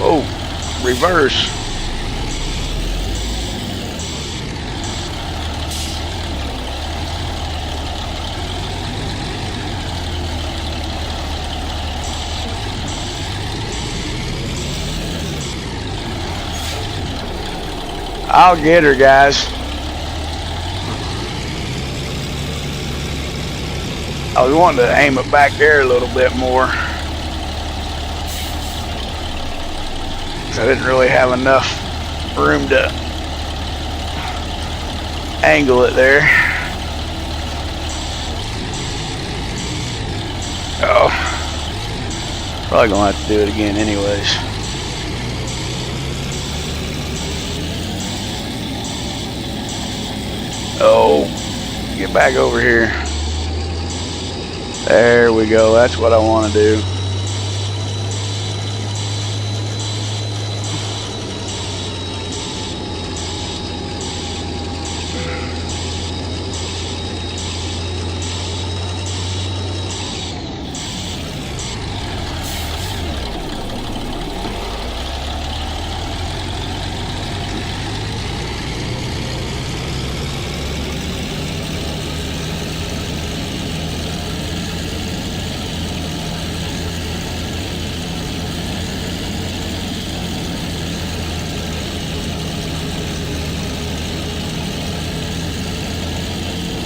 Oh, reverse. I'll get her, guys. I was wanting to aim it back there a little bit more. I didn't really have enough room to angle it there. Oh, probably gonna have to do it again anyways. Oh, get back over here. There we go. That's what I want to do.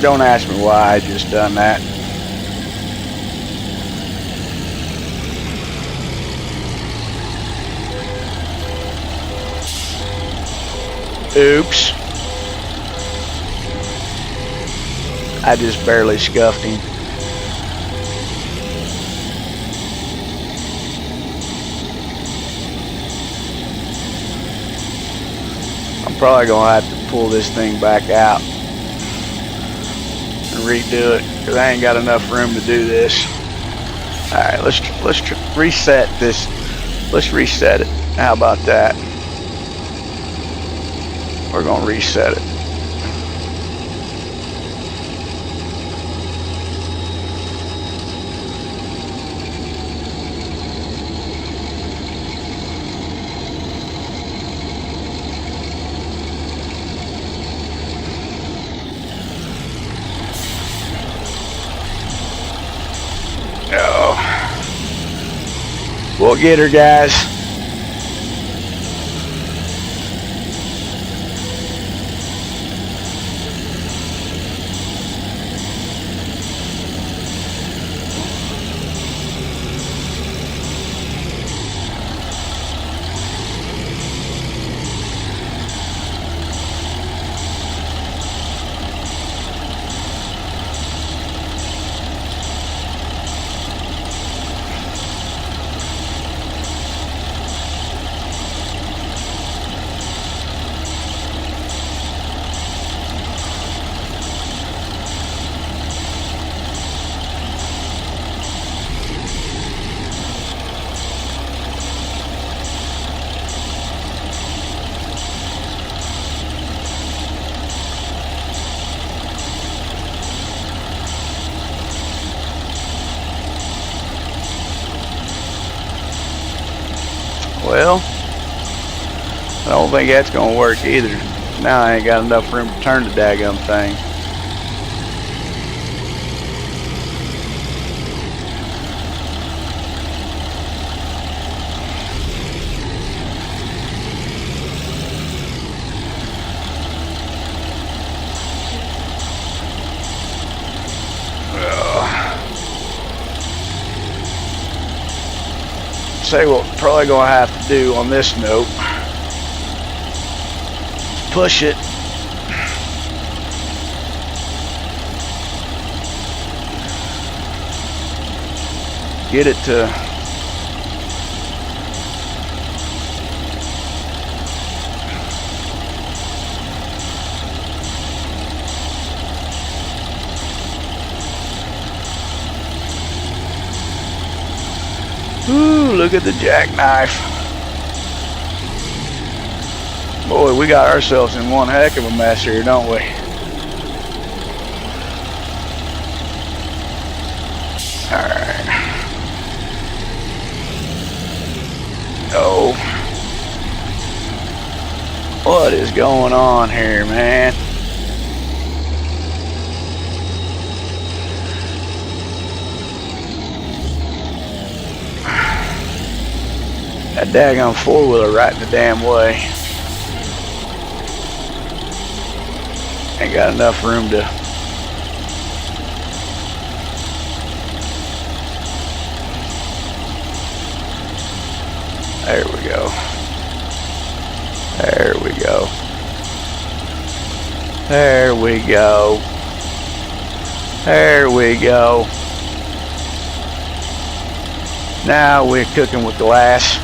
Don't ask me why I just done that. Oops. I just barely scuffed him. I'm probably gonna have to pull this thing back out and redo it because I ain't got enough room to do this. All right, let's reset this. Let's reset it. How about that? We're gonna reset it. We'll get her, guys. Well, I don't think that's going to work either. Now I ain't got enough room to turn the daggum thing. Say what we're probably going to have to do on this note. Push it. Get it to ooh, look at the jackknife. Boy, we got ourselves in one heck of a mess here, don't we? Alright. Oh. What is going on here, man? That daggone four-wheeler right in the damn way. Ain't got enough room to... There we go. There we go. There we go. There we go. Now we're cooking with glass.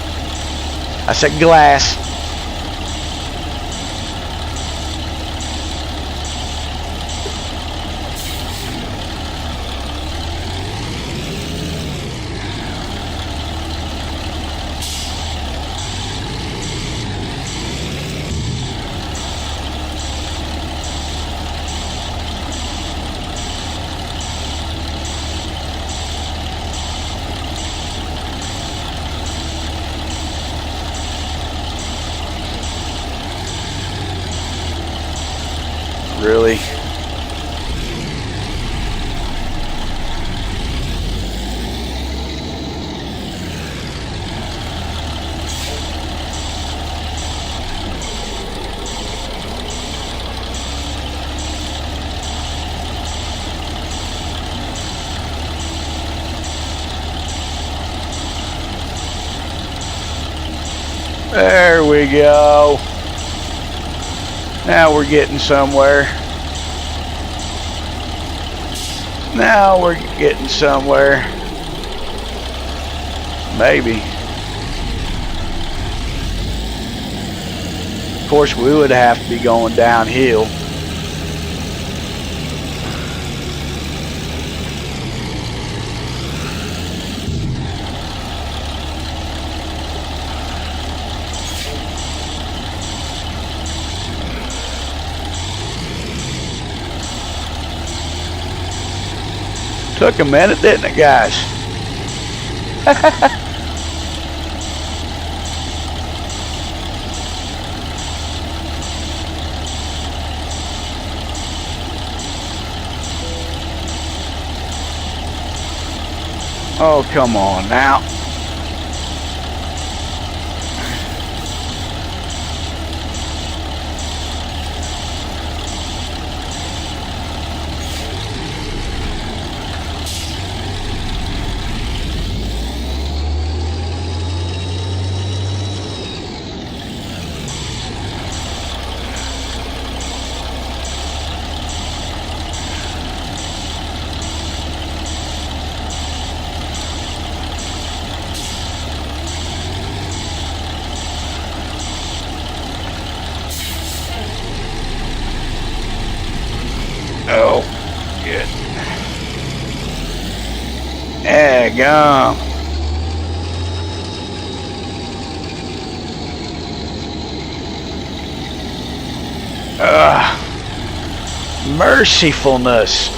I said glass. Really? There we go. Now we're getting somewhere. Now we're getting somewhere. Maybe. Of course, we would have to be going downhill. Took a minute, didn't it, guys? Oh, come on now. Oh, good. Daggum. Mercifulness.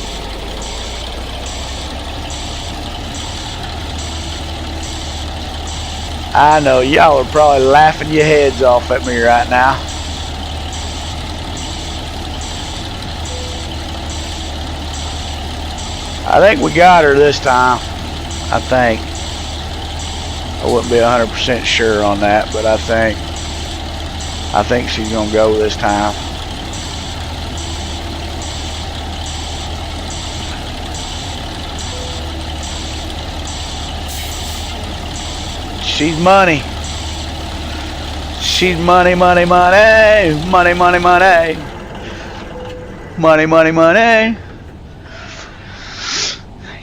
I know y'all are probably laughing your heads off at me right now. I think we got her this time. I think. I wouldn't be 100% sure on that, but I think she's gonna go this time. She's money. She's money, money, money, money, money, money, money, money, money.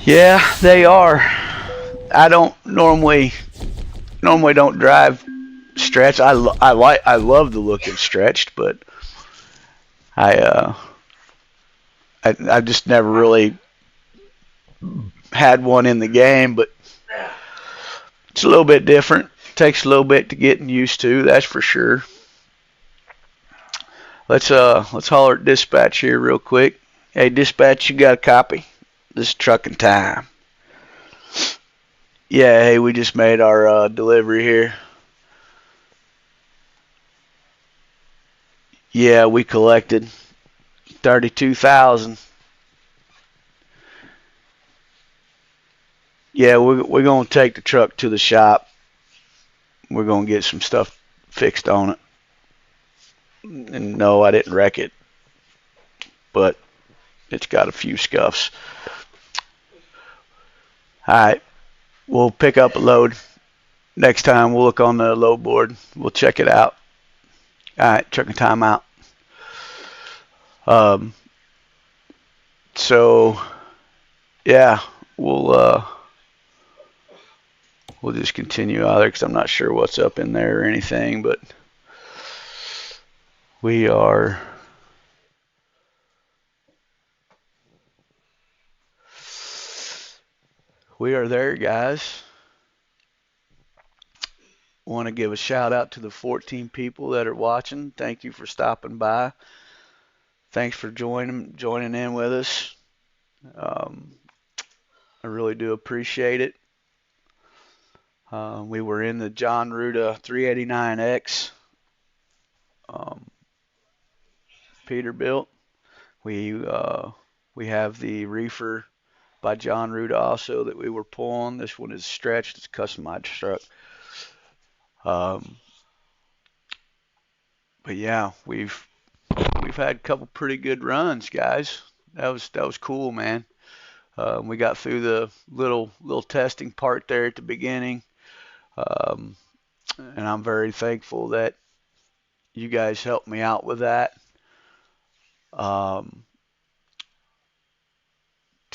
Yeah, they are. I don't normally don't drive stretch. I love the look of stretched, but I I just never really had one in the game. But it's a little bit different. Takes a little bit to get used to. That's for sure. Let's holler at dispatch here real quick. Hey dispatch, you got a copy? This is trucking time. Yeah, hey, we just made our delivery here. Yeah, we collected 32,000. Yeah, we're gonna take the truck to the shop. We're gonna get some stuff fixed on it. And no, I didn't wreck it, but it's got a few scuffs. All right, we'll pick up a load. Next time we'll look on the load board. We'll check it out. All right, trucking time out. So yeah, we'll just continue out there because I'm not sure what's up in there or anything, but we are there, guys. Want to give a shout out to the 14 people that are watching. Thank you for stopping by. Thanks for joining in with us. I really do appreciate it. We were in the John Ruda 389X Peterbilt. We have the reefer by John Ruda also that we were pulling. This one is stretched. It's a customized truck. But yeah, we've had a couple pretty good runs, guys. That was cool, man. We got through the little testing part there at the beginning, and I'm very thankful that you guys helped me out with that.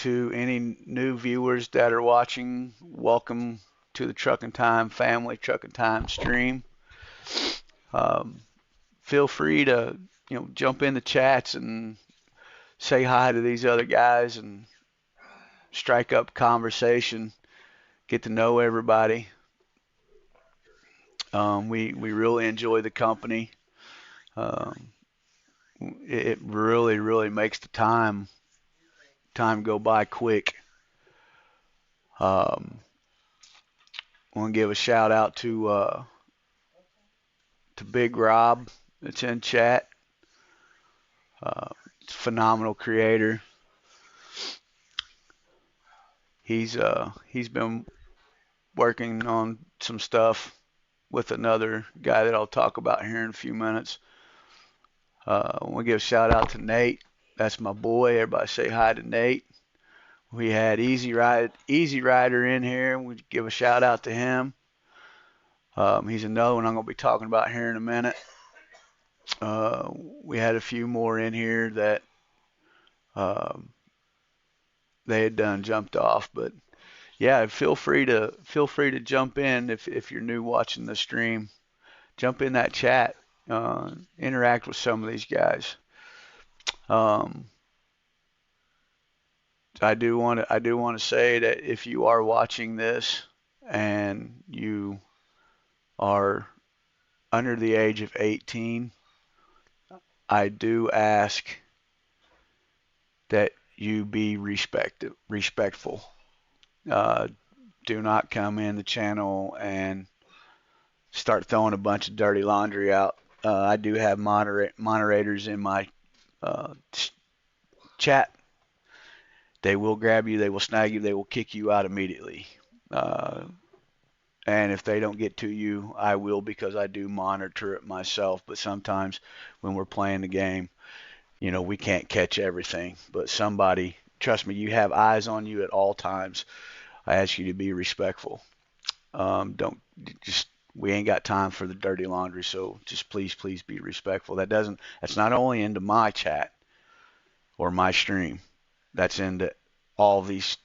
To any new viewers that are watching, welcome to the Trucking Time family, Trucking Time stream. Feel free to jump in the chats and say hi to these other guys and strike up conversation, get to know everybody. We really enjoy the company. It really makes the time go by quick. I want to give a shout out to Big Rob that's in chat. Phenomenal creator. He's been working on some stuff with another guy that I'll talk about here in a few minutes. I want to give a shout out to Nate. That's my boy. Everybody say hi to Nate. We had Easy Rider in here. We give a shout out to him. He's another one I'm going to be talking about here in a minute. We had a few more in here that they had done jumped off, but yeah, feel free to jump in if you're new watching the stream. Jump in that chat, interact with some of these guys. I do want to say that if you are watching this and you are under the age of 18, I do ask that you be respectful. Do not come in the channel and start throwing a bunch of dirty laundry out. I do have moderators in my chat. They will grab you, they will snag you, they will kick you out immediately. Uh, and if they don't get to you, I will, because I do monitor it myself. But sometimes when we're playing the game, we can't catch everything. But somebody, trust me, you have eyes on you at all times. I ask you to be respectful. Don't just We ain't got time for the dirty laundry, so just please be respectful. That's not only into my chat or my stream, that's into all these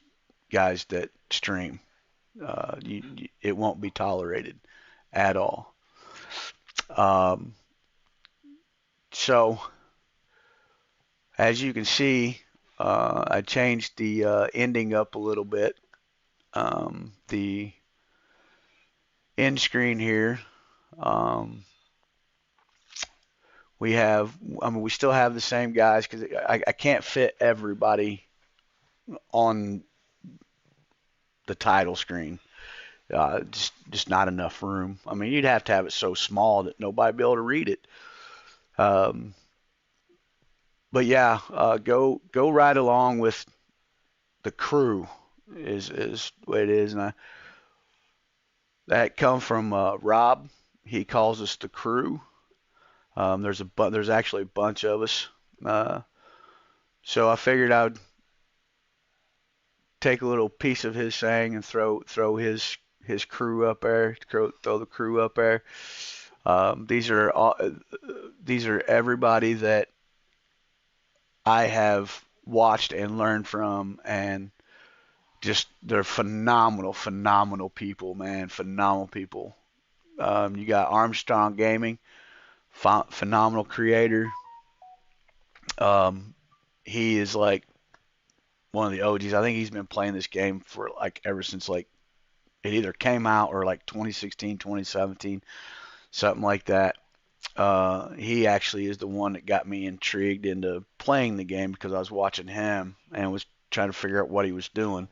guys that stream. It won't be tolerated at all. So as you can see, I changed the ending up a little bit. The end screen here, we still have the same guys, because I can't fit everybody on the title screen. Just not enough room. I mean, you'd have to have it so small that nobody'd be able to read it. But yeah, go right along with the crew is what it is, and that come from Rob. He calls us the crew. There's actually a bunch of us, so I figured I'd take a little piece of his saying and throw his crew up there, throw the crew up there. These are everybody that I have watched and learned from, and just they're phenomenal people, man, phenomenal people. You got Armstrong Gaming, phenomenal creator. He is like one of the OGs. I think he's been playing this game for like ever since like it either came out or like 2016, 2017, something like that. He actually is the one that got me intrigued into playing the game, because I was watching him and was trying to figure out what he was doing.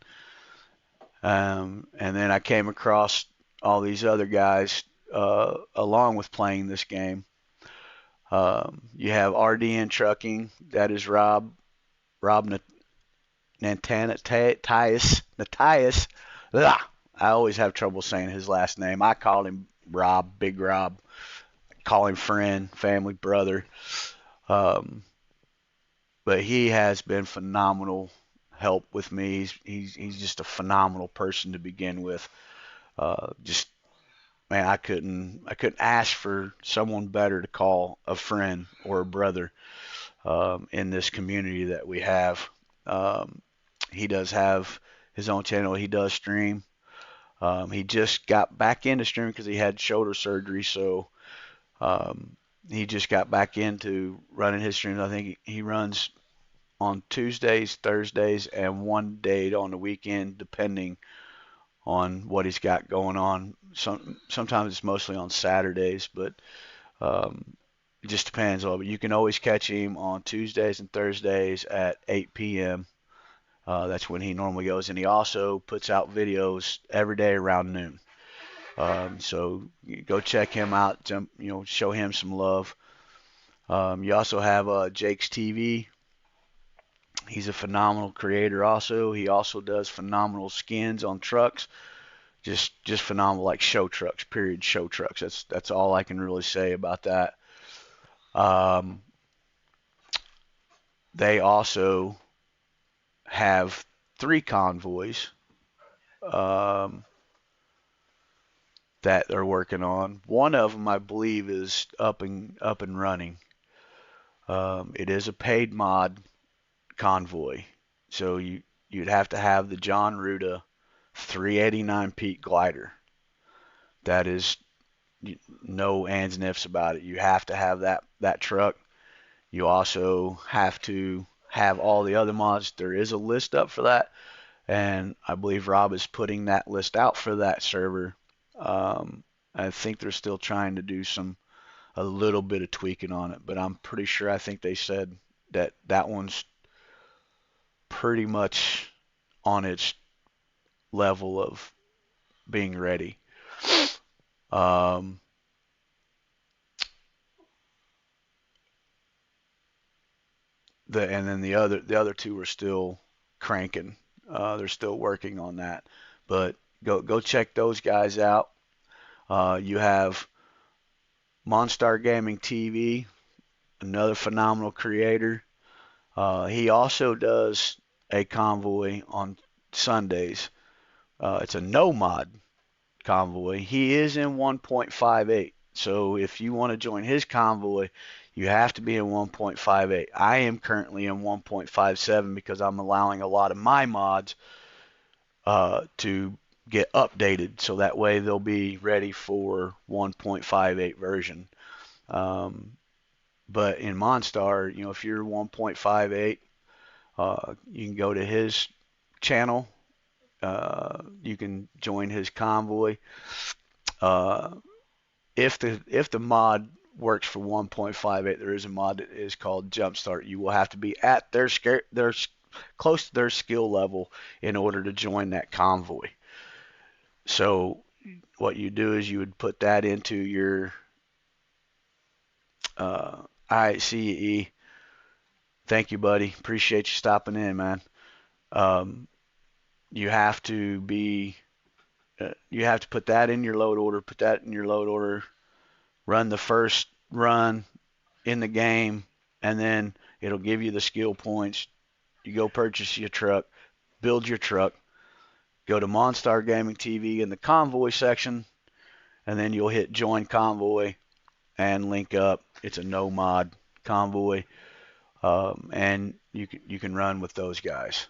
And then I came across all these other guys along with playing this game. You have RDN Trucking, that is Rob Natanias. I always have trouble saying his last name. I call him Rob, Big Rob. Call him friend, family, brother. But he has been phenomenal help with me. He's just a phenomenal person to begin with. Man, I couldn't ask for someone better to call a friend or a brother in this community that we have. He does have his own channel. He does stream. He just got back into streaming because he had shoulder surgery, so he just got back into running his streams. I think he runs on Tuesdays, Thursdays, and one day on the weekend, depending on what he's got going on. Sometimes it's mostly on Saturdays, but it just depends. But you can always catch him on Tuesdays and Thursdays at 8 p.m. That's when he normally goes, and he also puts out videos every day around noon. So go check him out. Show him some love. You also have Jake's TV. He's a phenomenal creator. Also, he also does phenomenal skins on trucks. Just phenomenal, like show trucks. Period. Show trucks. That's all I can really say about that. They also have 3 convoys that they're working on. One of them, I believe, is up and running. It is a paid mod convoy, so you'd have to have the John Ruda 389 Pete glider. That is no ands and ifs about it. You have to have that truck. You also have to have all the other mods. There is a list up for that, and I believe Rob is putting that list out for that server. I think they're still trying to do a little bit of tweaking on it, but I'm pretty sure, I think they said that one's pretty much on its level of being ready. and then the other two are still cranking. They're still working on that. But go check those guys out. You have Monstar Gaming TV, another phenomenal creator. He also does a convoy on Sundays. It's a no mod convoy. He is in 1.58. So if you want to join his convoy, you have to be in 1.58. I am currently in 1.57 because I'm allowing a lot of my mods to get updated, so that way they'll be ready for 1.58 version. But in Monstar, if you're 1.58, you can go to his channel. You can join his convoy. If the mod works for 1.58, there is a mod that is called Jumpstart. You will have to be at their close to their skill level in order to join that convoy. So what you do is you would put that into your ICE. Thank you, buddy. Appreciate you stopping in, man. You have to put that in your load order. Put that in your load order. Run the first run in the game, and then it'll give you the skill points. You go purchase your truck, build your truck, go to Monstar Gaming TV in the convoy section, and then you'll hit join convoy and link up. It's a no mod convoy, and you can run with those guys.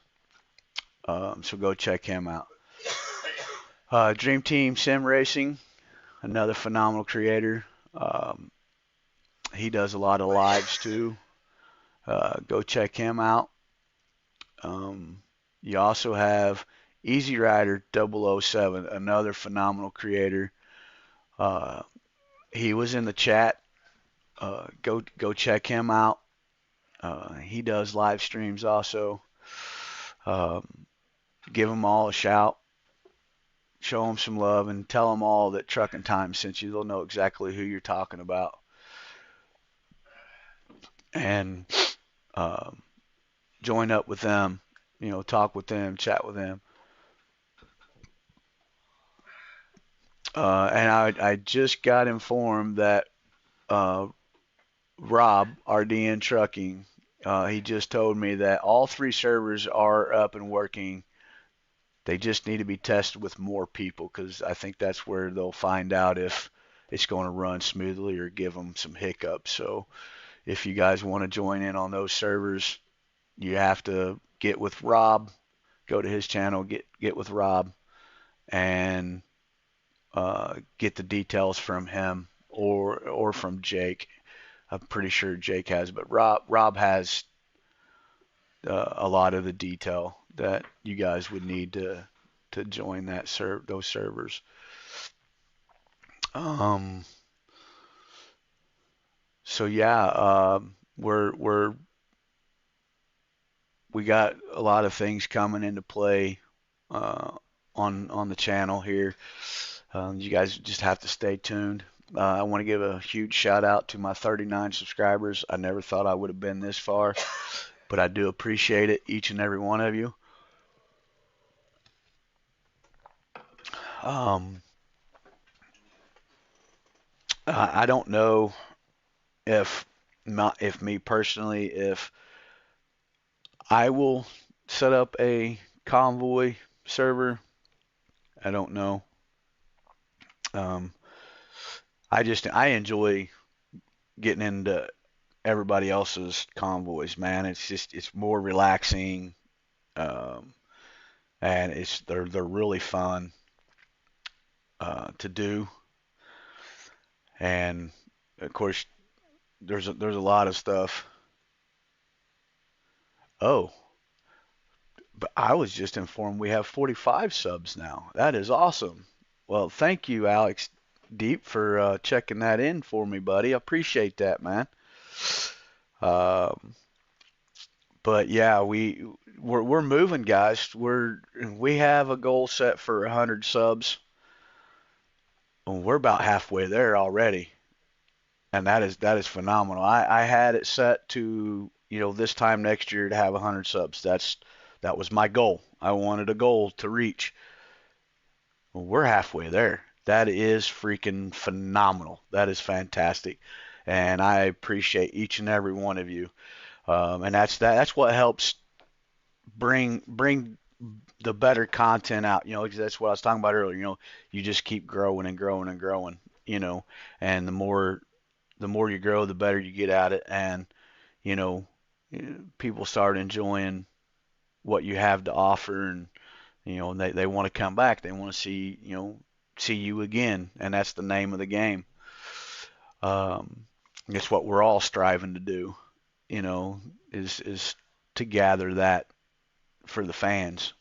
So go check him out. Dream Team Sim Racing, another phenomenal creator. He does a lot of lives too. Go check him out. You also have Easy Rider 007, another phenomenal creator. He was in the chat. Go check him out. He does live streams also. Give them all a shout. Show them some love and tell them all that Trucking Time sent you. They'll know exactly who you're talking about. And join up with them. Talk with them, chat with them. And I just got informed that Rob, RDN Trucking, he just told me that all 3 servers are up and working. They just need to be tested with more people, because I think that's where they'll find out if it's going to run smoothly or give them some hiccups. So if you guys want to join in on those servers, you have to get with Rob, go to his channel, get with Rob, and get the details from him or from Jake. I'm pretty sure Jake has, but Rob has a lot of the detail that you guys would need to join those servers. So yeah, we got a lot of things coming into play on the channel here. You guys just have to stay tuned. I want to give a huge shout out to my 39 subscribers. I never thought I would have been this far, but I do appreciate it, each and every one of you. I don't know if me personally, if I will set up a convoy server. I don't know. I enjoy getting into everybody else's convoys, man. It's more relaxing, and they're really fun to do. And of course, there's a lot of stuff. Oh, but I was just informed we have 45 subs now. That is awesome. Well, thank you, Alex Deep, for checking that in for me, buddy. I appreciate that, man. But yeah, we're moving, guys. We have a goal set for 100 subs. We're about halfway there already, and that is phenomenal. I had it set to this time next year to have 100 subs. That was my goal. I wanted a goal to reach. Well, we're halfway there. That is freaking phenomenal. That is fantastic, and I appreciate each and every one of you. And that's what helps bring the better content out. 'Cause that's what I was talking about earlier. You just keep growing and growing and growing. And the more you grow, the better you get at it, and you know people start enjoying what you have to offer, and they want to come back. They want to see you again, and that's the name of the game. It's what we're all striving to do, is to gather that for the fans.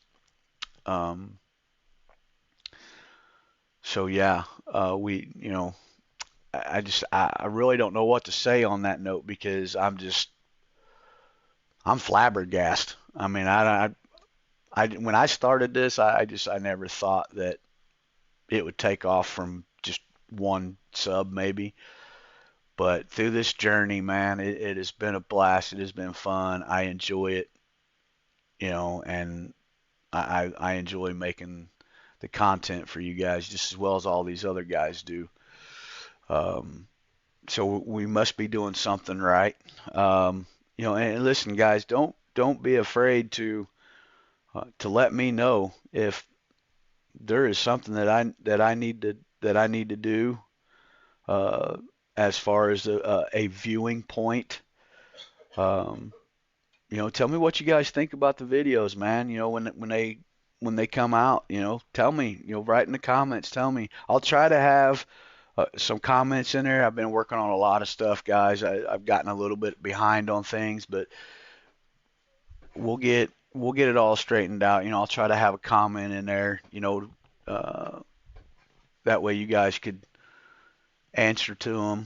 So yeah, I really don't know what to say on that note, because I'm flabbergasted. I mean, when I started this, I never thought that it would take off from just one sub maybe. But through this journey, man, it has been a blast. It has been fun. I enjoy it, and I enjoy making the content for you guys just as well as all these other guys do. So we must be doing something right. And listen, guys, don't be afraid to let me know if there is something that I need to do, as far as a viewing point. Tell me what you guys think about the videos, man. When they come out, tell me. Write in the comments. Tell me. I'll try to have some comments in there. I've been working on a lot of stuff, guys. I've gotten a little bit behind on things, but we'll get it all straightened out. I'll try to have a comment in there. That way you guys could answer to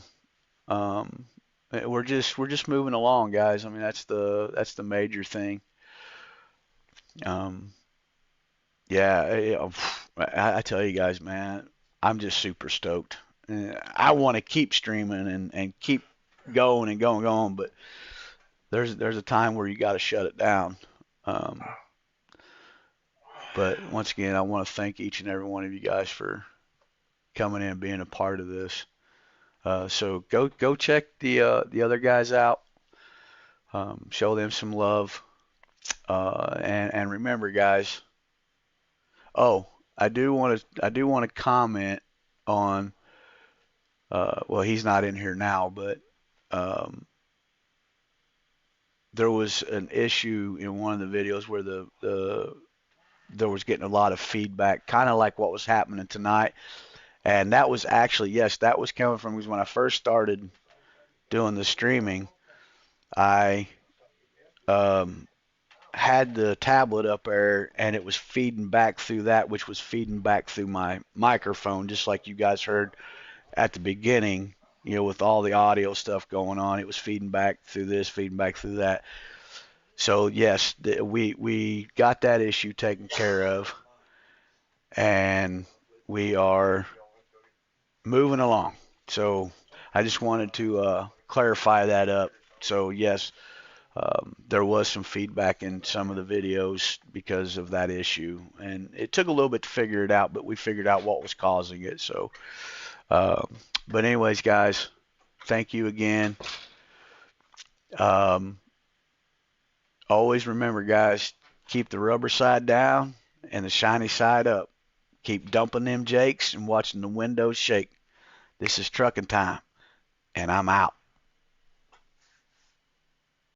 them. We're just moving along, guys. I mean, that's the major thing. Yeah, I tell you guys, man, I'm just super stoked. I want to keep streaming and keep going and going and going, but there's a time where you got to shut it down. But once again, I want to thank each and every one of you guys for coming in and being a part of this. So go check the other guys out. Show them some love. And remember, guys. Oh, I do want to comment on. Well, he's not in here now, but there was an issue in one of the videos where there was getting a lot of feedback, kind of like what was happening tonight. And that was actually, yes, that was coming from, because when I first started doing the streaming, I had the tablet up there, and it was feeding back through that, which was feeding back through my microphone, just like you guys heard at the beginning, with all the audio stuff going on. It was feeding back through this, feeding back through that. So yes, we got that issue taken care of, and we are moving along. So I just wanted to clarify that up. So yes, there was some feedback in some of the videos because of that issue, and it took a little bit to figure it out, but we figured out what was causing it. So, but anyways, guys, thank you again. Always remember, guys, keep the rubber side down and the shiny side up. Keep dumping them jakes and watching the windows shake. This is trucking time, and I'm out.